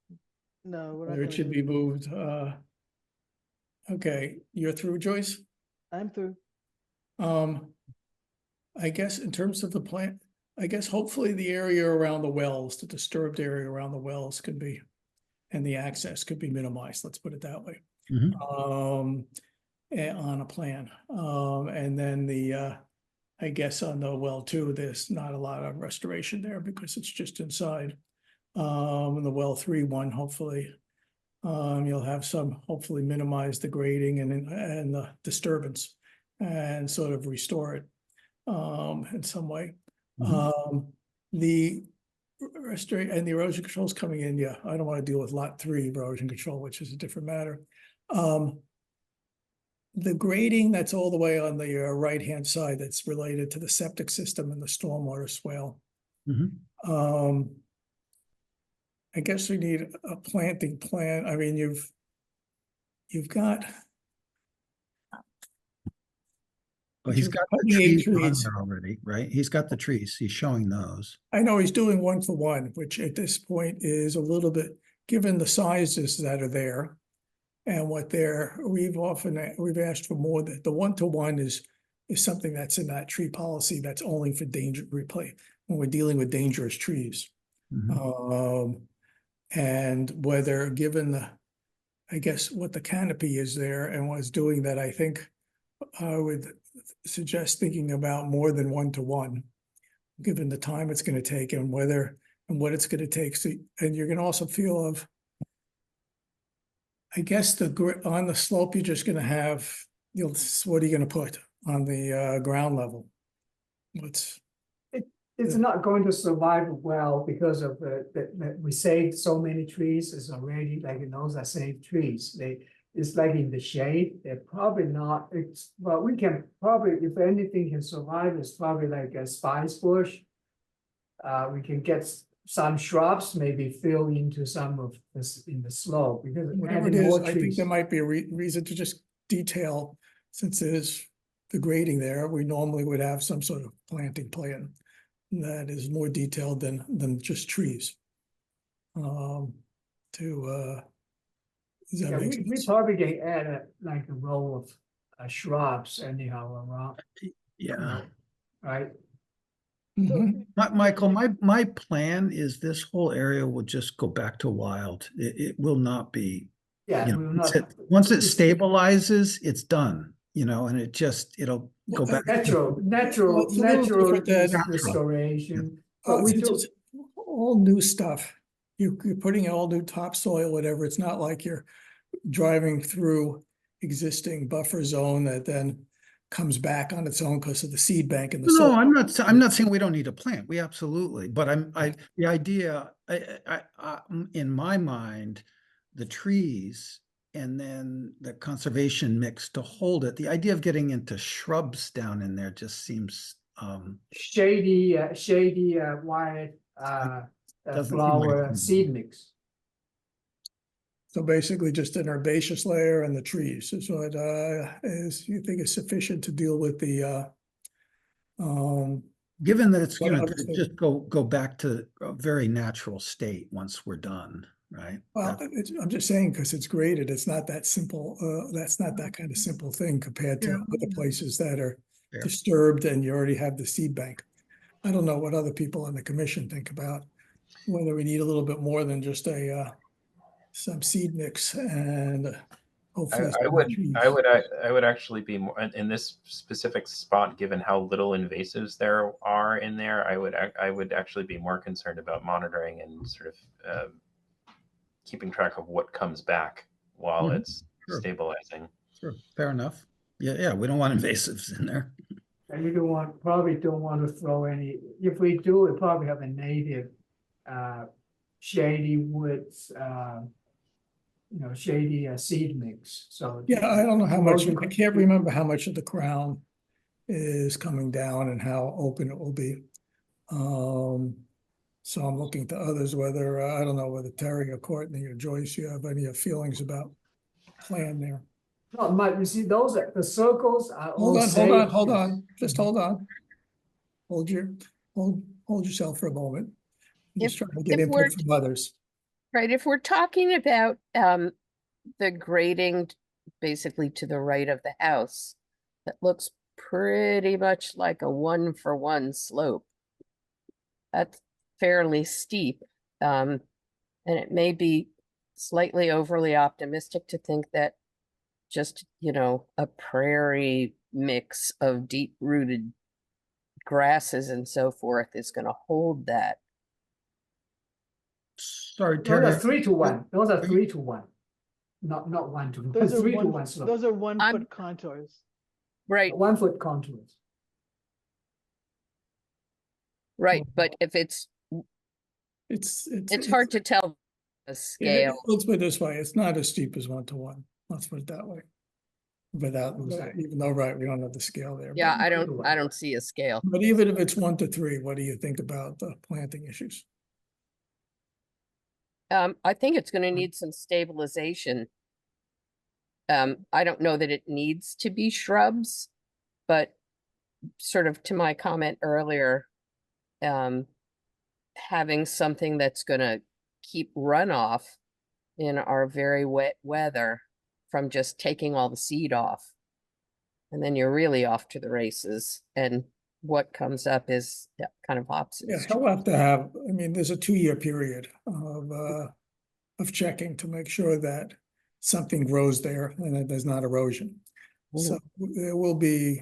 no, we're not Whether it gonna should do be it. moved, okay, you're through, Joyce? I'm through. I guess in terms of the plant, I guess hopefully the area around the wells, the disturbed area around the wells could be, and the access could be minimized, let's put it that way. Mhm. On a plan, and then I guess on the well too, there's not a lot of restoration there because it's just inside. The well 3 one, hopefully. You'll have some, hopefully minimize the grading and the disturbance and sort of restore it in some way. The restoration and the erosion control is coming in. Yeah, I don't want to deal with lot 3 erosion control, which is a different matter. The grading that's all the way on the right-hand side that's related to the septic system and the stormwater swale. I guess we need a planting plan. I mean, you've got. Well, he's got the 28 trees on trees. there already, right? He's got the trees. He's showing those. I know he's doing 1-for-1, which at this point is a little bit, given the sizes that are there. And what they're, we've asked for more. That the 1-to-1 is something that's in that tree policy that's only for danger replay when we're dealing with dangerous trees. And whether given the, I guess what the canopy is there and was doing that, I think I would suggest thinking about more than 1-to-1, given the time it's going to take and whether and what it's going to take. So, and you're going to also feel of, I guess on the slope, you're just going to have, what are you going to put on the ground level? It's not going to survive well because of that we saved so many trees. It's already like those are saved trees. It's like in the shade. They're probably not. Well, we can probably, if anything can survive, it's probably like a spice bush. We can get some shrubs, maybe fill into some of this in the slope because Whatever it is, I think there might be a reason to just detail, since there's the grading there, we normally would have some sort of planting plan that is more detailed than just trees. Yeah, we probably can add like a row of shrubs anyhow around. Yeah. Right. Michael, my plan is this whole area will just go back to wild. It will not be. Yeah, you know, once it stabilizes, it's done. And it'll go back. Natural restoration. But we do all new stuff. You're putting all new topsoil, whatever. It's not like you're driving through existing buffer zone that then comes back on its own because of the seed bank and the soil. No, I'm not saying we don't need a plant. We absolutely, but the idea, in my mind, the trees and then the conservation mix to hold it. The idea of getting into shrubs down in there just seems shady white flower seed mix. So basically just an herbaceous layer and the trees is what you think is sufficient to deal with the given that it's going to just go back to a very natural state once we're done, right? Well, I'm just saying because it's graded, it's not that simple. That's not that kind of simple thing compared to other places that are disturbed and you already have the seed bank. I don't know what other people on the commission think about whether we need a little bit more than just some seed mix and hopefully I would actually be more in this specific spot, given how little invasives there are in there. I would actually be more concerned about monitoring and sort of keeping track of what comes back while it's stabilizing. Sure, fair enough. Yeah, we don't want invasives in there. And you probably don't want to throw any. If we do, we probably have a native shady woods. Shady seed mix. So yeah, I don't know how much. I can't remember how much of the crown is coming down and how open it will be. So I'm looking to others whether I don't know whether Terry or Courtney or Joyce, you have any feelings about plan there. No, Mike, you see those are the circles are hold on. Just hold on. Hold yourself for a moment. I'm just trying to get input from others. Right, if we're talking about the grading basically to the right of the house, that looks pretty much like a 1-for-1 slope. That's fairly steep, and it may be slightly overly optimistic to think that just, a prairie mix of deep-rooted grasses and so forth is going to hold that. Sorry, Terry. Those are 3-to-1. Those are 3-to-1. Not 1-to-1. Those are 3-to-1 slope. Those are 1-foot contours. Right. 1-foot contours. Right, but if it's hard to tell the scale. Let's put it this way: it's not as steep as 1-to-1. Let's put it that way. Without even though we don't have the scale there. Yeah, I don't see a scale. But even if it's 1-to-3, what do you think about the planting issues? I think it's gonna need some stabilization. I don't know that it needs to be shrubs, but sort of to my comment earlier, having something that's gonna keep runoff in our very wet weather from just taking all the seed off. And then you're really off to the races. And what comes up is kind of opposite. Yeah, he'll have to have, I mean, there's a 2-year period of checking to make sure that something grows there and that there's not erosion. So there will be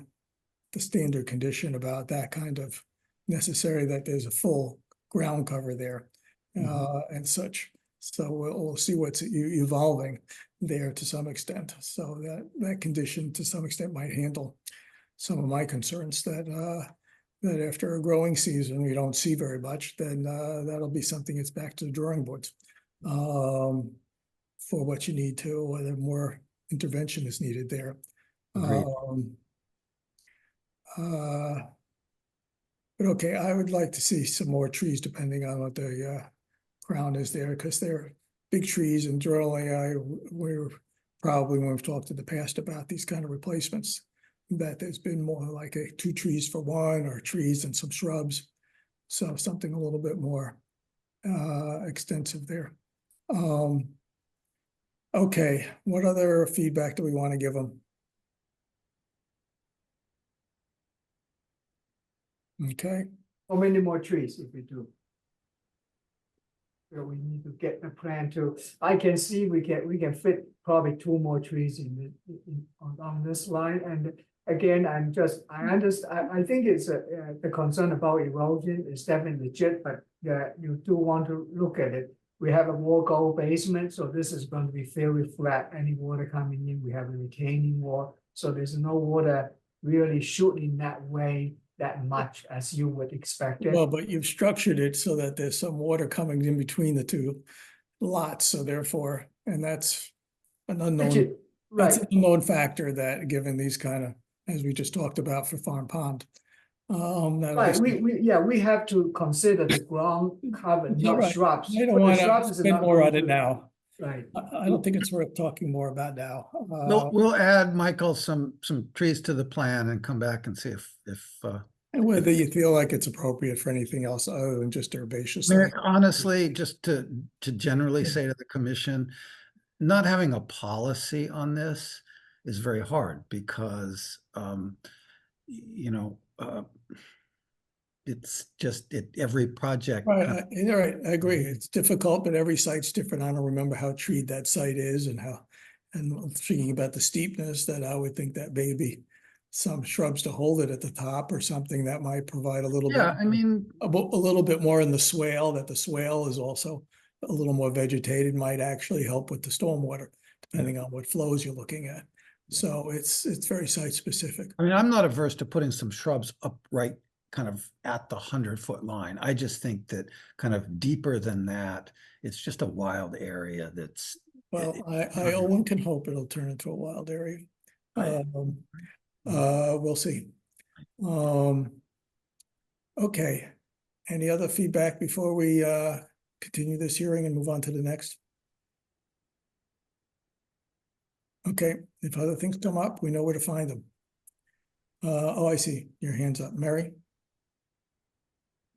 the standard condition about that kind of necessary, that there's a full ground cover there and such. So we'll see what's evolving there to some extent. So that condition to some extent might handle some of my concerns that that after a growing season, we don't see very much, then that'll be something that's back to the drawing boards for what you need to, whether more intervention is needed there. But okay, I would like to see some more trees depending on what the ground is there, because they're big trees, and generally we're probably, when we've talked in the past about these kind of replacements, that there's been more like 2 trees for 1, or trees and some shrubs. So something a little bit more extensive there. Okay, what other feedback do we want to give them? Okay. How many more trees if we do? So we need to get the plan to, I can see we can fit probably 2 more trees on this line. And again, I understand, I think it's the concern about erosion is definitely legit, but you do want to look at it. We have a walkout basement, so this is going to be fairly flat. Any water coming in, we have a retaining wall, so there's no water really shooting that way that much as you would expect it. Well, but you've structured it so that there's some water coming in between the 2 lots, so therefore, and that's an unknown, that's an unknown factor, that given these kind of, as we just talked about for Farm Pond. Right, we have to consider the ground cover, not shrubs. I don't want to spend more on it now. Right. I don't think it's worth talking more about now. We'll add, Michael, some trees to the plan and come back and see if and whether you feel like it's appropriate for anything else other than just herbaceous. Mayor, honestly, just to generally say to the commission, not having a policy on this is very hard, because it's just every project. Right, right, I agree. It's difficult, but every site's different. I don't remember how treed that site is and thinking about the steepness, that I would think that maybe some shrubs to hold it at the top or something that might provide a little bit. I mean, a little bit more in the swale, that the swale is also a little more vegetated, might actually help with the stormwater, depending on what flows you're looking at. So it's very site specific. I mean, I'm not averse to putting some shrubs up right kind of at the 100-foot line. I just think that kind of deeper than that, it's just a wild area that's. Well, one can hope it'll turn into a wild area. We'll see. Okay. Any other feedback before we continue this hearing and move on to the next? Okay, if other things come up, we know where to find them. Oh, I see. Your hand's up. Mary?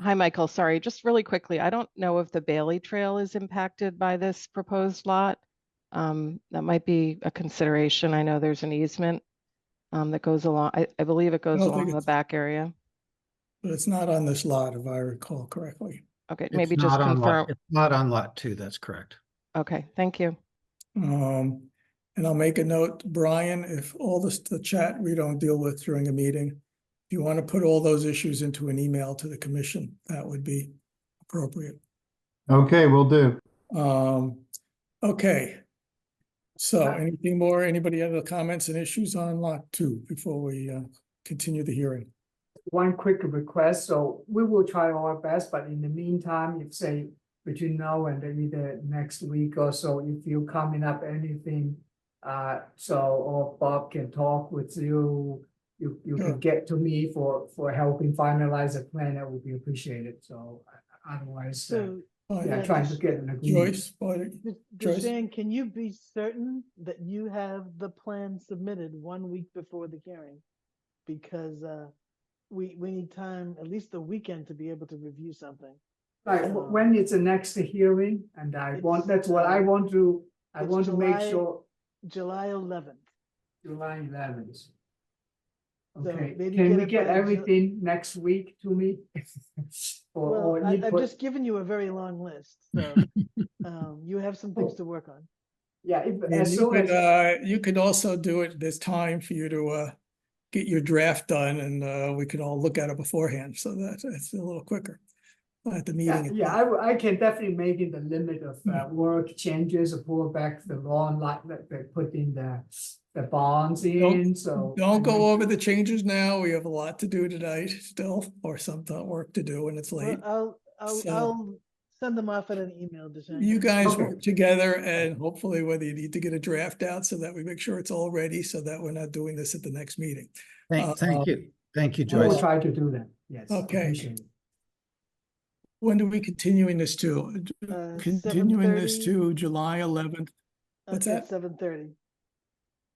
Hi, Michael. Sorry, just really quickly. I don't know if the Bailey Trail is impacted by this proposed lot. That might be a consideration. I know there's an easement that goes along, I believe it goes along the back area. But it's not on this lot, if I recall correctly. Okay, maybe just confirm. It's not on lot 2, that's correct. Okay, thank you. And I'll make a note, Brian, if all the chat we don't deal with during a meeting, if you want to put all those issues into an email to the commission, that would be appropriate. Okay, will do. Okay. So anything more? Anybody have comments and issues on lot 2 before we continue the hearing? One quick request. So we will try our best, but in the meantime, if say between now and either next week or so, if you coming up anything, or Bob can talk with you, you can get to me for helping finalize a plan, that would be appreciated. So otherwise. Yeah, trying to get an agreement. Joyce, Joyce? Shane, can you be certain that you have the plan submitted 1 week before the hearing? Because we need time, at least the weekend, to be able to review something. Like when it's the next hearing, and that's what I want to. I want to make sure. July 11th. July 11th. So Okay, maybe can we it get by everything next week to me? Well, I've just given you a very long list, so you have some things to work on. Yeah, And as you soon could, as. you could also do it, there's time for you to get your draft done, and we can all look at it beforehand, so that's a little quicker at the meeting. Yeah, I can definitely make it the limit of work changes, pull back the lawn, like they put in the bonds in, so. Don't go over the changes now. We have a lot to do tonight still, or some work to do, and it's late. Well, I'll send them off in an email. You guys work together, and hopefully whether you need to get a draft out so that we make sure it's all ready, so that we're not doing this at the next meeting. Thank you. Thank you, I will Joyce. try to do that, yes. Okay. Appreciate it. When are we continuing this to? Continuing this 7:30. to July 11th. What's that? 7:30.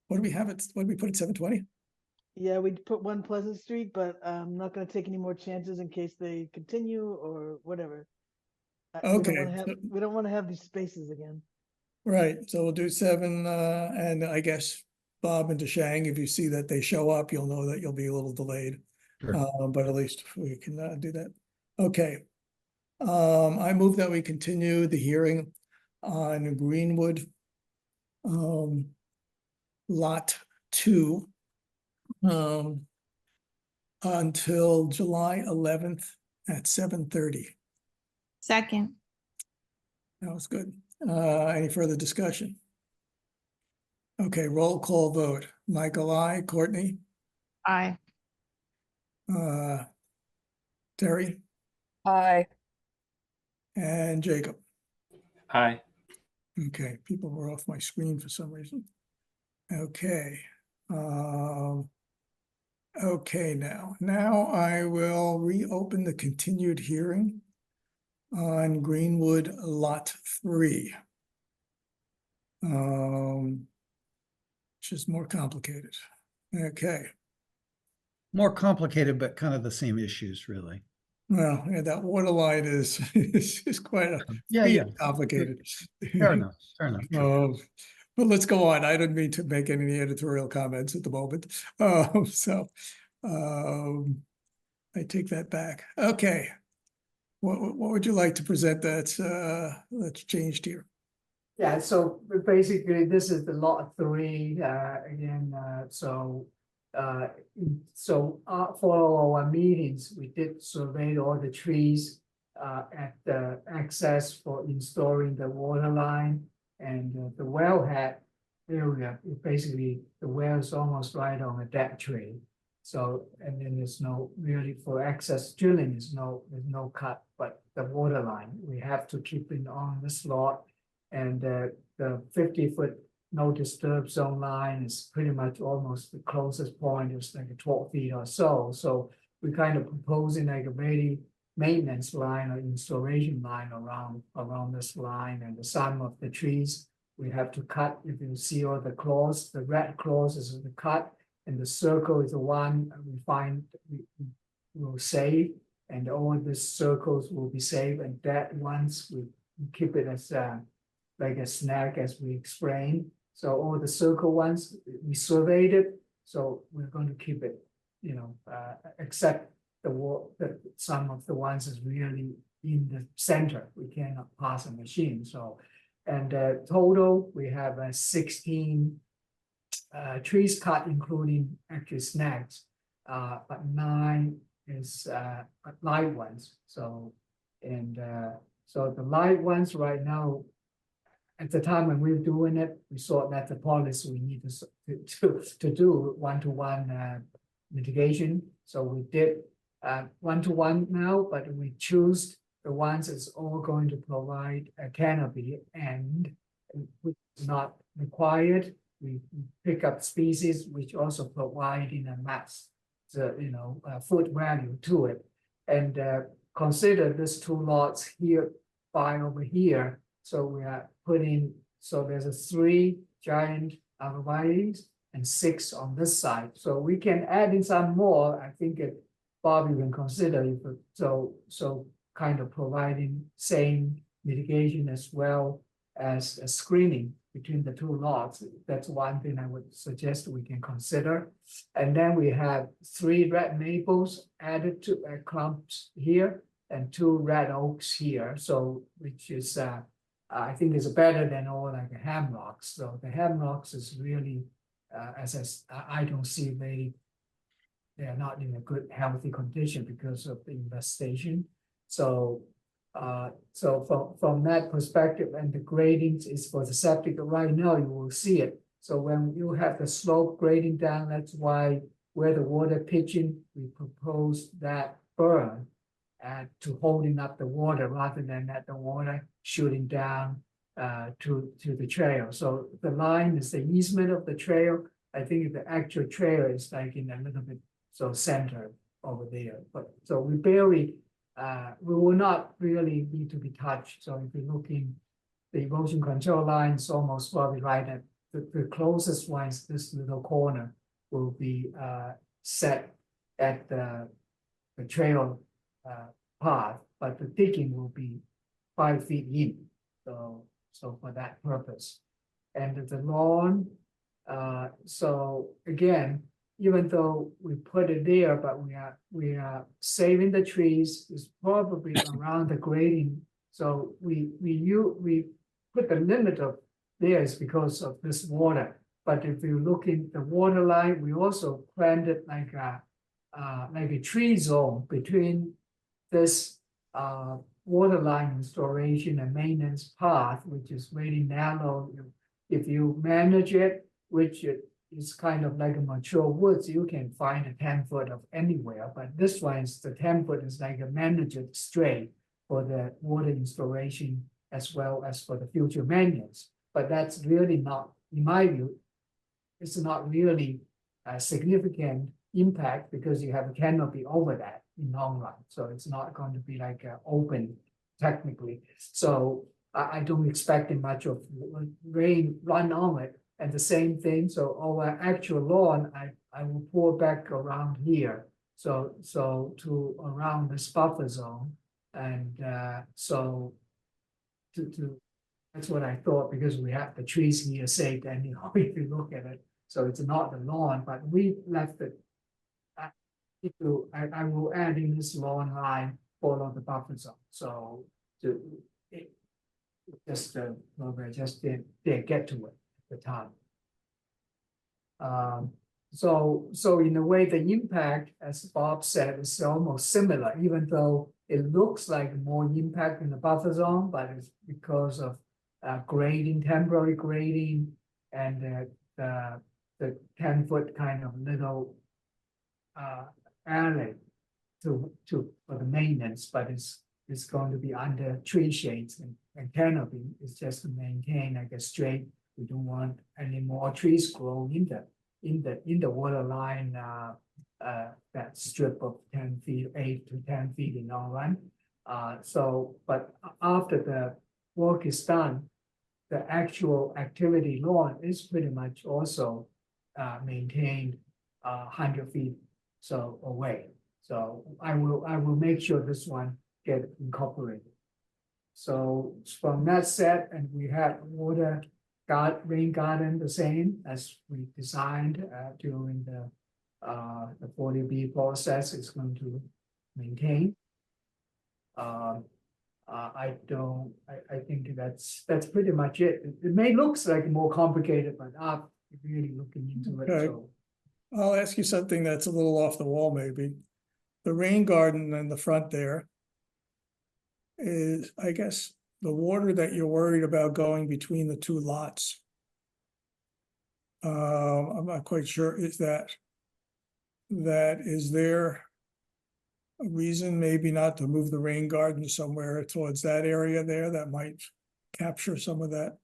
What do we have it? What do we put at 7:20? Yeah, we put 1 Pleasant Street, but I'm not going to take any more chances in case they continue or whatever. Okay. We don't want to have these spaces again. Right, so we'll do 7, and I guess Bob and DeShang, if you see that they show up, you'll know that you'll be a little delayed. Sure. But at least we can do that. Okay. I move that we continue the hearing on Greenwood Lot 2 until July 11th at 7:30. Second. That was good. Any further discussion? Okay, roll call vote. Michael, aye. Courtney? Aye. Terry? Aye. And Jacob? Aye. Okay, people were off my screen for some reason. Okay. Okay, now I will reopen the continued hearing on Greenwood Lot 3. Which is more complicated. Okay. More complicated, but kind of the same issues, really. Well, yeah, that water line is quite complicated. Fair enough. Fair enough. But let's go on. I don't mean to make any editorial comments at the moment. I take that back. Okay. What would you like to present that's changed here? Yeah, so basically this is the lot 3 again. For our meetings, we did survey all the trees at the access for installing the water line, and the wellhead area. Basically, the well is almost right on a dead tree. So, and then there's no really for access drilling there's no cut, but the water line we have to keep it on the slot. And the 50-foot no disturb zone line is pretty much almost the closest point. It's like 12 feet or so. So we kind of proposing like a very maintenance line or installation line around this line, and the sum of the trees we have to cut. If you see all the claws, the red claws is the cut, and the circle is the one we find we will save, and all the circles will be saved, and that once we keep it as like a snack, as we explained. So all the circle ones, we surveyed it, so we're going to keep it, except some of the ones is really in the center. We cannot pass a machine. So, and total, we have 16 trees cut, including actually snags, but 9 is light ones. So, so the light ones right now, at the time when we were doing it, we saw that the policy we need to do one-to-one mitigation. So we did one-to-one now, but we choose the ones that's all going to provide a canopy, and which is not required. We pick up species which also provide in a mass, food value to it, and consider these 2 lots here 5 over here. So we are putting, so there's a 3 giant arborvitaes and 6 on this side. So we can add in some more. I think it, Bob, you can consider if so kind of providing same mitigation as well as a screening between the 2 lots. That's one thing I would suggest we can consider. And then we have 3 red maples added to clumps here and 2 red oaks here. So which is I think is better than all like the hemlocks. So the hemlocks is really I don't see they are not in a good healthy condition because of the infestation. So from that perspective, and the grading is for the septic right now, you will see it. So when you have the slope grading down, that's why where the water pitching, we propose that burn to holding up the water rather than that the water shooting down to the trail. So the line is the easement of the trail. I think the actual trail is like in a little bit so center over there. But so we barely we will not really need to be touched. So if you look in the erosion control line, it's almost probably right at the closest one is this little corner will be set at the trail path, but the digging will be 5 feet in. So for that purpose. And the lawn, so again, even though we put it there, but we are saving the trees, is probably around the grading. So we put the limit of there is because of this water. But if you look in the water line, we also planted like a tree zone between this water line installation and maintenance path, which is really narrow. If you manage it, which is kind of like a mature woods, you can find a 10-foot of anywhere. But this one is the 10-foot is like a managed straight for the water installation as well as for the future maintenance. But that's really not, in my view, it's not really a significant impact because you have a canopy over that in long run. So it's not going to be like open technically. So I don't expect much of rain run on it. And the same thing, so our actual lawn, I will pour back around here. So to around this buffer zone. And so that's what I thought, because we have the trees here saved anyhow, if you look at it. So it's not the lawn, but we left it. I will add in this lawn line follow the buffer zone. So just didn't get to it at the time. So in a way, the impact, as Bob said, is almost similar, even though it looks like more impact in the buffer zone, but it's because of grading, temporary grading, and the 10-foot kind of little alley for the maintenance, but it's going to be under tree shades and canopy. It's just to maintain like a straight. We don't want any more trees growing in the water line. That strip of 10 feet, 8 to 10 feet in long run. But after the work is done, the actual activity lawn is pretty much also maintained 100 feet so away. So I will make sure this one get incorporated. So from that set, and we have rain garden the same as we designed during the 40B process. It's going to maintain. I think that's pretty much it. It may look like more complicated, but I'm really looking into it. Okay. So I'll ask you something that's a little off the wall, maybe. The rain garden in the front there is, I guess, the water that you're worried about going between the 2 lots. I'm not quite sure. Is there a reason maybe not to move the rain garden somewhere towards that area there that might capture some of that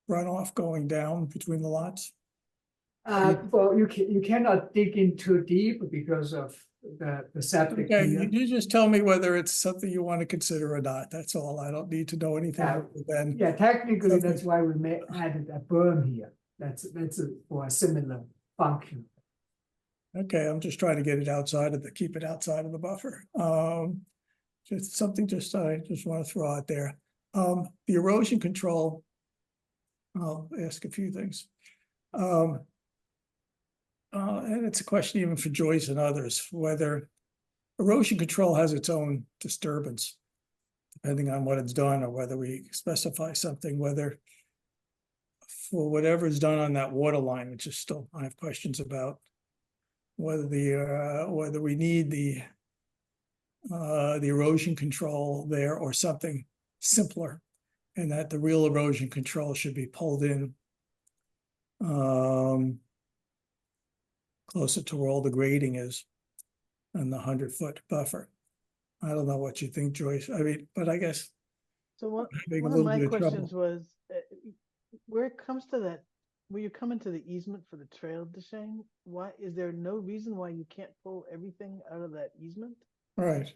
runoff going down between the lots? well, you cannot dig in too deep because of the septic Okay, here. you just tell me whether it's something you want to consider or not. That's all. I don't need to know anything Yeah. other than. Yeah, technically, Okay. that's why we added a berm here. That's for a similar function. Okay, I'm just trying to get it outside of keep it outside of the buffer. Just something I just want to throw out there. The erosion control. I'll ask a few things. And it's a question even for Joyce and others, whether erosion control has its own disturbance, depending on what it's done, or whether we specify something, whether for whatever is done on that water line, which is still, I have questions about whether whether we need the erosion control there or something simpler, and that the real erosion control should be pulled in closer to where all the grading is and the 100-foot buffer. I don't know what you think, Joyce. I mean, but I guess. So one a of little my bit of questions trouble. was, where it comes to that, where you come into the easement for the trail, Deshang, why is there no reason why you can't pull everything out of that easement? Right.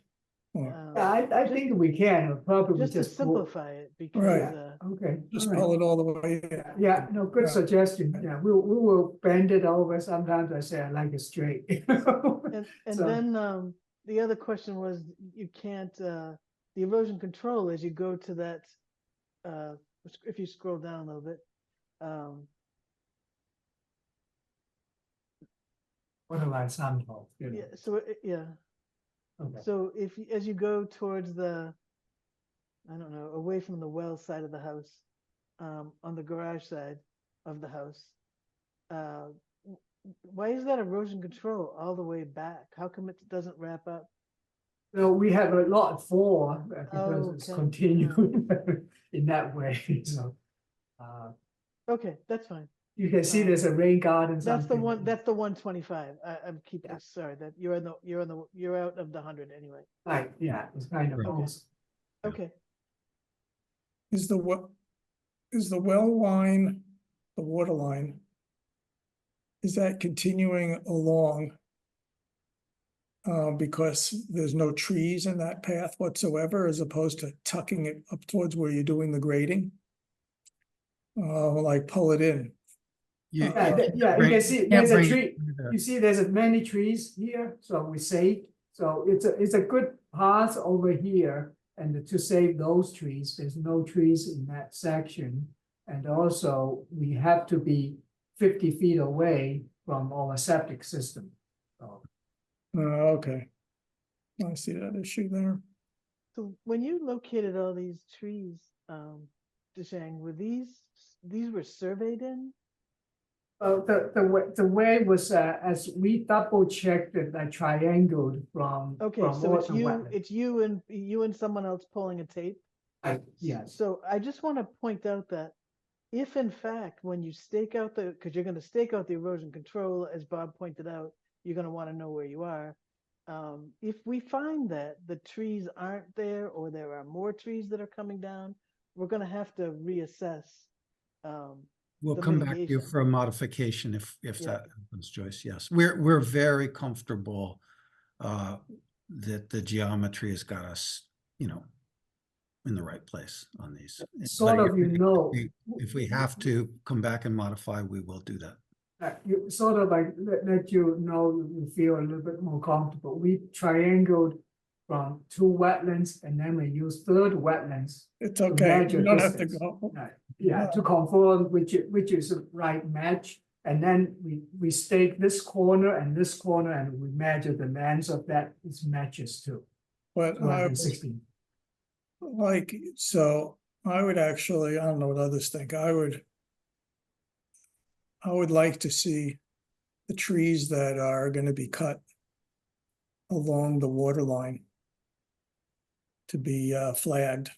Yeah, I think we can, probably Just to just pull. simplify it, because Right. Okay. Just all right. pull it all the way in. Yeah, no, good Yeah. suggestion. Yeah, we will bend it over. Sometimes I say I like it straight. And So- then the other question was, you can't the erosion control as you go to that if you scroll down a little bit. What do I sound for? Yeah, so yeah. Okay. So as you go towards the, I don't know, away from the well side of the house, on the garage side of the house, why is that erosion control all the way back? How come it doesn't wrap up? No, we have a lot for because it's Okay. continuing in that way. So Okay, that's fine. you can see there's a rain garden. That's the something. one. That's the 125. I'm keeping. Sorry, that you're out of the 100 anyway. Right. Yeah, it's kind of Okay. close. Okay. Is the well line, the water line, is that continuing along? Because there's no trees in that path whatsoever, as opposed to tucking it up towards where you're doing the grading? Like pull it in. Yeah, you can see there's a tree. You see there's many trees here, so we saved. So it's a good path over here, and to save those trees, there's no trees in that section. And also we have to be 50 feet away from our septic system. So. Okay. I see that issue there. So when you located all these trees, Deshang, were these were surveyed in? The way was as we double checked it, I triangled from. Okay, from so it's all the you, wetlands. it's you and someone else pulling a tape. Yes. So I just want to point out that if in fact, when you stake out because you're going to stake out the erosion control, as Bob pointed out, you're going to want to know where you are. If we find that the trees aren't there, or there are more trees that are coming down, we're going to have to reassess. We'll the come back to you mitigation. for a modification if Yeah. that happens, Joyce. Yes, we're very comfortable that the geometry has got us, in the right place on these. Sort of, if we have to come back and modify, we will do that. You sort of like let you know, you feel a little bit more comfortable. We triangled from 2 wetlands, and then we use 3rd wetlands. It's okay. You don't have to distance. go. Yeah, to confirm which is the right match. And then we stake this corner and this corner, and we measure the lengths of that is matches too. But I 216. So I would actually, I don't know what others think. I would like to see the trees that are going to be cut along the water line to be flagged.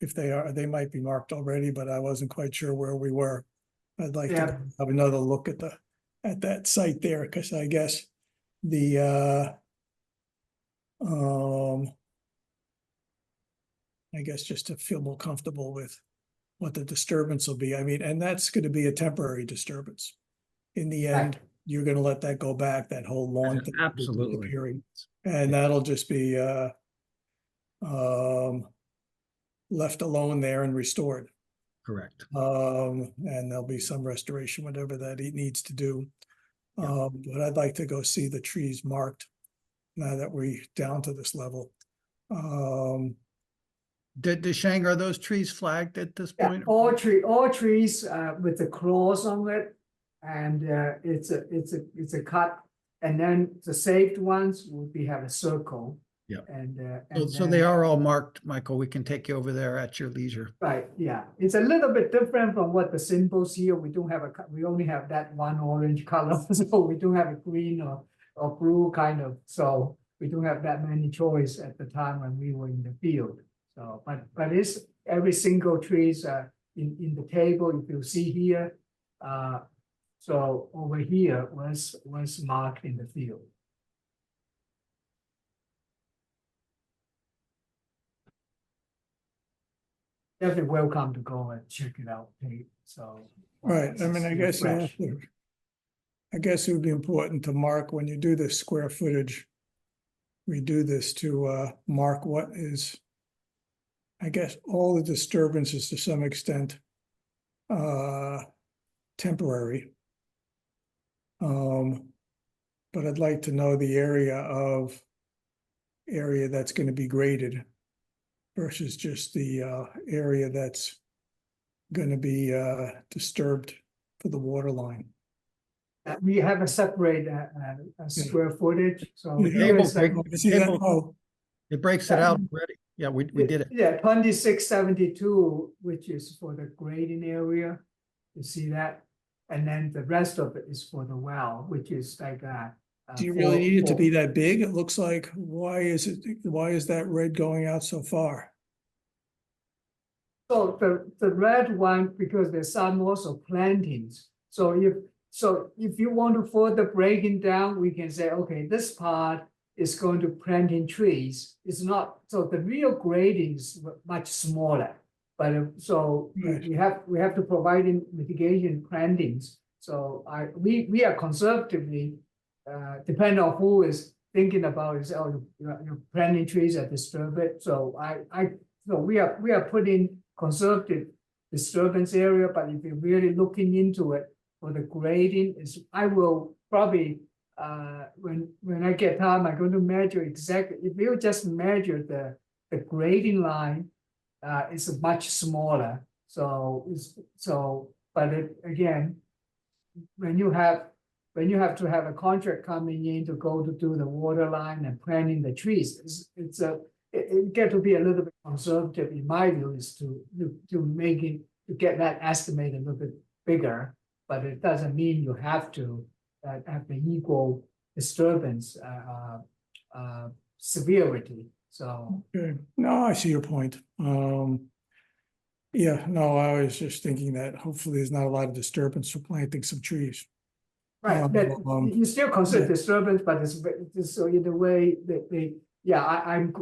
If they are, they might be marked already, but I wasn't quite sure where we were. I'd like to have another look at that site there, because I guess I guess just to feel more comfortable with what the disturbance will be. I mean, and that's going to be a temporary disturbance. In the end, you're gonna let that go back, that whole lawn thing? Absolutely. Disappearing. And that'll just be, left alone there and restored. Correct. And there'll be some restoration, whatever that he needs to do. But I'd like to go see the trees marked now that we're down to this level. Shang, are those trees flagged at this Yeah, point? all trees with the claws on it, and it's a cut, and then the saved ones will have a circle. Yeah. And So they are all marked, Michael. We can take you over there at your leisure. right, yeah. It's a little bit different from what the symbols here. We don't have we only have that one orange color, so we don't have a green or blue kind of. So we don't have that many choice at the time when we were in the field. So, but it's every single trees in the table, if you see here. So over here was marked in the field. Definitely welcome to go and check it out. So. Right, I mean, I guess you have fresh. to, I guess it would be important to mark when you do this square footage. We do this to mark what is, I guess, all the disturbances to some extent temporary. But I'd like to know the area that's going to be graded versus just the area that's going to be disturbed for the water line. We have a separate square footage. So The here table is like, it breaks it out already. Yeah, we did it. Yeah, 2672, which is for the grading area. You see that? And then the rest of it is for the well, which is like do you really need it to be that big? It looks like, why is that red going out so far? So the red one, because there's some also plantings. So if you want to further breaking down, we can say, okay, this part is going to planting trees. It's not, so the real grading is much smaller. But we have to provide in mitigation plantings. So we are conservatively depend on who is thinking about is, oh, you're planting trees that disturb it. So so we are putting conservative disturbance area, but if you're really looking into it for the grading, I will probably when I get time, I'm going to measure exactly. If you just measure the grading line, it's much smaller. But again, when you have to have a contract coming in to go to do the water line and planting the trees, it get to be a little bit conservative in my view, is to get that estimate a little bit bigger, but it doesn't mean you have to have the equal disturbance severity. So okay. No, I see your point. Yeah, no, I was just thinking that hopefully there's not a lot of disturbance for planting some trees. right, you still consider disturbance, but it's so in a way that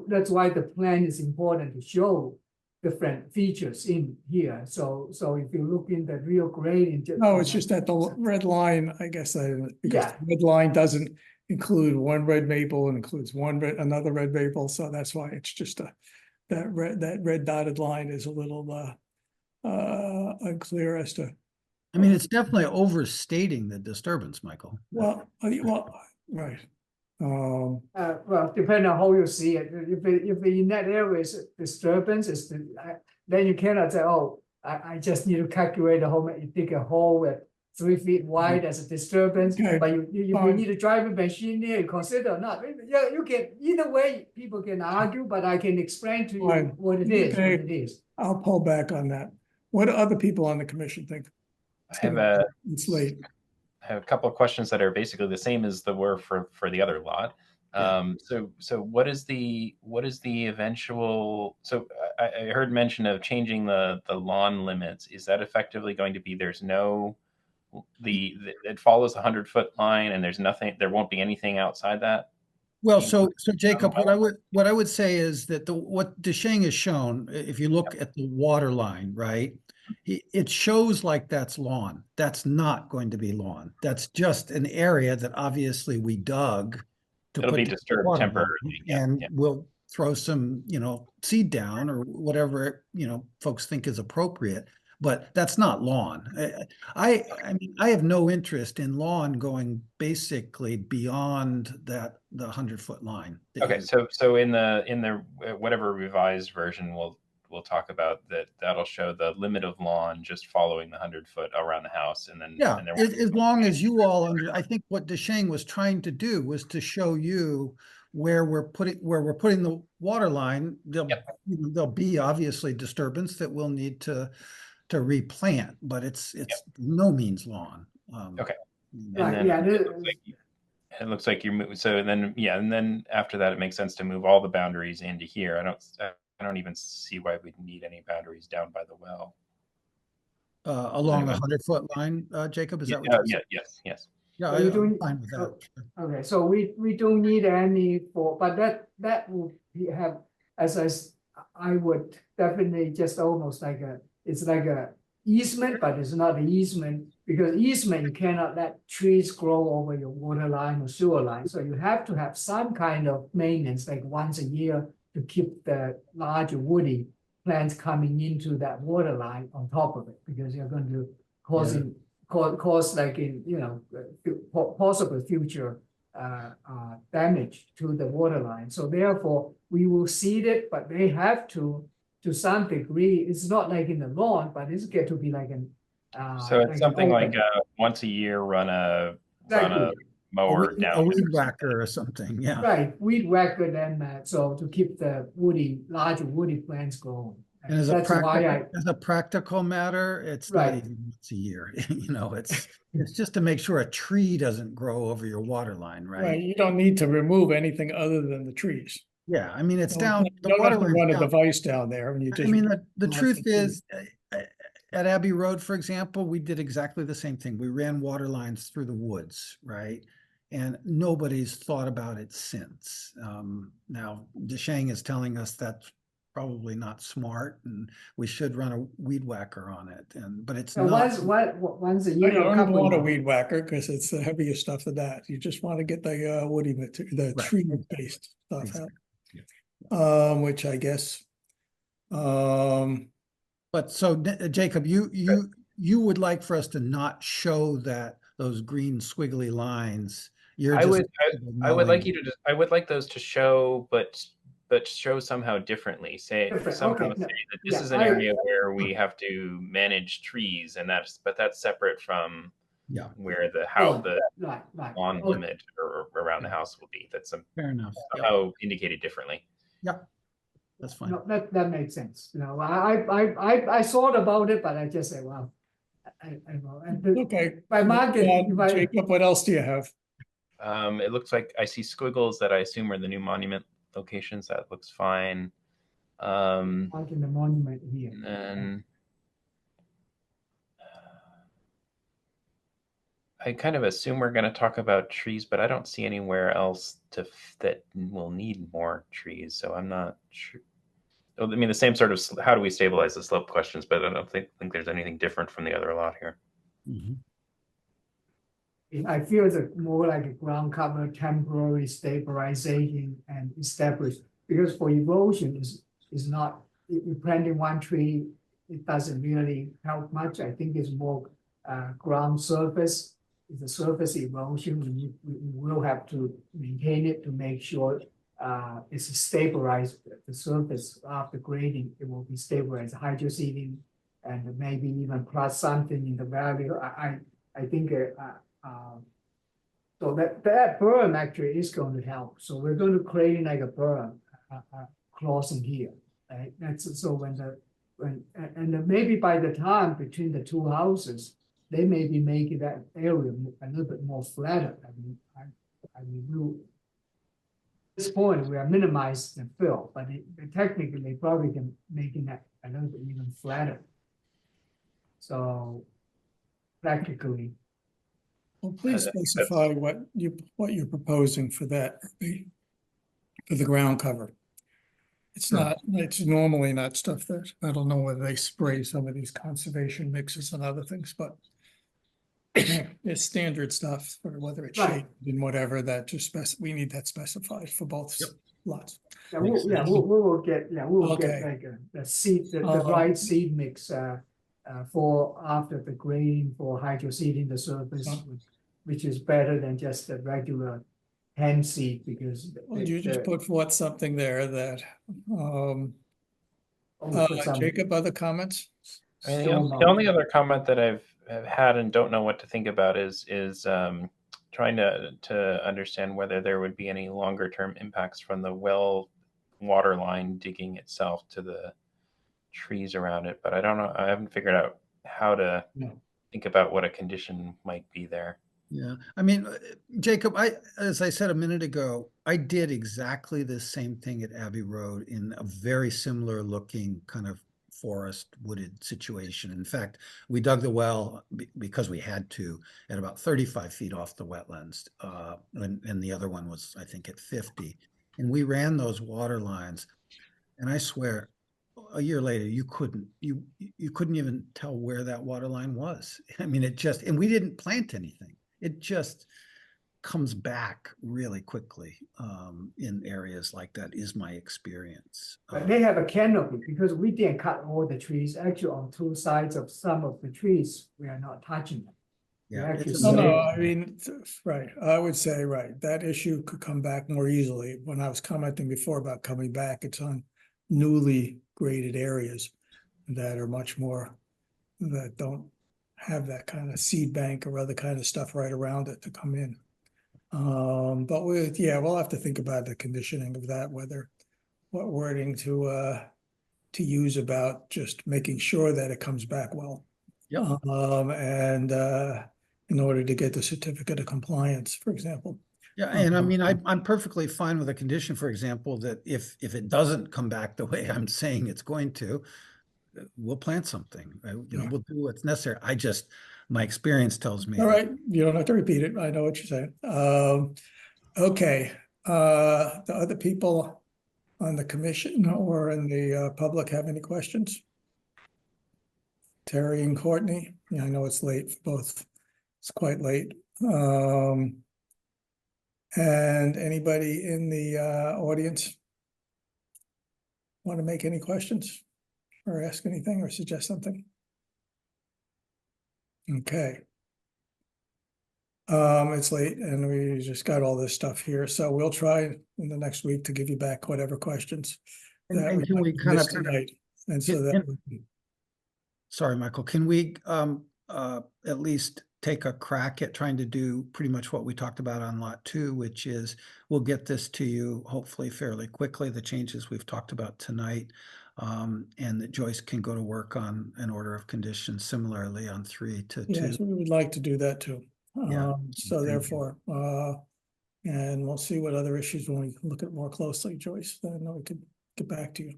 that's why the plan is important to show different features in here. So if you look in the real grading, no, it's just that the red line, I guess, because the red line doesn't include one red maple and includes another red maple, so that's why it's just that red dotted line is a little unclear as to. I mean, it's definitely overstating the disturbance, Michael. Well, right. Well, depending on how you see it, if in that area is disturbance, then you cannot say, oh, I just need to calculate the hole. You dig a hole at 3 feet wide as a disturbance, okay. But you need a driving machine there. You consider or not. Yeah, you can either way. People can argue, but I can explain to you what it is. Okay. What it is. I'll pull back on that. What do other people on the commission think? It's late. I have a couple of questions that are basically the same as the were for the other lot. So what is the eventual? So I heard mention of changing the lawn limits. Is that effectively going to be there's no it follows the 100-foot line and there's nothing, there won't be anything outside that? Well, so Jacob, what I would say is that what Deshang has shown, if you look at the water line, right, it shows like that's lawn. That's not going to be lawn. That's just an area that obviously we dug to It'll put be the disturbed water temporarily. line, Yeah, and yeah. we'll throw some, seed down or whatever, folks think is appropriate. But that's not lawn. I mean, I have no interest in lawn going basically beyond the 100-foot line. Okay, so in the whatever revised version we'll talk about that, that'll show the limit of lawn just following the 100-foot around the house, and then Yeah, and there as long as you all I think what DeShane was trying to do was to show you where we're putting the water line. There'll be obviously disturbance that we'll need to replant, but it's no means lawn. Okay. Right, And then yeah, it looks like you're moving. So and then after that, it makes sense to move all the boundaries into here. I don't even see why we'd need any boundaries down by the well. Along the 100-foot line, Jacob, is that what you're saying? Yes. Yeah, So you I'm don't- fine with that. Okay, so we don't need any but that will have, I would definitely just almost it's like a easement, but it's not an easement, because easement, you cannot let trees grow over your water line or sewer line, so you have to have some kind of maintenance, like once a year, to keep the larger woody plants coming into that water line on top of it, because you're going to cause like possible future damage to the water line. So therefore, we will seed it, but they have to some degree. It's not like in the lawn, but it's get to be like an. So it's like something like open. once a year, run a Exactly. mower down. A weed whacker or something, yeah. Right, weed whacker then, so to keep the larger woody plants growing. And as a practical matter, it's not Right. even once a year. It's just to make sure a tree doesn't grow over your water line, Right, right? you don't need to remove anything other than the trees. Yeah, I mean, it's You down, the don't water have to line's run a down. device down there and you I just. mean, the truth the is, at Abbey Road, for example, we did exactly the same thing. We ran water lines through the woods, right? And nobody's thought about it since. Now, DeShane is telling us that's probably not smart, and we should run a weed whacker on it. But it's So not. once a You year. don't even want a weed whacker because it's the heavier stuff of that. You just want to get the woody material, the Right. tree-based stuff Exactly. out. Which I guess. But so Jacob, you would like for us to not show those green squiggly lines. I would like those to show, but show somehow differently. Somehow Okay, say that this yeah, is an area where we have to manage trees, and that's separate from where the lawn Okay. limit or around the house will be. That's fair enough. Somehow indicated differently. Yeah, that's fine. No, that makes sense. I thought about it, but I just say, well, I Okay. By market, Jacob, what else do you have? It looks like I see squiggles that I assume are the new monument locations. That looks fine. Marking the monument here. And then I kind of assume we're going to talk about trees, but I don't see anywhere else that will need more trees. So I'm not sure. I mean, the same sort of how do we stabilize the slope questions, but I don't think there's anything different from the other lot here. Mm-hmm. I feel it's more like a ground cover temporary stabilization and establish, because for erosion is not, you planting one tree, it doesn't really help much. I think it's more ground surface. It's a surface erosion. We will have to maintain it to make sure it's stabilized. The surface after grading, it will be stabilized, hydroseeding, and maybe even plus something in the valley. I think so that berm actually is going to help. So we're going to create like a berm crossing here, right? That's so and maybe by the time between the two houses, they may be making that area a little bit more flatter. I mean, at this point we are minimizing the fill, but technically they probably can making that a little bit even flatter. So practically. Well, please specify what you're proposing for that, for the ground cover. It's Sure. not, it's normally not stuff that, I don't know whether they spray some of these conservation mixes and other things, but it's standard stuff, or whether it's Right. shaded and whatever, that just we need that specified for both lots. Yeah, Makes sense. we will get, we will get Okay. like a seed, the right seed mix, for after the grading for hydro seeding the surface, which is better than just the regular hand seed, because. Would you just put forth something there that, Jacob, other comments? I mean, the only other comment that I've had and don't know what to think about is trying to understand whether there would be any longer term impacts from the well water line digging itself to the trees around it. But I don't know. I haven't figured out how to think about what a condition might be there. Yeah, I mean, Jacob, as I said a minute ago, I did exactly the same thing at Abbey Road in a very similar looking kind of forest wooded situation. In fact, we dug the well because we had to at about 35 feet off the wetlands, and the other one was, I think, at 50. And we ran those water lines, and I swear, a year later, you couldn't even tell where that water line was. I mean, it just, and we didn't plant anything. It just comes back really quickly in areas like that, is my experience. But they have a canopy, because we didn't cut all the trees. Actually, on two sides of some of the trees, we are not touching them. Yeah, No, I mean, right, I would say, right, that issue could come back more easily. When I was commenting before about coming back, it's on newly graded areas that are much more, that don't have that kind of seed bank or other kind of stuff right around it to come in. But we'll have to think about the conditioning of that, what wording to use about just making sure that it comes back well. Yeah. And in order to get the certificate of compliance, for example. Yeah, and I mean, I'm perfectly fine with a condition, for example, that if it doesn't come back the way I'm saying it's going to, we'll plant something. We'll do what's necessary. My experience tells me. All right, you don't have to repeat it. I know what you're saying. Okay, the other people on the commission or in the public have any questions? Terry and Courtney? Yeah, I know it's late for both. It's quite late. And anybody in the audience want to make any questions or ask anything or suggest something? Okay. It's late and we just got all this stuff here, so we'll try in the next week to give you back whatever questions And can we kind of tonight. And so that sorry, Michael, can we at least take a crack at trying to do pretty much what we talked about on lot 2, which is we'll get this to you hopefully fairly quickly, the changes we've talked about tonight, and that Joyce can go to work on an order of conditions similarly on 3 to 2. Yes, we would like to do that too. Yeah. So therefore, and we'll see what other issues when we look at more closely, Joyce, then we could get back to you.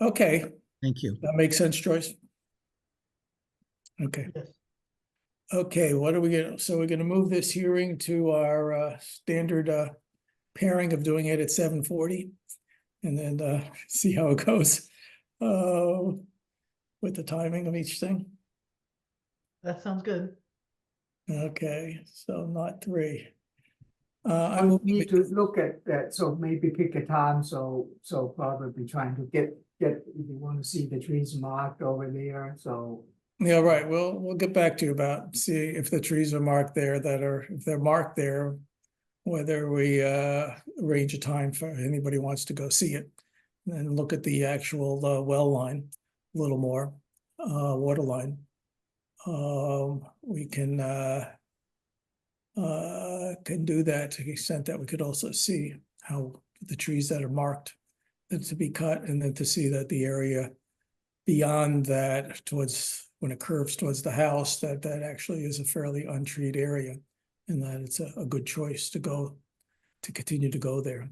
Okay. Thank you. That makes sense, Joyce? Okay. Okay, what are we gonna, so we're gonna move this hearing to our standard pairing of doing it at 7:40 and then see how it goes with the timing of each thing. That sounds good. Okay, so not 3. I will need to look at that, so maybe pick a time, so probably trying to get, if you want to see the trees marked over there, so. Yeah, right, we'll get back to you about, see if the trees are marked there if they're marked there, whether we arrange a time for anybody who wants to go see it. And look at the actual well line a little more, water line. We can do that to the extent that we could also see how the trees that are marked to be cut, and then to see that the area beyond that towards when it curves towards the house, that actually is a fairly untreed area, and that it's a good choice to continue to go there.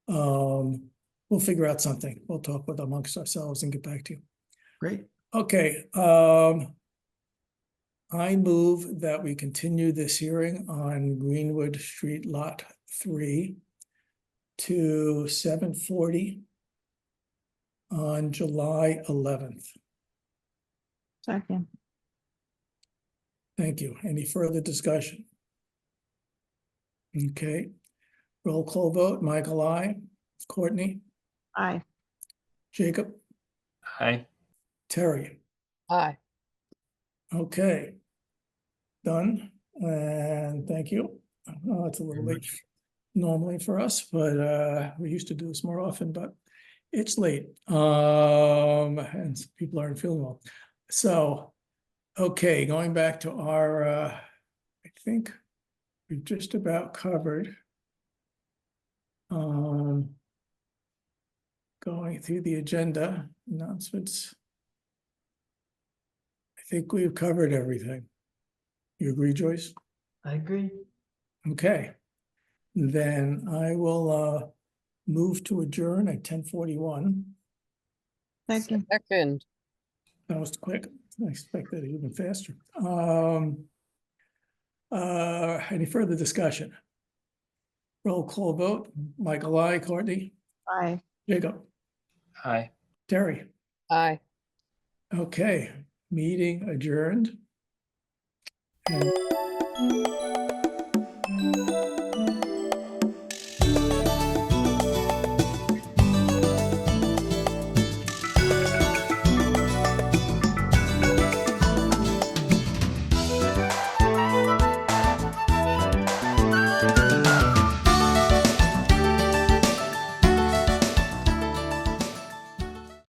We'll figure out something. We'll talk with amongst ourselves and get back to you. Great. Okay. I move that we continue this hearing on Greenwood Street Lot 3 to 7:40 on July 11th. Second. Thank you. Any further discussion? Okay. Roll call vote. Michael, I. Courtney, Aye. Jacob, Hi. Terry. Aye. Okay. Done. And thank you. It's a little late normally for us, but we used to do this more often, but it's late. And some people aren't feeling well. So, okay, going back to our, I think we've just about covered. Going through the agenda announcements. I think we've covered everything. You agree, Joyce? I agree. Okay. Then I will move to adjourn at 10:41. Second. Second. That was quick. I expected it even faster. Any further discussion? Roll call vote. Michael, I. Courtney, Aye. Jacob, Hi. Terry. Aye. Okay, meeting adjourned. And